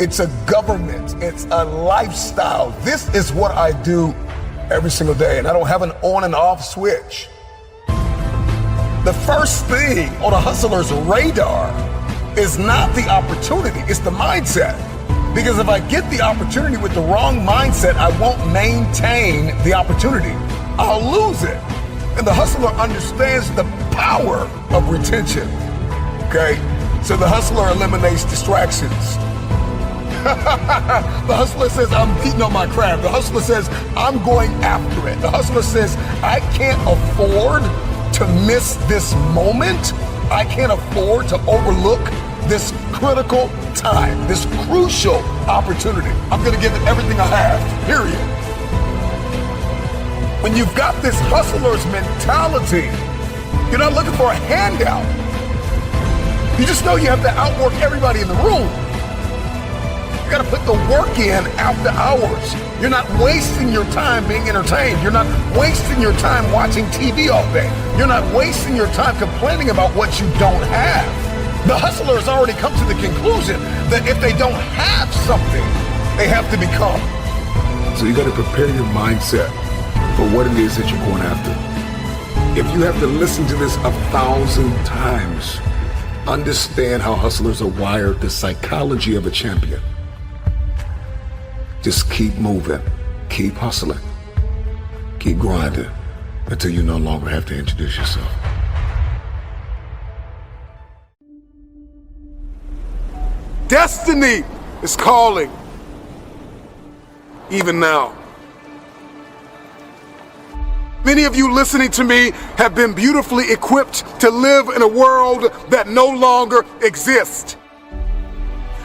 It's a government. It's a lifestyle. This is what I do every single day, and I don't have an on and off switch. The first thing on a hustler's radar is not the opportunity, it's the mindset. Because if I get the opportunity with the wrong mindset, I won't maintain the opportunity. I'll lose it. And the hustler understands the power of retention. Okay? So the hustler eliminates distractions. The hustler says, I'm beating on my craft. The hustler says, I'm going after it. The hustler says, I can't afford to miss this moment. I can't afford to overlook this critical time, this crucial opportunity. I'm gonna give it everything I have, period. When you've got this hustler's mentality, you're not looking for a handout. You just know you have to outwork everybody in the room. You gotta put the work in after hours. You're not wasting your time being entertained. You're not wasting your time watching TV all day. You're not wasting your time complaining about what you don't have. The hustler has already come to the conclusion that if they don't have something, they have to become. So you got to prepare your mindset for what it is that you're going after. If you have to listen to this 1,000 times, understand how hustlers are wired, the psychology of a champion. Just keep moving, keep hustling, keep grinding until you no longer have to introduce yourself. Destiny is calling, even now. Many of you listening to me have been beautifully equipped to live in a world that no longer exists.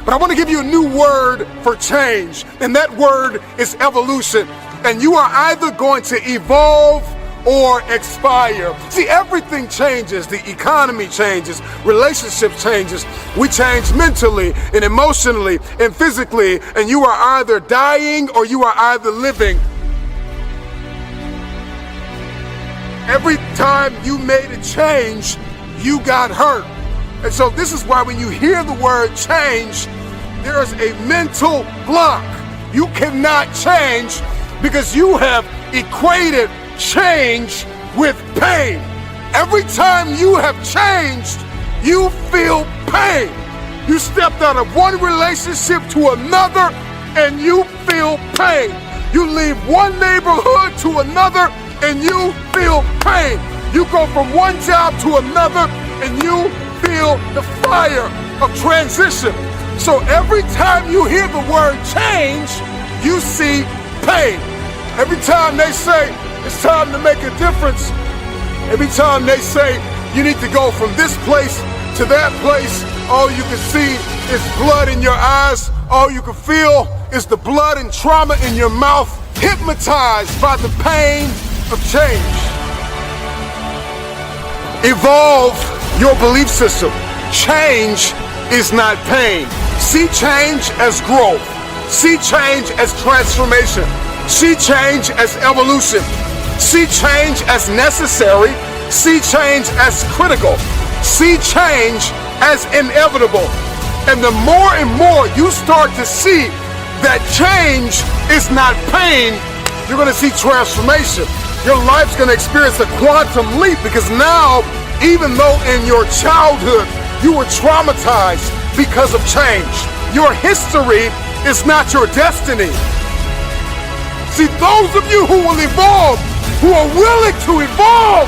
But I want to give you a new word for change, and that word is evolution. And you are either going to evolve or expire. See, everything changes. The economy changes, relationship changes. We change mentally and emotionally and physically, and you are either dying or you are either living. Every time you made a change, you got hurt. And so this is why when you hear the word change, there is a mental block. You cannot change because you have equated change with pain. Every time you have changed, you feel pain. You stepped out of one relationship to another and you feel pain. You leave one neighborhood to another and you feel pain. You go from one job to another and you feel the fire of transition. So every time you hear the word change, you see pain. Every time they say it's time to make a difference, every time they say you need to go from this place to that place, all you can see is blood in your eyes. All you can feel is the blood and trauma in your mouth, hypnotized by the pain of change. Evolve your belief system. Change is not pain. See change as growth. See change as transformation. See change as evolution. See change as necessary. See change as critical. See change as inevitable. And the more and more you start to see that change is not pain, you're going to see transformation. Your life's going to experience a quantum leap because now, even though in your childhood you were traumatized because of change, your history is not your destiny. See, those of you who will evolve, who are willing to evolve,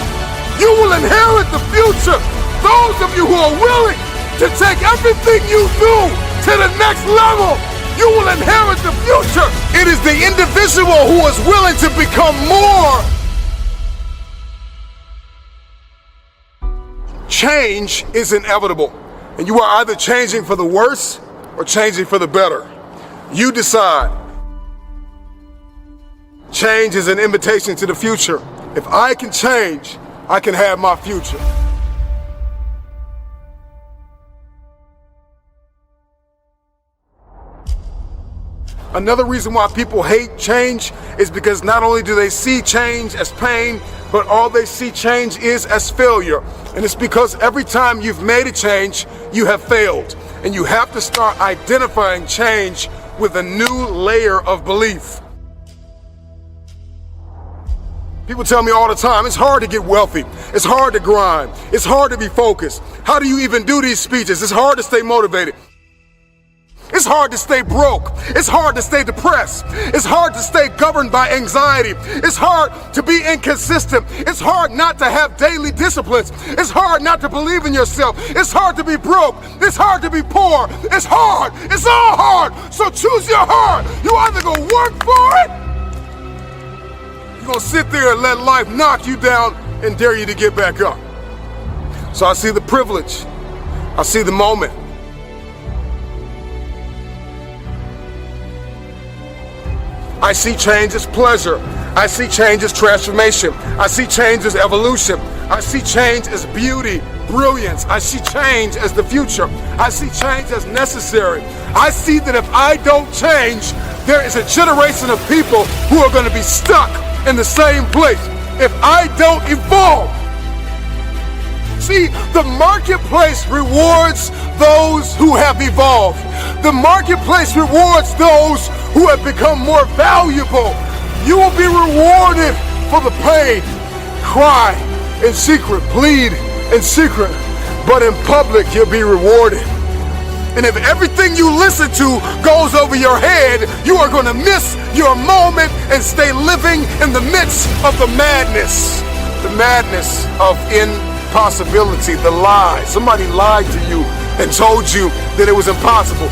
you will inherit the future. Those of you who are willing to take everything you do to the next level, you will inherit the future. It is the individual who is willing to become more. Change is inevitable, and you are either changing for the worse or changing for the better. You decide. Change is an invitation to the future. If I can change, I can have my future. Another reason why people hate change is because not only do they see change as pain, but all they see change is as failure. And it's because every time you've made a change, you have failed. And you have to start identifying change with a new layer of belief. People tell me all the time, it's hard to get wealthy. It's hard to grind. It's hard to be focused. How do you even do these speeches? It's hard to stay motivated. It's hard to stay broke. It's hard to stay depressed. It's hard to stay governed by anxiety. It's hard to be inconsistent. It's hard not to have daily disciplines. It's hard not to believe in yourself. It's hard to be broke. It's hard to be poor. It's hard. It's all hard. So choose your heart. You either gonna work for it, you're gonna sit there and let life knock you down and dare you to get back up. So I see the privilege. I see the moment. I see change as pleasure. I see change as transformation. I see change as evolution. I see change as beauty, brilliance. I see change as the future. I see change as necessary. I see that if I don't change, there is a generation of people who are going to be stuck in the same place. If I don't evolve. See, the marketplace rewards those who have evolved. The marketplace rewards those who have become more valuable. You will be rewarded for the pain. Cry in secret, bleed in secret, but in public you'll be rewarded. And if everything you listen to goes over your head, you are going to miss your moment and stay living in the midst of the madness of impossibility, the lie. Somebody lied to you and told you that it was impossible.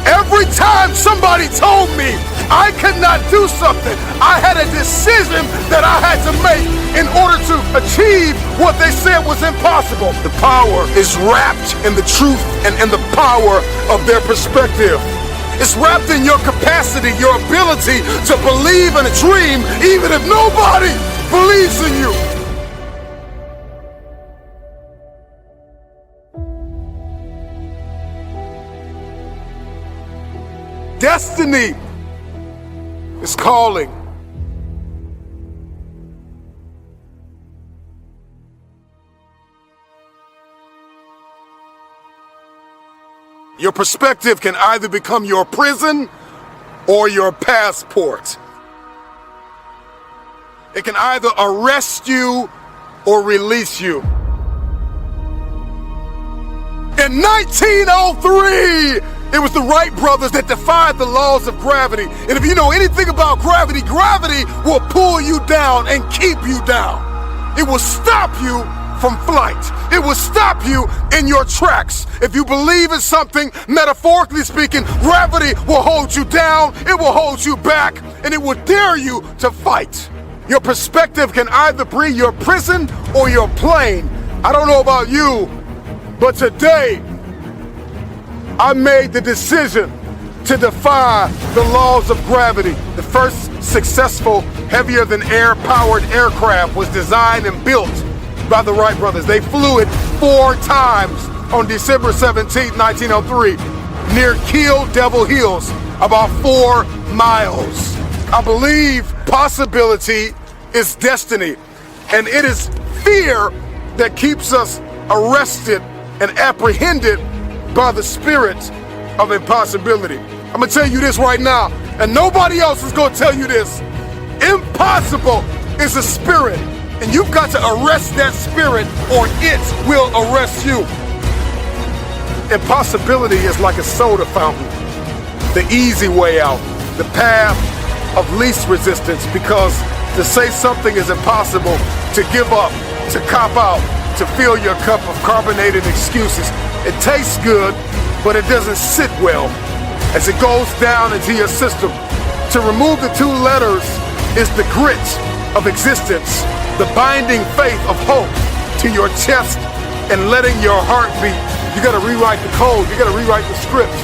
Every time somebody told me I could not do something, I had a decision that I had to make in order to achieve what they said was impossible. The power is wrapped in the truth and in the power of their perspective. It's wrapped in your capacity, your ability to believe in a dream, even if nobody believes in you. Destiny is calling. Your perspective can either become your prison or your passport. It can either arrest you or release you. In 1903, it was the Wright brothers that defied the laws of gravity. And if you know anything about gravity, gravity will pull you down and keep you down. It will stop you from flight. It will stop you in your tracks. If you believe in something, metaphorically speaking, gravity will hold you down, it will hold you back, and it will dare you to fight. Your perspective can either be your prison or your plane. I don't know about you, but today, I made the decision to defy the laws of gravity. The first successful heavier-than-air powered aircraft was designed and built by the Wright brothers. They flew it 4 times on December 17, 1903, near Kill Devil Hills, about 4 miles. I believe possibility is destiny, and it is fear that keeps us arrested and apprehended by the spirit of impossibility. I'm gonna tell you this right now, and nobody else is gonna tell you this. Impossible is a spirit, and you've got to arrest that spirit or it will arrest you. Impossibility is like a soda fountain, the easy way out, the path of least resistance, because to say something is impossible, to give up, to cop out, to fill your cup of carbonated excuses. It tastes good, but it doesn't sit well as it goes down into your system. To remove the 2 letters is the grit of existence, the binding faith of hope to your chest and letting your heart beat. You gotta rewrite the code, you gotta rewrite the script.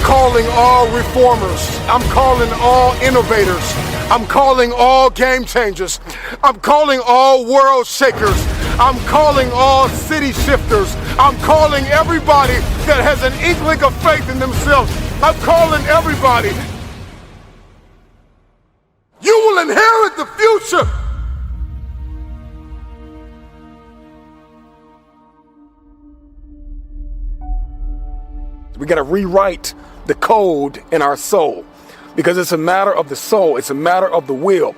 Calling all reformers, I'm calling all innovators, I'm calling all game changers, I'm calling all world shakers, I'm calling all city shifters. I'm calling everybody that has an inkling of faith in themselves. I'm calling everybody. You will inherit the future. We got to rewrite the code in our soul, because it's a matter of the soul. It's a matter of the will.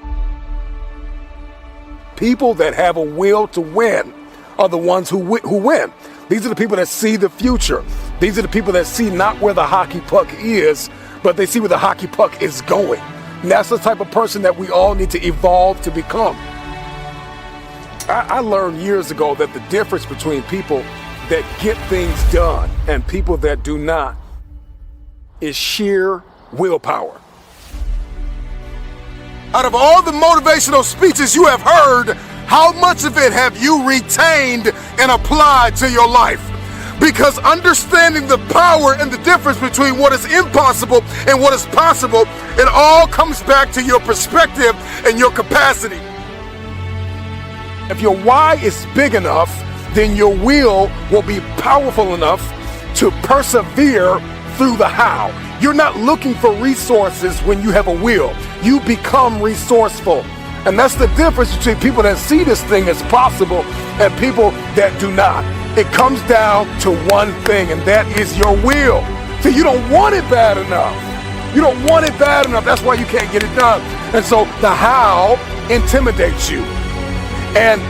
People that have a will to win are the ones who win. These are the people that see the future. These are the people that see not where the hockey puck is, but they see where the hockey puck is going. And that's the type of person that we all need to evolve to become. I learned years ago that the difference between people that get things done and people that do not is sheer willpower. Out of all the motivational speeches you have heard, how much of it have you retained and applied to your life? Because understanding the power and the difference between what is impossible and what is possible, it all comes back to your perspective and your capacity. If your why is big enough, then your will be powerful enough to persevere through the how. You're not looking for resources when you have a will. You become resourceful. And that's the difference between people that see this thing as possible and people that do not. It comes down to one thing, and that is your will. So you don't want it bad enough. You don't want it bad enough. That's why you can't get it done. And so the how intimidates you. And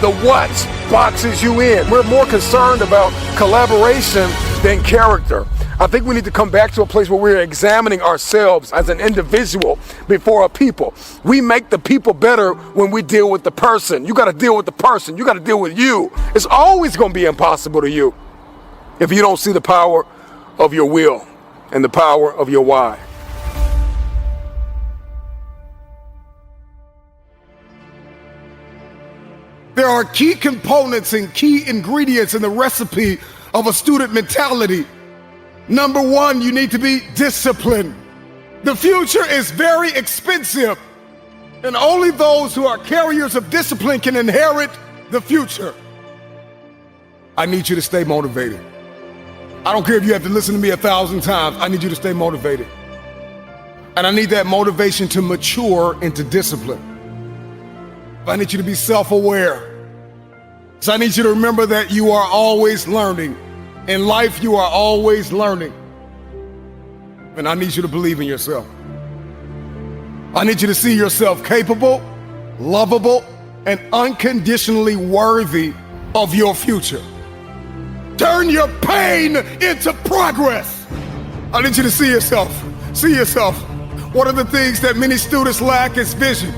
the what boxes you in. We're more concerned about collaboration than character. I think we need to come back to a place where we're examining ourselves as an individual before a people. We make the people better when we deal with the person. You got to deal with the person. You got to deal with you. It's always going to be impossible to you if you don't see the power of your will and the power of your why. There are key components and key ingredients in the recipe of a student mentality. Number one, you need to be disciplined. The future is very expensive, and only those who are carriers of discipline can inherit the future. I need you to stay motivated. I don't care if you have to listen to me 1,000 times. I need you to stay motivated. And I need that motivation to mature into discipline. I need you to be self-aware. So I need you to remember that you are always learning. In life, you are always learning. And I need you to believe in yourself. I need you to see yourself capable, lovable, and unconditionally worthy of your future. Turn your pain into progress. I need you to see yourself. See yourself. One of the things that many students lack is vision.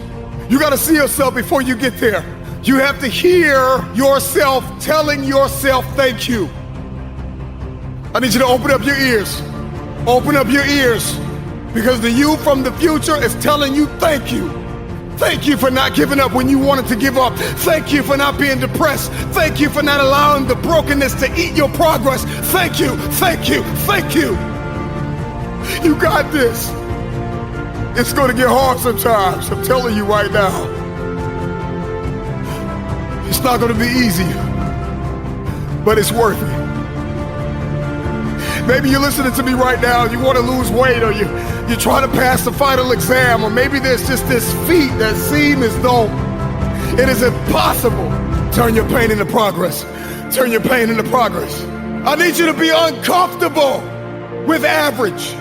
You got to see yourself before you get there. You have to hear yourself telling yourself thank you. I need you to open up your ears. Open up your ears, because the you from the future is telling you thank you. Thank you for not giving up when you wanted to give up. Thank you for not being depressed. Thank you for not allowing the brokenness to eat your progress. Thank you, thank you, thank you. You got this. It's going to get hard sometimes, I'm telling you right now. It's not going to be easy, but it's worth it. Maybe you're listening to me right now and you want to lose weight, or you're trying to pass the final exam, or maybe there's just this feat that seems as though it is impossible. Turn your pain into progress. Turn your pain into progress. I need you to be uncomfortable with average.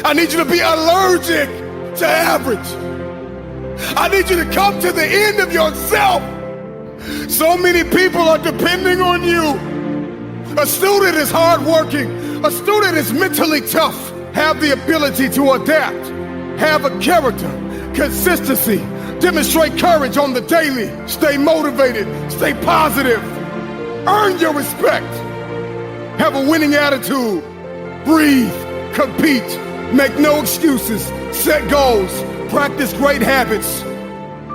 I need you to be allergic to average. I need you to come to the end of yourself. So many people are depending on you. A student is hardworking. A student is mentally tough. Have the ability to adapt. Have a character, consistency. Demonstrate courage on the daily. Stay motivated. Stay positive. Earn your respect. Have a winning attitude. Breathe. Compete. Make no excuses. Set goals. Practice great habits.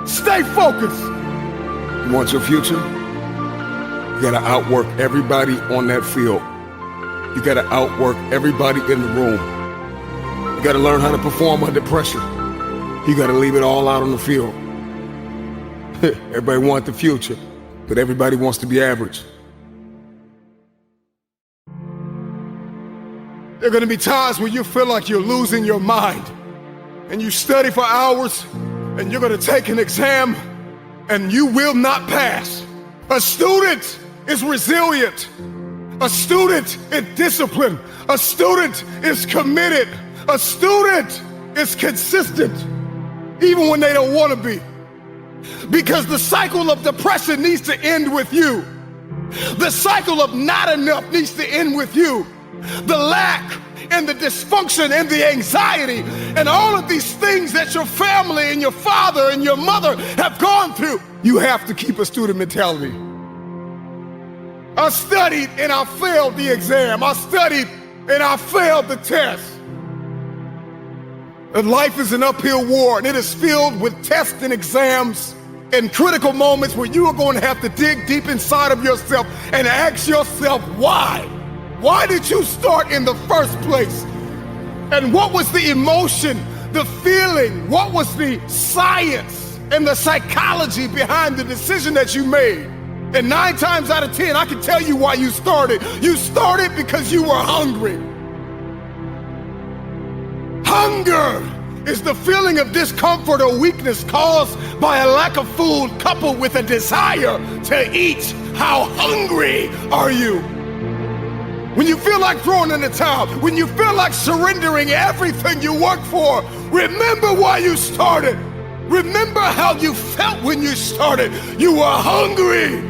Stay focused. You want your future? You gotta outwork everybody on that field. You gotta outwork everybody in the room. You gotta learn how to perform under pressure. You gotta leave it all out on the field. Everybody wants the future, but everybody wants to be average. There are gonna be times when you feel like you're losing your mind, and you study for hours, and you're gonna take an exam, and you will not pass. A student is resilient. A student is disciplined. A student is committed. A student is consistent, even when they don't want to be. Because the cycle of depression needs to end with you. The cycle of not enough needs to end with you. The lack and the dysfunction and the anxiety and all of these things that your family and your father and your mother have gone through. You have to keep a student mentality. I studied and I failed the exam. I studied and I failed the test. And life is an uphill war, and it is filled with tests and exams and critical moments where you are going to have to dig deep inside of yourself and ask yourself why. Why did you start in the first place? And what was the emotion, the feeling, what was the science and the psychology behind the decision that you made? And 9 times out of 10, I can tell you why you started. You started because you were hungry. Hunger is the feeling of discomfort or weakness caused by a lack of food coupled with a desire to eat. How hungry are you? When you feel like throwing in the towel, when you feel like surrendering everything you worked for, remember why you started. Remember how you felt when you started. You were hungry.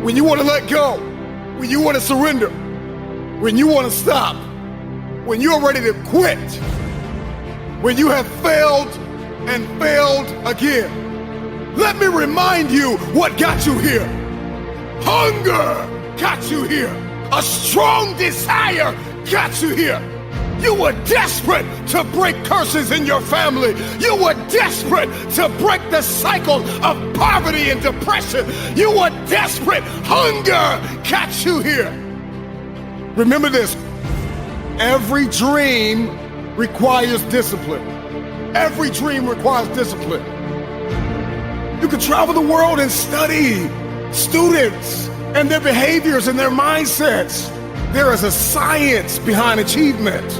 When you want to let go, when you want to surrender, when you want to stop, when you're ready to quit, when you have failed and failed again. Let me remind you what got you here. Hunger got you here. A strong desire got you here. You were desperate to break curses in your family. You were desperate to break the cycle of poverty and depression. You were desperate. Hunger got you here. Remember this. Every dream requires discipline. Every dream requires discipline. You can travel the world and study students and their behaviors and their mindsets. There is a science behind achievement.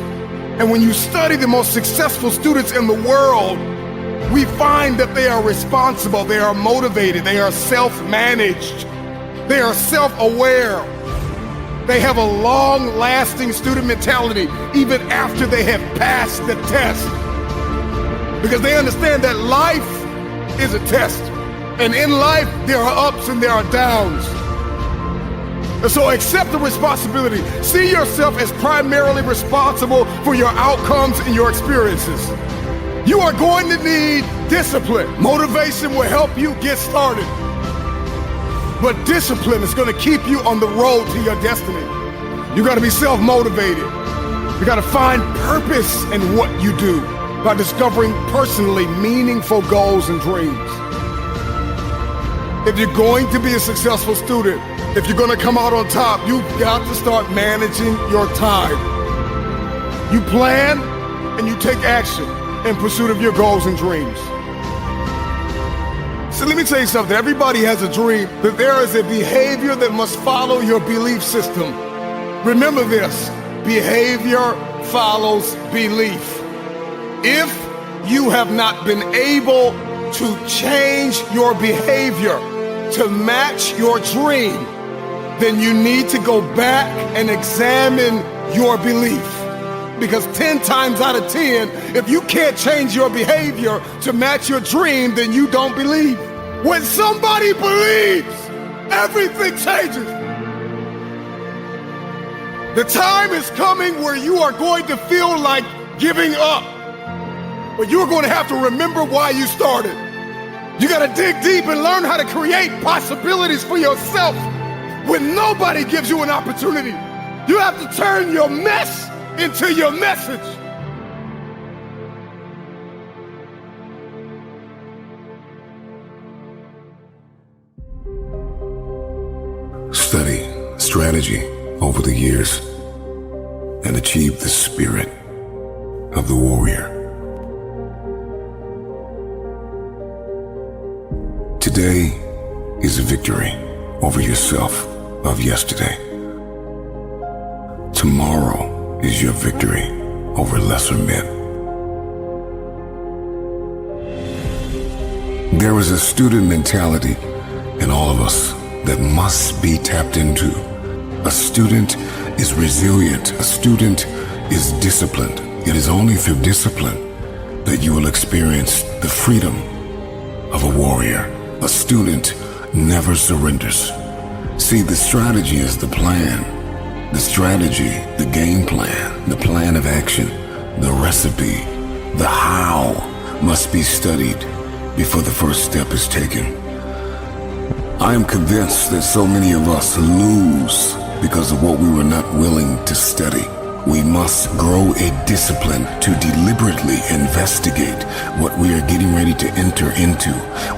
And when you study the most successful students in the world, we find that they are responsible, they are motivated, they are self-managed, they are self-aware. They have a long-lasting student mentality even after they have passed the test. Because they understand that life is a test. And in life, there are ups and there are downs. And so accept the responsibility. See yourself as primarily responsible for your outcomes and your experiences. You are going to need discipline. Motivation will help you get started. But discipline is going to keep you on the road to your destiny. You got to be self-motivated. You got to find purpose in what you do by discovering personally meaningful goals and dreams. If you're going to be a successful student, if you're going to come out on top, you've got to start managing your time. You plan and you take action in pursuit of your goals and dreams. So let me tell you something. Everybody has a dream, but there is a behavior that must follow your belief system. Remember this, behavior follows belief. If you have not been able to change your behavior to match your dream, then you need to go back and examine your belief. Because 10 times out of 10, if you can't change your behavior to match your dream, then you don't believe. When somebody believes, everything changes. The time is coming where you are going to feel like giving up. But you're going to have to remember why you started. You got to dig deep and learn how to create possibilities for yourself when nobody gives you an opportunity. You have to turn your mess into your message. Study strategy over the years and achieve the spirit of the warrior. Today is a victory over yourself of yesterday. Tomorrow is your victory over lesser men. There is a student mentality in all of us that must be tapped into A student is resilient. A student is disciplined. It is only through discipline that you will experience the freedom of a warrior. A student never surrenders. See, the strategy is the plan. The strategy, the game plan, the plan of action, the recipe, the how must be studied before the first step is taken. I am convinced that so many of us lose because of what we were not willing to study. We must grow a discipline to deliberately investigate what we are getting ready to enter into.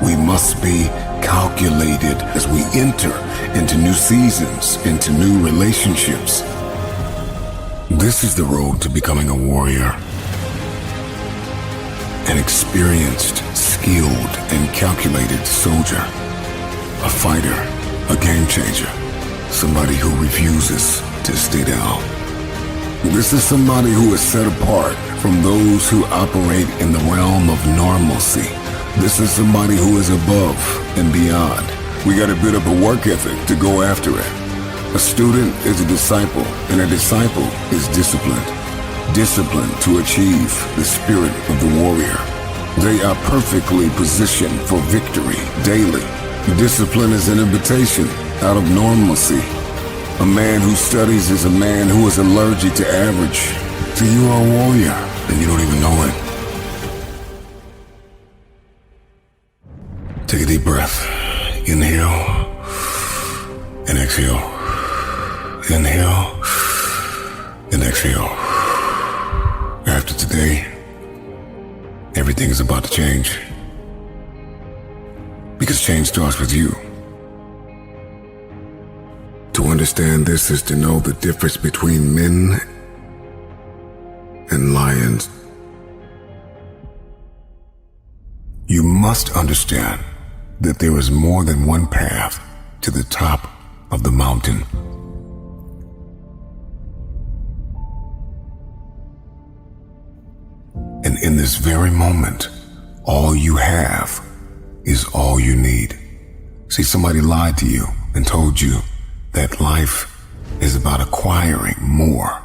We must be calculated as we enter into new seasons, into new relationships. This is the road to becoming a warrior. An experienced, skilled, and calculated soldier. A fighter, a game changer. Somebody who refuses to stay down. This is somebody who is set apart from those who operate in the realm of normalcy. This is somebody who is above and beyond. We got a bit of a work ethic to go after it. A student is a disciple, and a disciple is disciplined. Disciplined to achieve the spirit of the warrior. They are perfectly positioned for victory daily. Discipline is an invitation out of normalcy. A man who studies is a man who is allergic to average. So you are a warrior, and you don't even know it. Take a deep breath. Inhale and exhale. Inhale and exhale. After today, everything is about to change. Because change starts with you. To understand this is to know the difference between men and lions. You must understand that there is more than one path to the top of the mountain. And in this very moment, all you have is all you need. See, somebody lied to you and told you that life is about acquiring more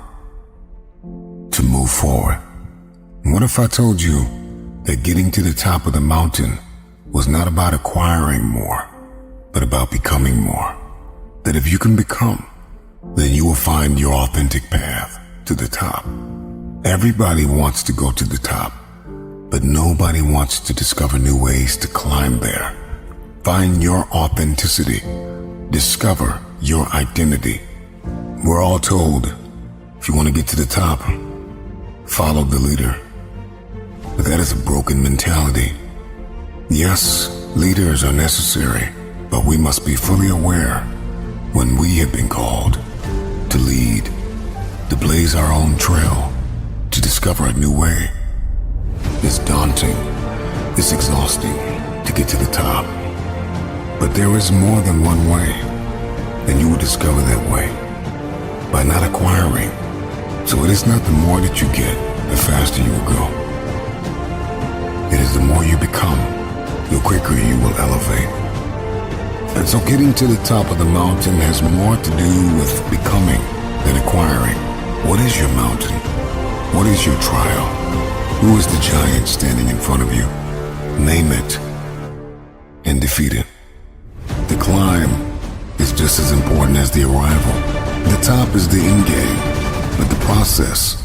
to move forward. And what if I told you that getting to the top of the mountain was not about acquiring more, but about becoming more? That if you can become, then you will find your authentic path to the top. Everybody wants to go to the top, but nobody wants to discover new ways to climb there. Find your authenticity. Discover your identity. We're all told, if you want to get to the top, follow the leader. But that is a broken mentality. Yes, leaders are necessary, but we must be fully aware when we have been called to lead, to blaze our own trail, to discover a new way. It's daunting, it's exhausting to get to the top. But there is more than one way, and you will discover that way by not acquiring. So it is not the more that you get, the faster you will go. It is the more you become, the quicker you will elevate. And so getting to the top of the mountain has more to do with becoming than acquiring. What is your mountain? What is your trial? Who is the giant standing in front of you? Name it and defeat it. The climb is just as important as the arrival. The top is the end game, but the process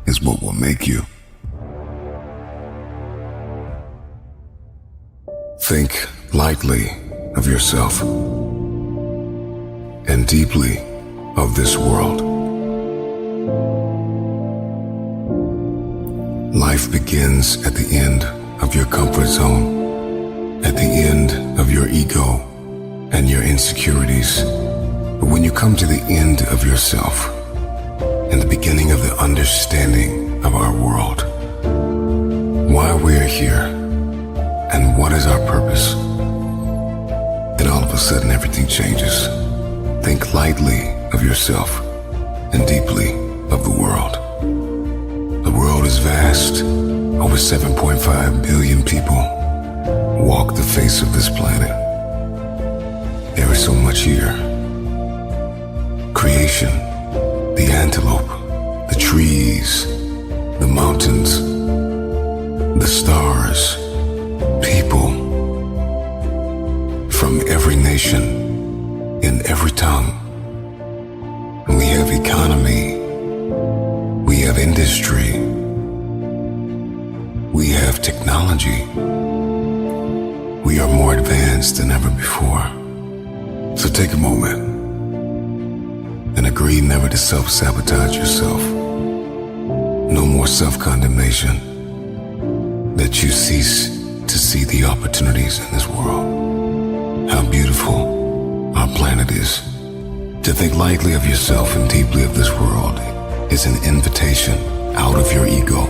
is what will make you. Think lightly of yourself and deeply of this world. Life begins at the end of your comfort zone, at the end of your ego and your insecurities. But when you come to the end of yourself and the beginning of the understanding of our world, why we are here and what is our purpose, then all of a sudden everything changes. Think lightly of yourself and deeply of the world. The world is vast. Over 7.5 billion people walk the face of this planet. There is so much here. creation, the antelope, the trees, the mountains, the stars, people from every nation, in every tongue. We have economy, we have industry, we have technology. We are more advanced than ever before. So take a moment and agree never to self-sabotage yourself. No more self-condemnation. That you cease to see the opportunities in this world. How beautiful our planet is. To think lightly of yourself and deeply of this world is an invitation out of your ego,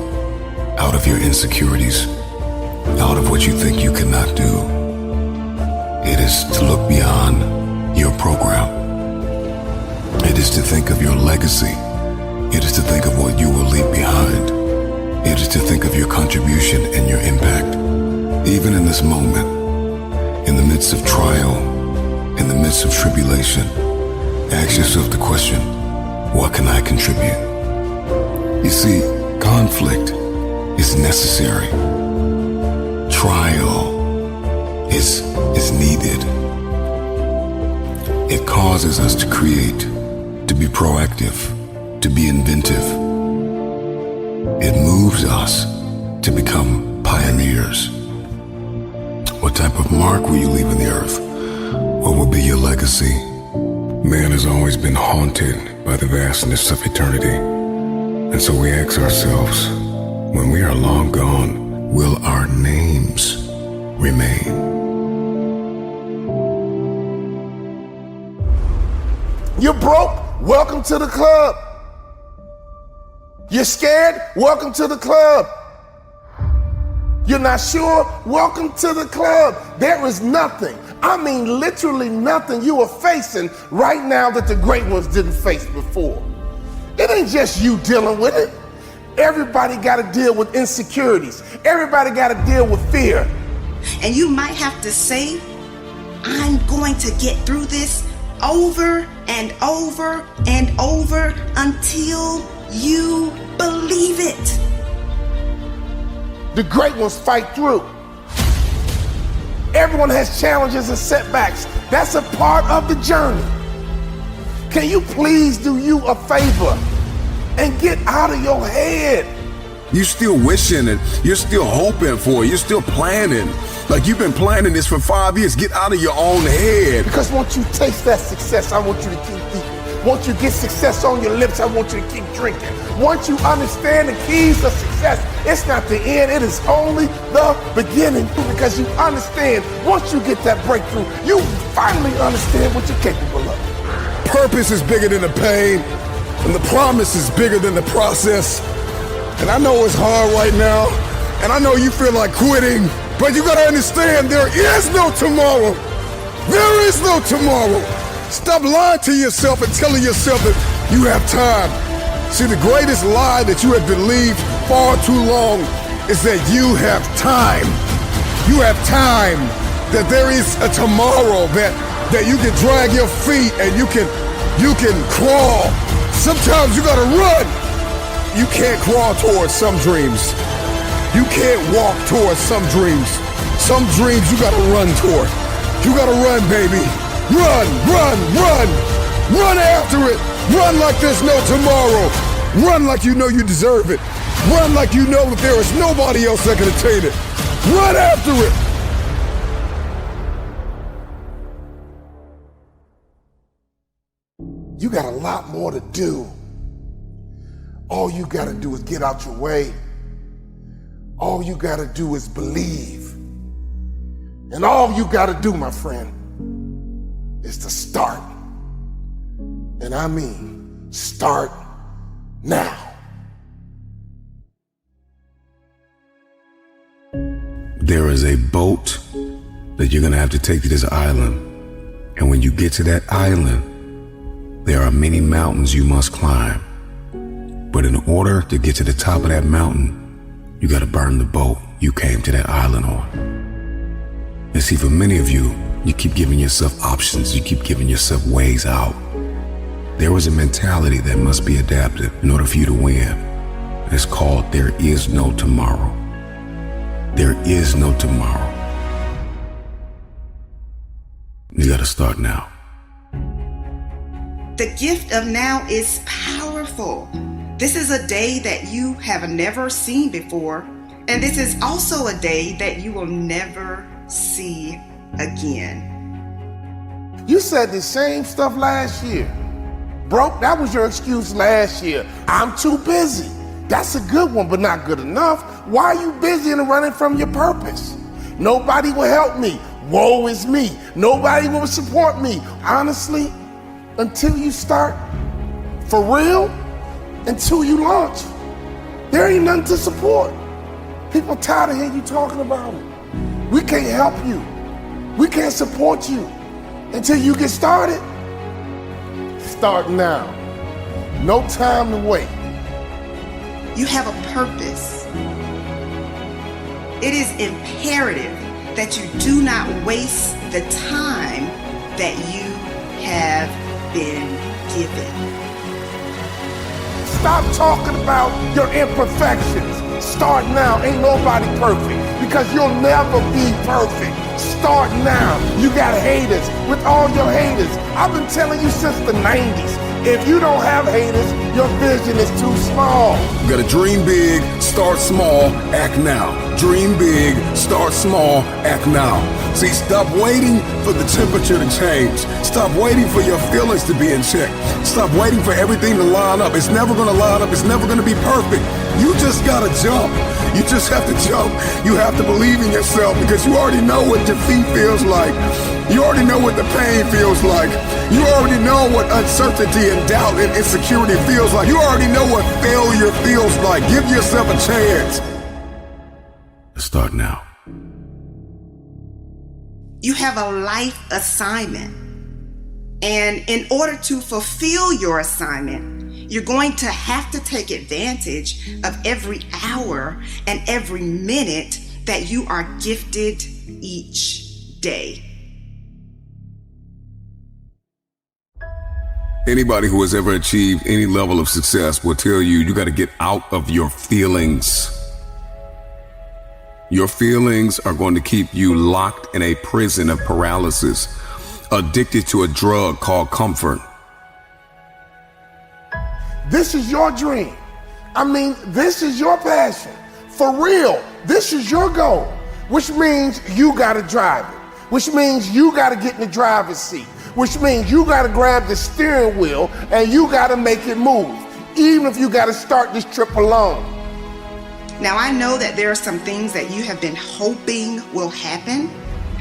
out of your insecurities, out of what you think you cannot do. It is to look beyond your program. It is to think of your legacy. It is to think of what you will leave behind. It is to think of your contribution and your impact. Even in this moment, in the midst of trial, in the midst of tribulation, ask yourself the question, what can I contribute? You see, conflict is necessary. Trial is needed. It causes us to create, to be proactive, to be inventive. It moves us to become pioneers. What type of mark will you leave in the earth? What will be your legacy? Man has always been haunted by the vastness of eternity. And so we ask ourselves, when we are long gone, will our names remain? You're broke? Welcome to the club. You're scared? Welcome to the club. You're not sure? Welcome to the club. There is nothing, I mean literally nothing you are facing right now that the great ones didn't face before. It ain't just you dealing with it. Everybody got to deal with insecurities. Everybody got to deal with fear. And you might have to say, I'm going to get through this over and over and over until you believe it. The great ones fight through. Everyone has challenges and setbacks. That's a part of the journey. Can you please do you a favor and get out of your head? You still wishing and you're still hoping for it. You're still planning. Like you've been planning this for 5 years. Get out of your own head. Because once you taste that success, I want you to keep eating. Once you get success on your lips, I want you to keep drinking. Once you understand the keys of success, it's not the end, it is only the beginning. Because you understand, once you get that breakthrough, you finally understand what you're capable of. Purpose is bigger than the pain, and the promise is bigger than the process. And I know it's hard right now, and I know you feel like quitting, but you gotta understand there is no tomorrow. There is no tomorrow. Stop lying to yourself and telling yourself that you have time. See, the greatest lie that you have believed far too long is that you have time. You have time, that there is a tomorrow, that you can drag your feet and you can crawl. Sometimes you gotta run. You can't crawl towards some dreams. You can't walk towards some dreams. Some dreams you gotta run toward. You gotta run, baby. Run, run, run. Run after it. Run like there's no tomorrow. Run like you know you deserve it. Run like you know that there is nobody else that can attain it. Run after it. You got a lot more to do. All you got to do is get out your way. All you got to do is believe. And all you got to do, my friend, is to start. And I mean, start now. There is a boat that you're going to have to take to this island. And when you get to that island, there are many mountains you must climb. But in order to get to the top of that mountain, you got to burn the boat you came to that island on. And see, for many of you, you keep giving yourself options. You keep giving yourself ways out. There is a mentality that must be adapted in order for you to win. It's called there is no tomorrow. There is no tomorrow. You gotta start now. The gift of now is powerful. This is a day that you have never seen before, and this is also a day that you will never see again. You said the same stuff last year. Broke, that was your excuse last year. I'm too busy. That's a good one, but not good enough. Why are you busy and running from your purpose? Nobody will help me. Woe is me. Nobody will support me. Honestly, until you start, for real, until you launch, there ain't nothing to support. People tired of hearing you talking about it. We can't help you. We can't support you until you get started. Start now. No time to wait. You have a purpose. It is imperative that you do not waste the time that you have been given. Stop talking about your imperfections. Start now. Ain't nobody perfect because you'll never be perfect. Start now. You got haters. With all your haters, I've been telling you since the 90s, if you don't have haters, your vision is too small. You gotta dream big, start small, act now. Dream big, start small, act now. See, stop waiting for the temperature to change. Stop waiting for your feelings to be in check. Stop waiting for everything to line up. It's never gonna line up. It's never gonna be perfect. You just gotta jump. You just have to jump. You have to believe in yourself because you already know what defeat feels like. You already know what the pain feels like. You already know what uncertainty and doubt and insecurity feels like. You already know what failure feels like. Give yourself a chance. Let's start now. You have a life assignment. And in order to fulfill your assignment, you're going to have to take advantage of every hour and every minute that you are gifted each day. Anybody who has ever achieved any level of success will tell you you got to get out of your feelings. Your feelings are going to keep you locked in a prison of paralysis, addicted to a drug called comfort. This is your dream. I mean, this is your passion. For real, this is your goal, which means you gotta drive it, which means you gotta get in the driver's seat, which means you gotta grab the steering wheel and you gotta make it move, even if you gotta start this trip alone. Now, I know that there are some things that you have been hoping will happen.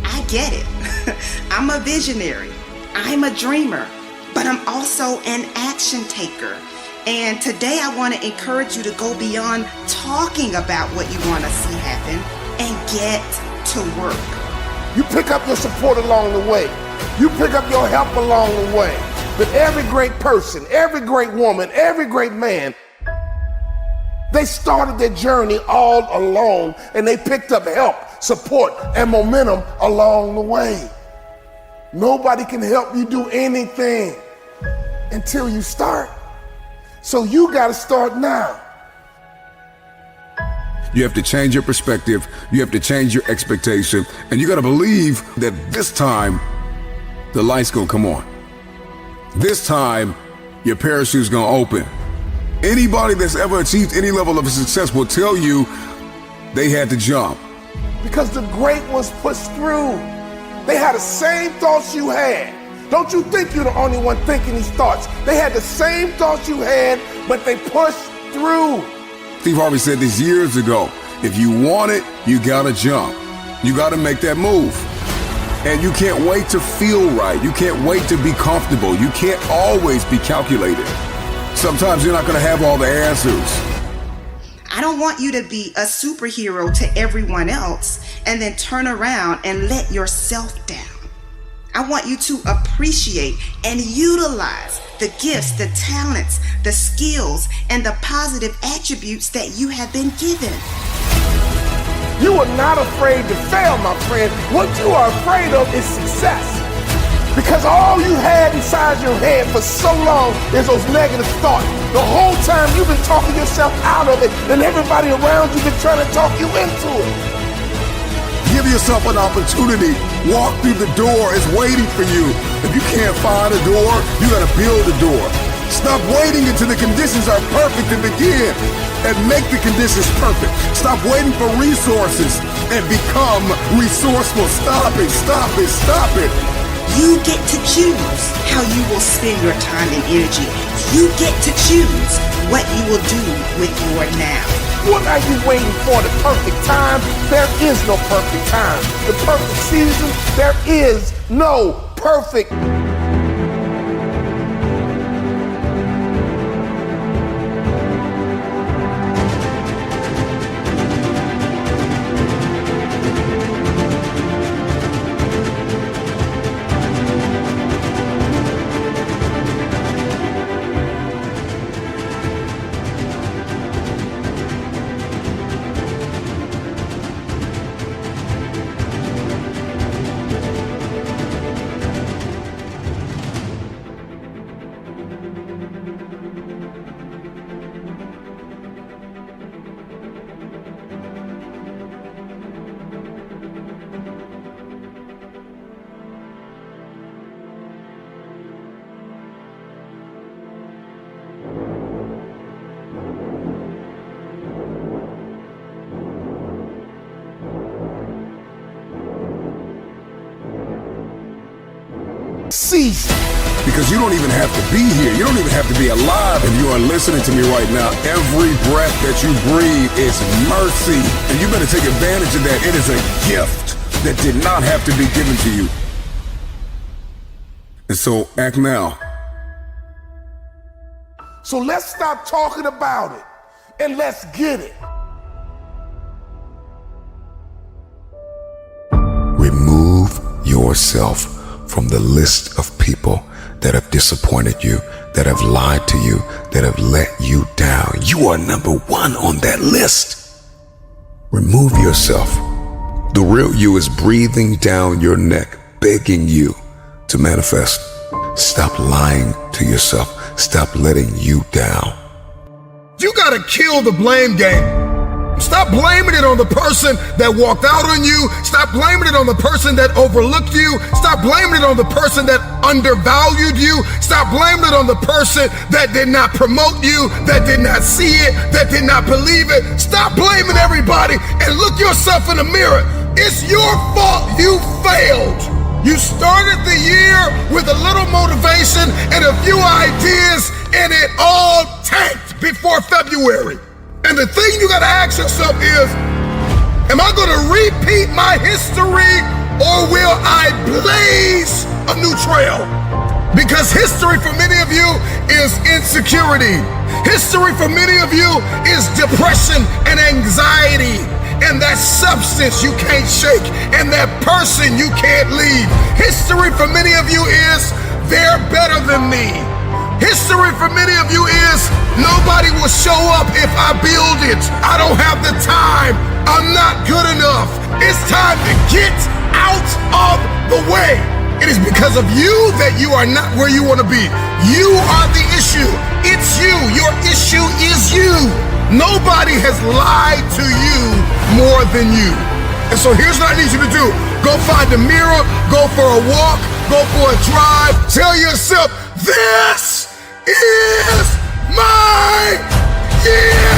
I get it. I'm a visionary. I'm a dreamer, but I'm also an action taker. And today I want to encourage you to go beyond talking about what you want to see happen and get to work. You pick up your support along the way. You pick up your help along the way. But every great person, every great woman, every great man, they started their journey all alone and they picked up help, support, and momentum along the way. Nobody can help you do anything until you start. So you got to start now. You have to change your perspective. You have to change your expectation. And you got to believe that this time the light's going to come on. This time your parachute's going to open. Anybody that's ever achieved any level of success will tell you they had to jump. Because the great ones pushed through. They had the same thoughts you had. Don't you think you're the only one thinking these thoughts. They had the same thoughts you had, but they pushed through. Steve Harvey said this years ago. If you want it, you gotta jump. You gotta make that move. And you can't wait to feel right. You can't wait to be comfortable. You can't always be calculated. Sometimes you're not gonna have all the answers. I don't want you to be a superhero to everyone else and then turn around and let yourself down. I want you to appreciate and utilize the gifts, the talents, the skills, and the positive attributes that you have been given. You are not afraid to fail, my friend. What you are afraid of is success. Because all you had inside your head for so long is those negative thoughts. The whole time you've been talking yourself out of it, and everybody around you been trying to talk you into it. Give yourself an opportunity. Walk through the door. It's waiting for you. If you can't find a door, you gotta build a door. Stop waiting until the conditions are perfect to begin and make the conditions perfect. Stop waiting for resources and become resourceful. Stop it, stop it, stop it. You get to choose how you will spend your time and energy. You get to choose what you will do with your now. What are you waiting for? The perfect time? There is no perfect time. The perfect season? There is no perfect. Season. Because you don't even have to be here. You don't even have to be alive. If you are listening to me right now, every breath that you breathe is mercy. And you better take advantage of that. It is a gift that did not have to be given to you. And so act now. So let's stop talking about it and let's get it. Remove yourself from the list of people that have disappointed you, that have lied to you, that have let you down. You are number one on that list. Remove yourself. The real you is breathing down your neck, begging you to manifest. Stop lying to yourself. Stop letting you down. You gotta kill the blame game. Stop blaming it on the person that walked out on you. Stop blaming it on the person that overlooked you. Stop blaming it on the person that undervalued you. Stop blaming it on the person that did not promote you, that did not see it, that did not believe it. Stop blaming everybody and look yourself in the mirror. It's your fault you failed. You started the year with a little motivation and a few ideas, and it all tanked before February. And the thing you gotta ask yourself is, am I gonna repeat my history or will I blaze a new trail? Because history for many of you is insecurity. History for many of you is depression and anxiety. And that substance you can't shake, and that person you can't leave. History for many of you is, they're better than me. History for many of you is, nobody will show up if I build it. I don't have the time. I'm not good enough. It's time to get out of the way. It is because of you that you are not where you want to be. You are the issue. It's you. Your issue is you. Nobody has lied to you more than you. And so here's what I need you to do. Go find a mirror, go for a walk, go for a drive. Tell yourself, this is my year.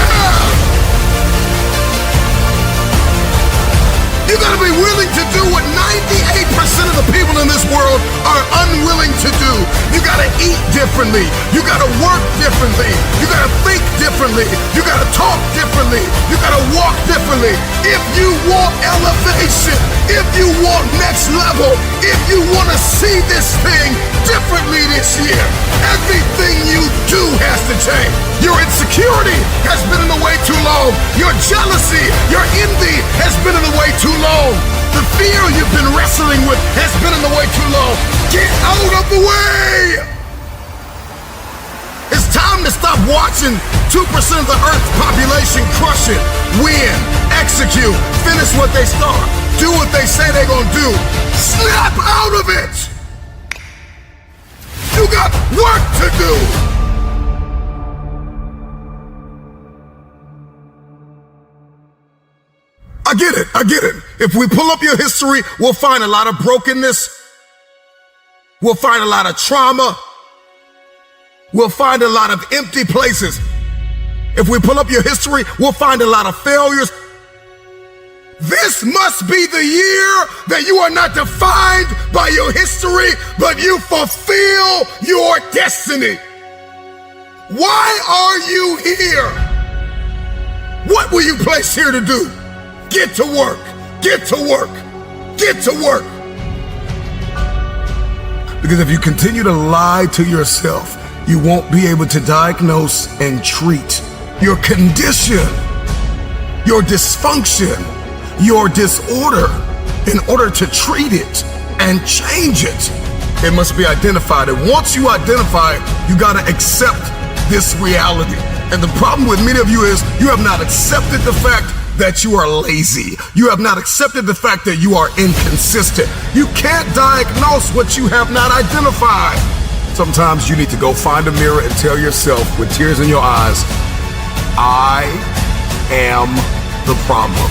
You gotta be willing to do what 98% of the people in this world are unwilling to do. You gotta eat differently. You gotta work differently. You gotta think differently. You gotta talk differently. You gotta walk differently. If you want elevation, if you want next level, if you wanna see this thing differently this year, everything you do has to change. Your insecurity has been in the way too long. Your jealousy, your envy has been in the way too long. The fear you've been wrestling with has been in the way too long. Get out of the way! It's time to stop watching 2% of the Earth's population crush it, win, execute, finish what they start, do what they say they're gonna do. Snap out of it! You got work to do. I get it. If we pull up your history, we'll find a lot of brokenness. We'll find a lot of trauma. We'll find a lot of empty places. If we pull up your history, we'll find a lot of failures. This must be the year that you are not defined by your history, but you fulfill your destiny. Why are you here? What were you placed here to do? Get to work. Get to work. Get to work. Because if you continue to lie to yourself, you won't be able to diagnose and treat your condition, your dysfunction, your disorder in order to treat it and change it. It must be identified. And once you identify it, you got to accept this reality. And the problem with many of you is you have not accepted the fact that you are lazy. You have not accepted the fact that you are inconsistent. You can't diagnose what you have not identified. Sometimes you need to go find a mirror and tell yourself with tears in your eyes, I am the problem.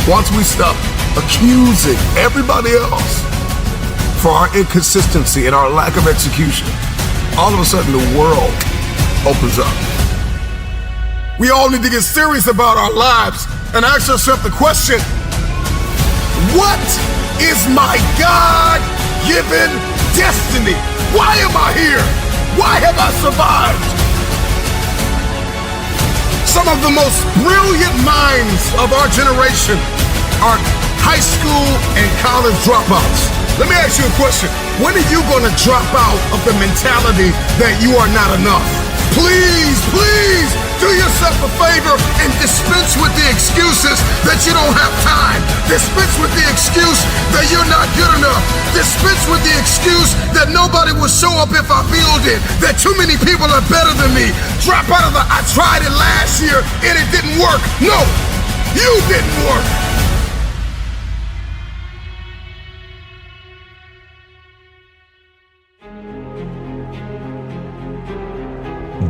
Once we stop accusing everybody else for our inconsistency and our lack of execution, all of a sudden the world opens up. We all need to get serious about our lives and ask ourselves the question, what is my God-given destiny? Why am I here? Why have I survived? Some of the most brilliant minds of our generation are high school and college dropouts. Let me ask you a question. When are you going to drop out of the mentality that you are not enough? Please, please do yourself a favor and dispense with the excuses that you don't have time. Dispense with the excuse that you're not good enough. Dispense with the excuse that nobody will show up if I build it, that too many people are better than me. Drop out of the I tried it last year and it didn't work. No, you didn't work.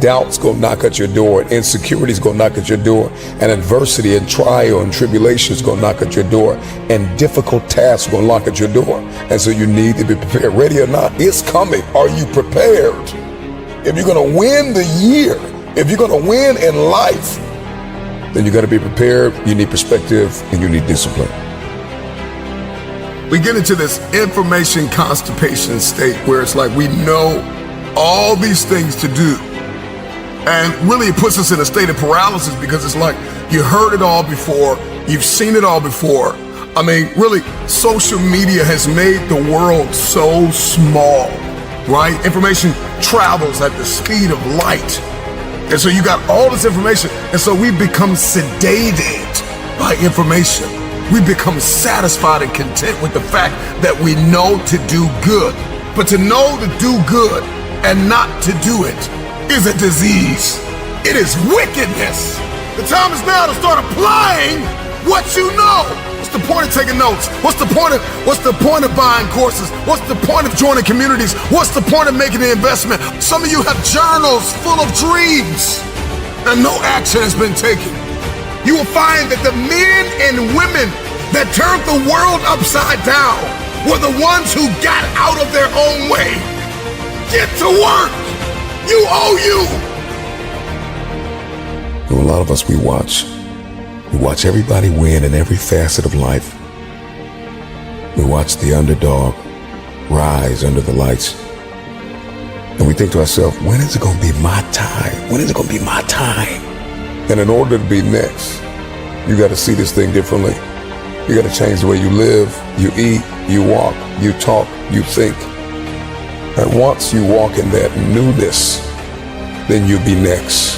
Doubt's gonna knock at your door, and insecurity's gonna knock at your door, and adversity and trial and tribulation's gonna knock at your door, and difficult tasks gonna knock at your door. And so you need to be prepared. Ready or not, it's coming. Are you prepared? If you're gonna win the year, if you're gonna win in life, then you gotta be prepared, you need perspective, and you need discipline. We get into this information constipation state where it's like we know all these things to do. And really it puts us in a state of paralysis because it's like you heard it all before, you've seen it all before. I mean, really, social media has made the world so small, right? Information travels at the speed of light. And so you got all this information, and so we become sedated by information. We become satisfied and content with the fact that we know to do good. But to know to do good and not to do it is a disease. It is wickedness. The time is now to start applying what you know. What's the point of taking notes? What's the point of buying courses? What's the point of joining communities? What's the point of making an investment? Some of you have journals full of dreams and no action has been taken. You will find that the men and women that turned the world upside down were the ones who got out of their own way. Get to work. You owe you. A lot of us, we watch everybody win in every facet of life. We watch the underdog rise under the lights. And we think to ourselves, when is it going to be my time? When is it going to be my time? And in order to be next, you got to see this thing differently. You got to change the way you live, you eat, you walk, you talk, you think. And once you walk in that newness, then you'll be next.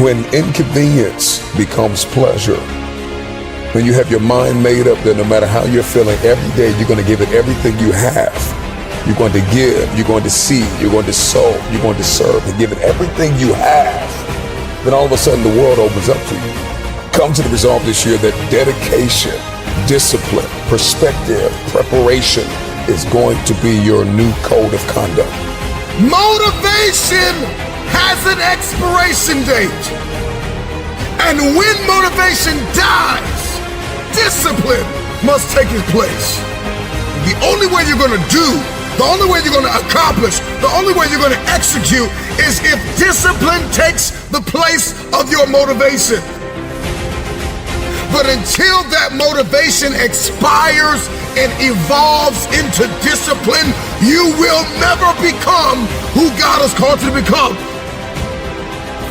When inconvenience becomes pleasure, when you have your mind made up that no matter how you're feeling every day, you're going to give it everything you have. You're going to give, you're going to see, you're going to sow, you're going to serve, and give it everything you have. Then all of a sudden the world opens up to you. Come to the resolve this year that dedication, discipline, perspective, preparation, is going to be your new code of conduct. Motivation has an expiration date. And when motivation dies, discipline must take its place. The only way you're going to do, the only way you're going to accomplish, the only way you're going to execute is if discipline takes the place of your motivation. But until that motivation expires and evolves into discipline, you will never become who God has called you to become.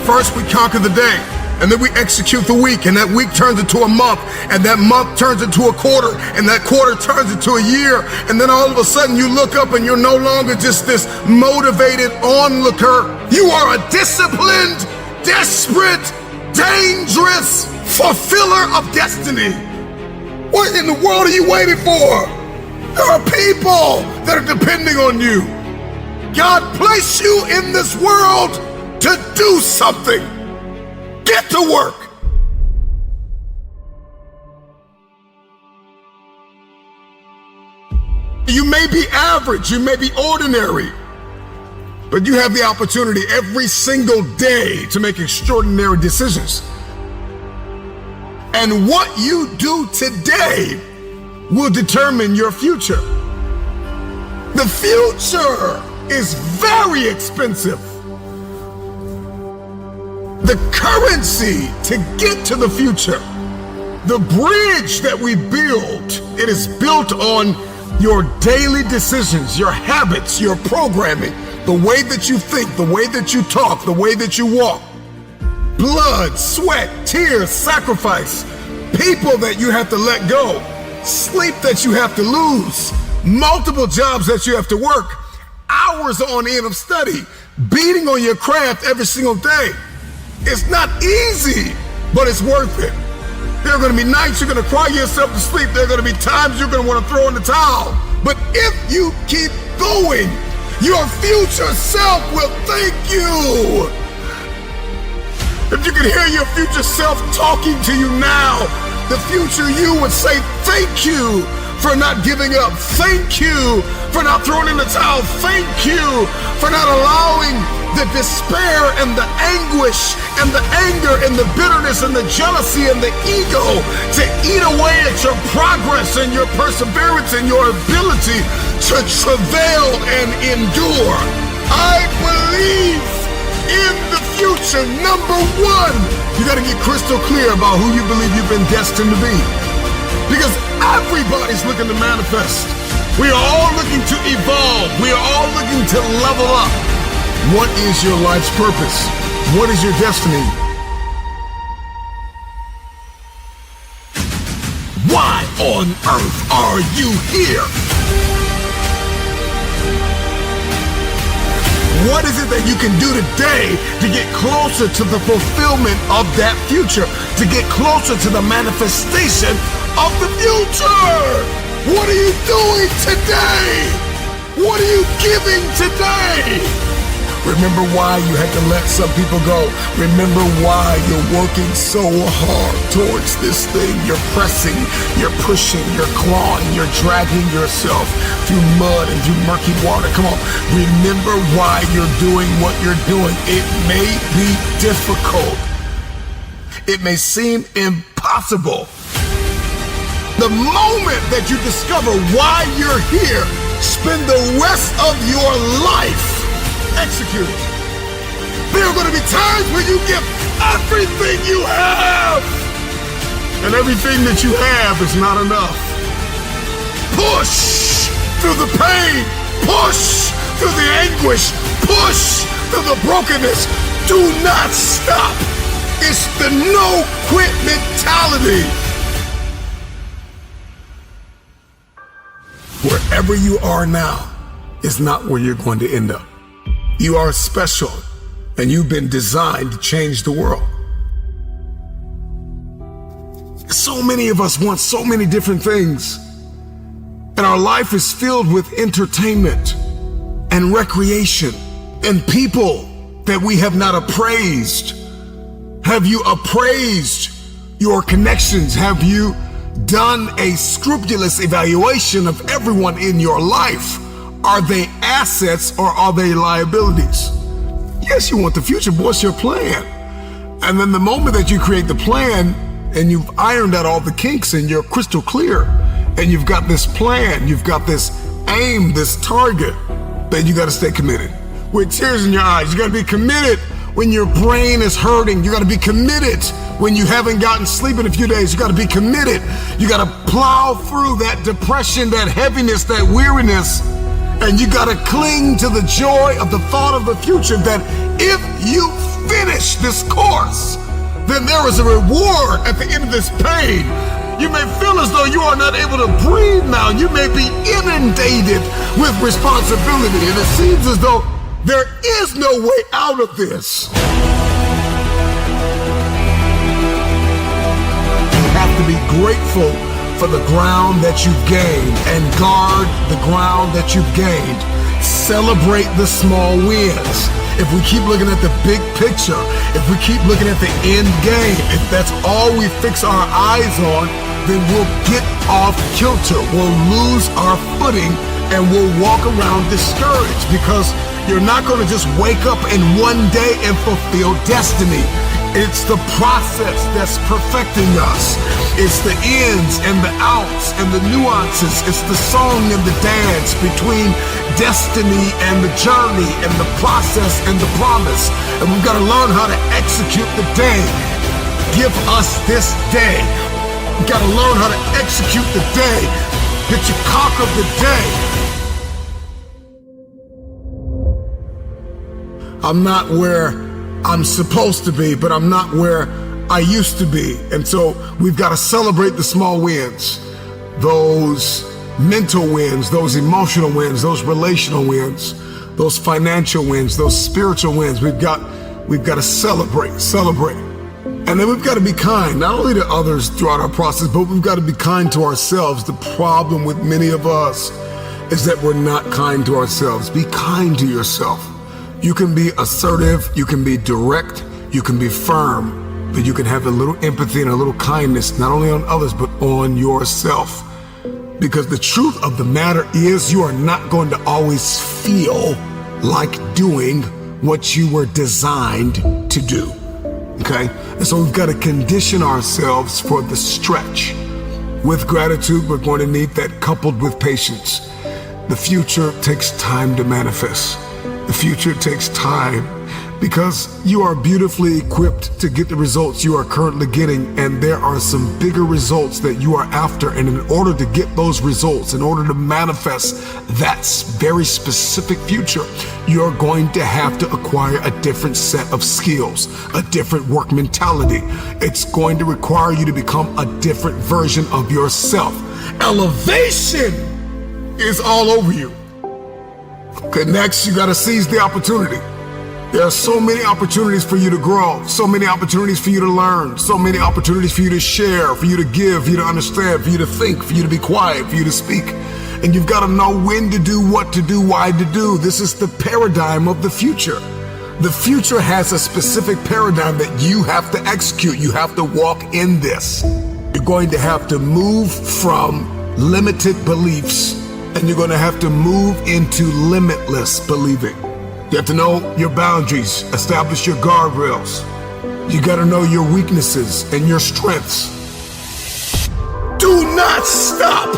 First, we conquer the day, and then we execute the week, and that week turns into a month, and that month turns into a quarter, and that quarter turns into a year, and then all of a sudden you look up and you're no longer just this motivated onlooker. You are a disciplined, desperate, dangerous fulfiller of destiny. What in the world are you waiting for? There are people that are depending on you. God placed you in this world to do something. Get to work. You may be average, you may be ordinary, but you have the opportunity every single day to make extraordinary decisions. And what you do today will determine your future. The future is very expensive. The currency to get to the future, the bridge that we build, it is built on your daily decisions, your habits, your programming, the way that you think, the way that you talk, the way that you walk. Blood, sweat, tears, sacrifice, people that you have to let go, sleep that you have to lose, multiple jobs that you have to work, hours on end of study, beating on your craft every single day. It's not easy, but it's worth it. There are going to be nights you're going to cry yourself to sleep. There are going to be times you're going to want to throw in the towel. But if you keep going, your future self will thank you. If you could hear your future self talking to you now, the future you would say, thank you for not giving up. Thank you for not throwing in the towel. Thank you for not allowing the despair and the anguish and the anger and the bitterness and the jealousy and the ego to eat away at your progress and your perseverance and your ability to travail and endure. I believe in the future. Number one, you got to get crystal clear about who you believe you've been destined to be. Because everybody's looking to manifest. We are all looking to evolve. We are all looking to level up. What is your life's purpose? What is your destiny? Why on earth are you here? What is it that you can do today to get closer to the fulfillment of that future? To get closer to the manifestation of the future? What are you doing today? What are you giving today? Remember why you had to let some people go. Remember why you're working so hard towards this thing. You're pressing, you're pushing, you're clawing, you're dragging yourself through mud and through murky water. Come on, remember why you're doing what you're doing. It may be difficult. It may seem impossible. The moment that you discover why you're here, spend the rest of your life executing. There are going to be times where you give everything you have, and everything that you have is not enough. Push through the pain, push through the anguish, push through the brokenness. Do not stop. It's the no quit mentality. Wherever you are now is not where you're going to end up. You are special, and you've been designed to change the world. So many of us want so many different things, and our life is filled with entertainment and recreation and people that we have not appraised. Have you appraised your connections? Have you done a scrupulous evaluation of everyone in your life. Are they assets or are they liabilities? Yes, you want the future, but what's your plan? And then the moment that you create the plan and you've ironed out all the kinks and you're crystal clear and you've got this plan, you've got this aim, this target, then you got to stay committed. With tears in your eyes, you got to be committed when your brain is hurting. You got to be committed when you haven't gotten sleep in a few days. You got to be committed. You got to plow through that depression, that heaviness, that weariness, and you got to cling to the joy of the thought of the future that if you finish this course, then there is a reward at the end of this pain. You may feel as though you are not able to breathe now. You may be inundated with responsibility, and it seems as though there is no way out of this. You have to be grateful for the ground that you've gained and guard the ground that you've gained. Celebrate the small wins. If we keep looking at the big picture, if we keep looking at the end game, if that's all we fix our eyes on, then we'll get off kilter. We'll lose our footing and we'll walk around discouraged because you're not going to just wake up in one day and fulfill destiny. It's the process that's perfecting us. It's the ins and the outs and the nuances. It's the song and the dance between destiny and the journey and the process and the promise. And we've got to learn how to execute the day. Give us this day. We've got to learn how to execute the day. That you conquer the day. I'm not where I'm supposed to be, but I'm not where I used to be. And so we've got to celebrate the small wins, those mental wins, those emotional wins, those relational wins, those financial wins, those spiritual wins. We've got to celebrate. And then we've got to be kind, not only to others throughout our process, but we've got to be kind to ourselves. The problem with many of us is that we're not kind to ourselves. Be kind to yourself. You can be assertive, you can be direct, you can be firm, but you can have a little empathy and a little kindness, not only on others, but on yourself. Because the truth of the matter is you are not going to always feel like doing what you were designed to do, okay? And so we've got to condition ourselves for the stretch. With gratitude, we're going to need that coupled with patience. The future takes time to manifest. The future takes time because you are beautifully equipped to get the results you are currently getting, and there are some bigger results that you are after. And in order to get those results, in order to manifest that very specific future, you're going to have to acquire a different set of skills, a different work mentality. It's going to require you to become a different version of yourself. Elevation is all over you. Okay, next you gotta seize the opportunity. There are so many opportunities for you to grow, so many opportunities for you to learn, so many opportunities for you to share, for you to give, for you to understand, for you to think, for you to be quiet, for you to speak. And you've gotta know when to do, what to do, why to do. This is the paradigm of the future. The future has a specific paradigm that you have to execute. You have to walk in this. You're going to have to move from limited beliefs, and you're going to have to move into limitless believing. You have to know your boundaries, establish your guardrails. You got to know your weaknesses and your strengths. Do not stop.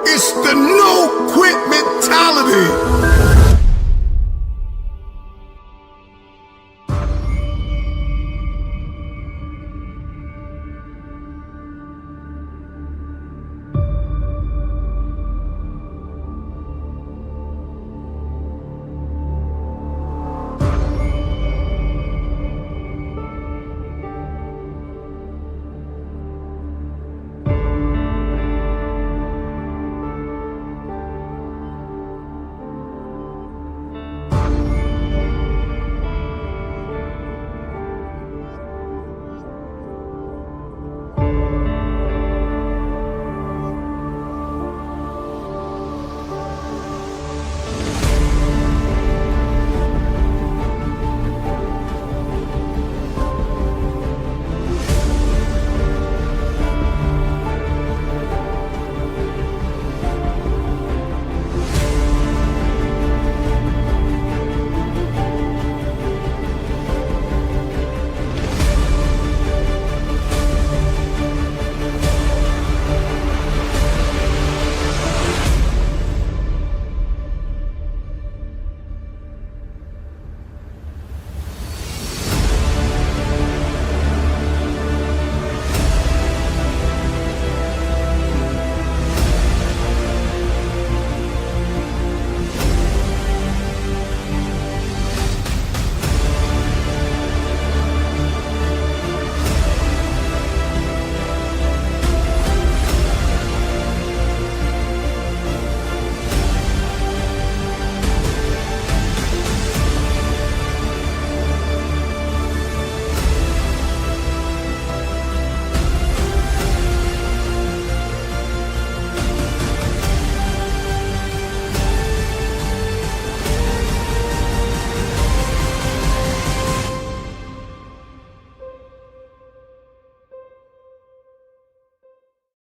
It's the no quit mentality.